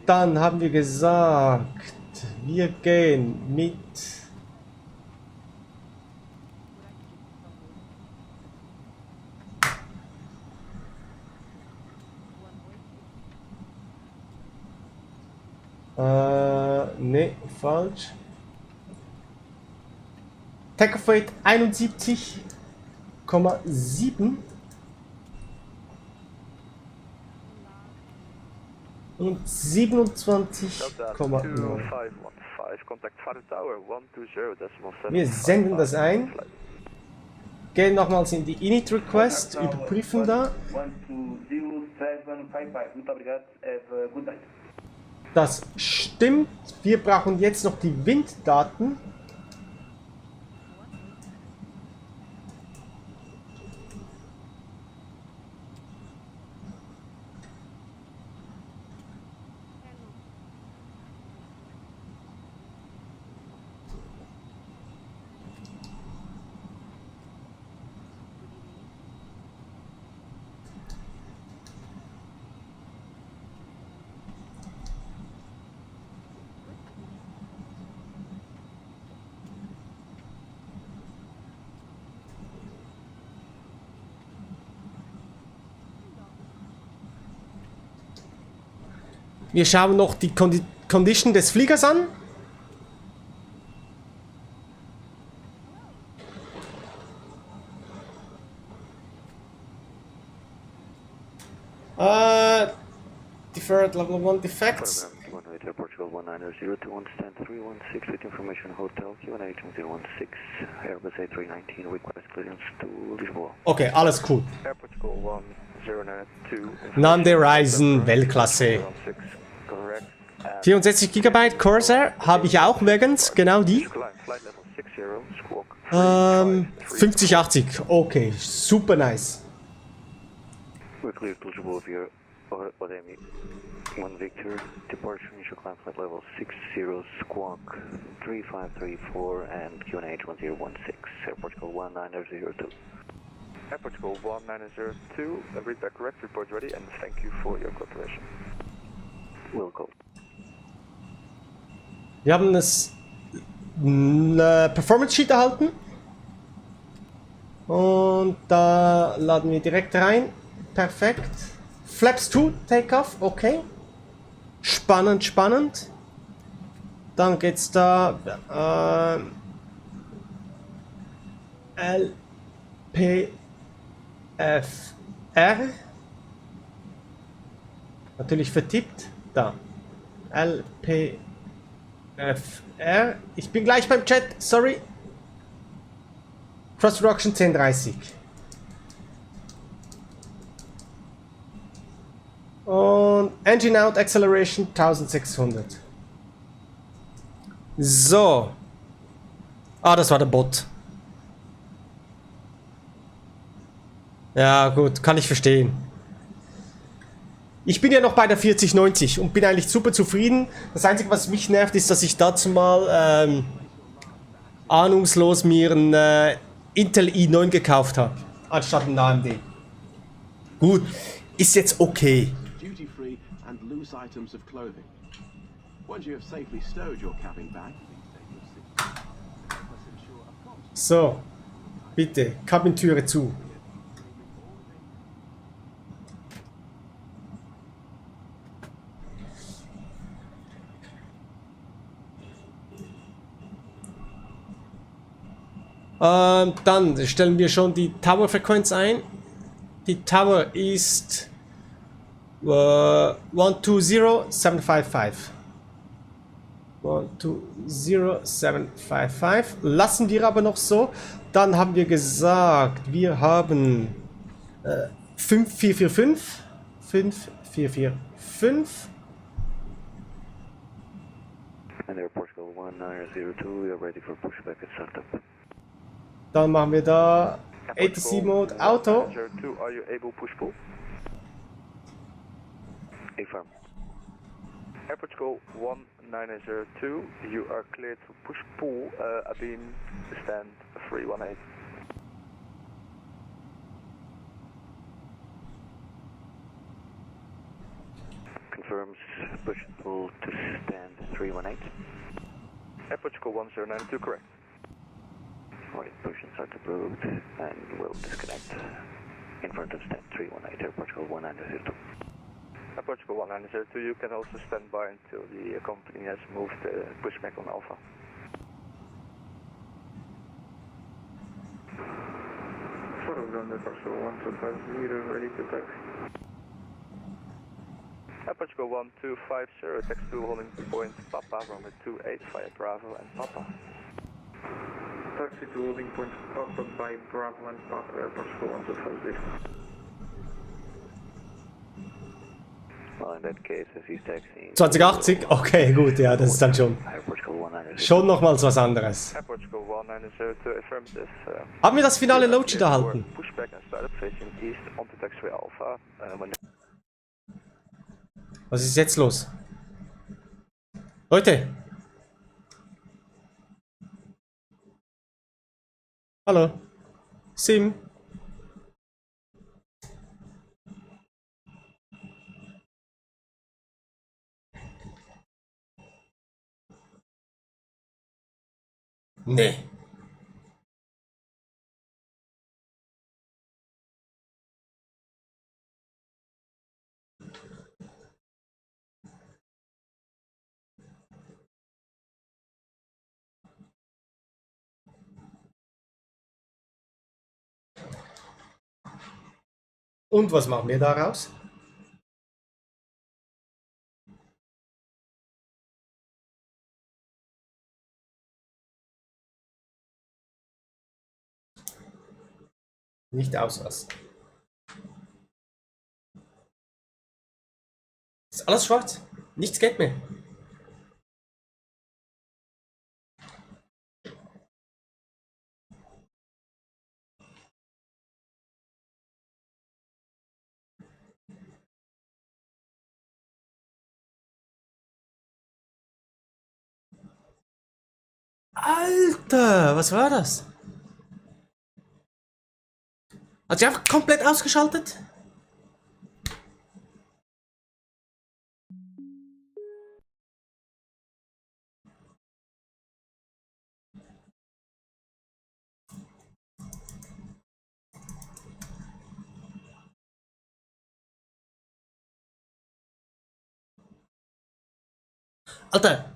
Speaker 1: Dann haben wir gesagt, wir gehen mit ne, falsch. Takeoff Weight 71,7 und 27,9. Wir senden das ein, gehen nochmals in die Init Request, überprüfen da.
Speaker 10: 1207555. Muito obrigado. Have a good night.
Speaker 1: Das stimmt. Wir brauchen jetzt noch die Winddaten. Wir schauen noch die Condition des Fliegers an. Deferred level 1 defects.
Speaker 8: Portugal 1902 on stand 316 with information hotel QNH016 Airbus A319 request clearance to Lisboa.
Speaker 1: Okay, alles cool.
Speaker 4: Air Portugal 1092.
Speaker 1: Nande Reisen, Weltklasse.
Speaker 4: Correct.
Speaker 1: 64 GB Corsair habe ich auch übrigens, genau die.
Speaker 4: Flight level 60, squawk
Speaker 1: 5080, okay, super nice.
Speaker 8: We're clear to Lisboa via Odemi. 1 Victor, departure initial climb flight level 60, squawk 3534 and QNH 1016, Air Portugal 1902.
Speaker 4: Air Portugal 1902, read back correct, report ready, and thank you for your cooperation.
Speaker 8: Will go.
Speaker 1: Wir haben eine Performance Sheet erhalten. Und da laden wir direkt rein. Perfekt. Flaps 2, Takeoff, okay. Spannend, spannend. Dann geht's da LPFR. Natürlich vertippt. Da. LPFR. Ich bin gleich beim Chat, sorry. Cross Reduction 1030. Und Engine Out Acceleration 1600. So. Ah, das war der Bot. Ja, gut, kann ich verstehen. Ich bin ja noch bei der 4090 und bin eigentlich super zufrieden. Das Einzige, was mich nervt, ist, dass ich dazu mal ahnungslos mir einen Intel i9 gekauft habe, anstatt einen AMD. Gut, ist jetzt okay.
Speaker 5: Duty free and loose items of clothing. Once you have safely stowed your cabin bag,
Speaker 1: So, bitte, Kabintüre zu. Dann stellen wir schon die Tower-Frequenz ein. Die Tower ist 120755. 120755. Lassen wir aber noch so. Dann haben wir gesagt, wir haben 5445. 5445.
Speaker 8: And Air Portugal 1902, we are ready for pushback at startup.
Speaker 1: Dann machen wir da ATC Mode Auto.
Speaker 4: 1902, are you able push pull?
Speaker 8: Affirm.
Speaker 4: Air Portugal 1902, you are cleared for push pull, Abin stand 318.
Speaker 8: Confirms push and pull to stand 318.
Speaker 4: Air Portugal 1092, correct.
Speaker 8: Alright, push and start approved and we'll disconnect in front of stand 318, Air Portugal 1902.
Speaker 4: Air Portugal 1902, you can also stand by until the company has moved the pushback on Alpha.
Speaker 10: Air Portugal 1250, ready to taxi.
Speaker 4: Air Portugal 1250, taxi to holding point Papa, runway 28 via Bravo and Papa.
Speaker 10: Taxi to holding point Papa by Bravo and Papa, Air Portugal 1250.
Speaker 8: Well, in that case, if he's taxiing...
Speaker 1: 2080? Okay, gut, ja, das ist dann schon.
Speaker 8: Air Portugal 1902.
Speaker 1: Schon nochmals was anderes.
Speaker 4: Air Portugal 1902, affirmative.
Speaker 1: Haben wir das finale Loadsheet erhalten?
Speaker 4: Pushback and startup facing east onto taxiway Alpha.
Speaker 1: Was ist jetzt los? Leute! Hallo? Sim? Nee. Und was machen wir daraus? Nicht auslassen. Ist alles schwarz. Nichts geht mehr. Alter, was war das? Hat sie einfach komplett ausgeschaltet? Alter!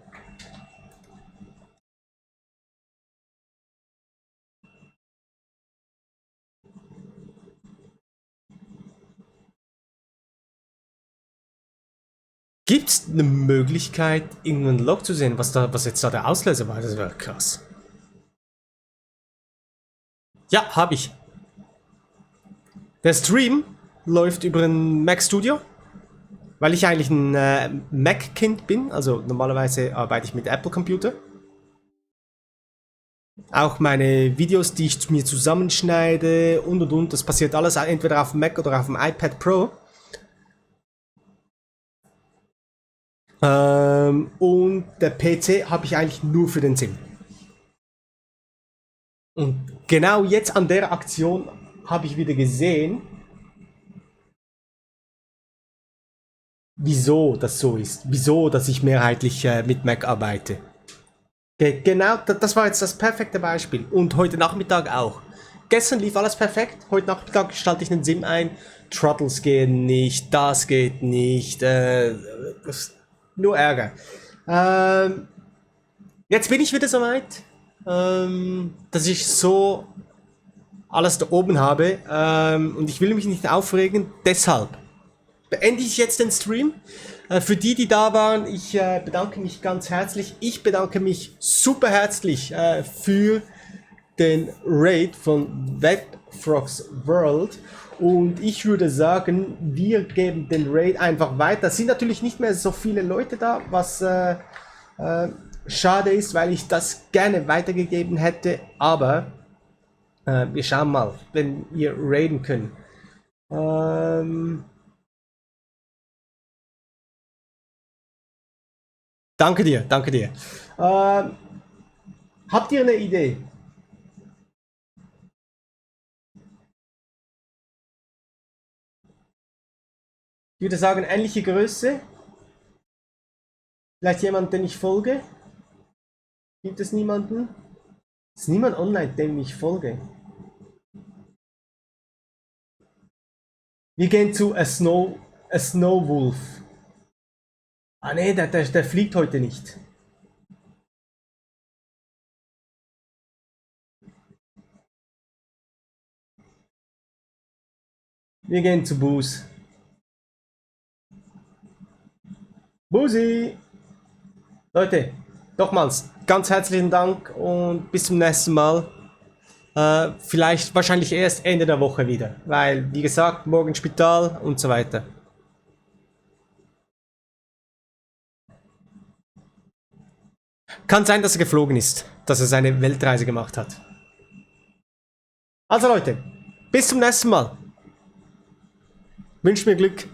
Speaker 1: Gibt es eine Möglichkeit, irgendeinen Log zu sehen, was jetzt da der Auslöser war? Das wäre krass. Ja, habe ich. Der Stream läuft über ein Mac Studio, weil ich eigentlich ein Mac-Kind bin. Also normalerweise arbeite ich mit Apple-Computer. Auch meine Videos, die ich mir zusammenschneide und, das passiert alles entweder auf dem Mac oder auf dem iPad Pro. Und der PC habe ich eigentlich nur für den Sim. Und genau jetzt an der Aktion habe ich wieder gesehen, wieso das so ist. Wieso, dass ich mehrheitlich mit Mac arbeite. Genau, das war jetzt das perfekte Beispiel. Und heute Nachmittag auch. Gestern lief alles perfekt. Heute Nachmittag schalte ich einen Sim ein. Throttles gehen nicht, das geht nicht. Nur Ärger. Jetzt bin ich wieder soweit, dass ich so alles da oben habe. Und ich will mich nicht aufregen. Deshalb beende ich jetzt den Stream. Für die, die da waren, ich bedanke mich ganz herzlich. Ich bedanke mich super herzlich für den Raid von Webfrogs World. Und ich würde sagen, wir geben den Raid einfach weiter. Es sind natürlich nicht mehr so viele Leute da, was schade ist, weil ich das gerne weitergegeben hätte. Aber wir schauen mal, wenn ihr raiden könnt. Danke dir, danke dir. Habt ihr eine Idee? Ich würde sagen, ähnliche Größe. Vielleicht jemand, den ich folge? Gibt es niemanden? Ist niemand online, dem ich folge? Wir gehen zu a Snow Wolf. Ah ne, der fliegt heute nicht. Wir gehen zu Booze. Busi! Leute, nochmals ganz herzlichen Dank und bis zum nächsten Mal. Vielleicht wahrscheinlich erst Ende der Woche wieder, weil wie gesagt, morgen Spital und so weiter. Kann sein, dass er geflogen ist, dass er seine Weltreise gemacht hat. Also Leute, bis zum nächsten Mal. Wünscht mir Glück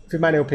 Speaker 1: für meine OP.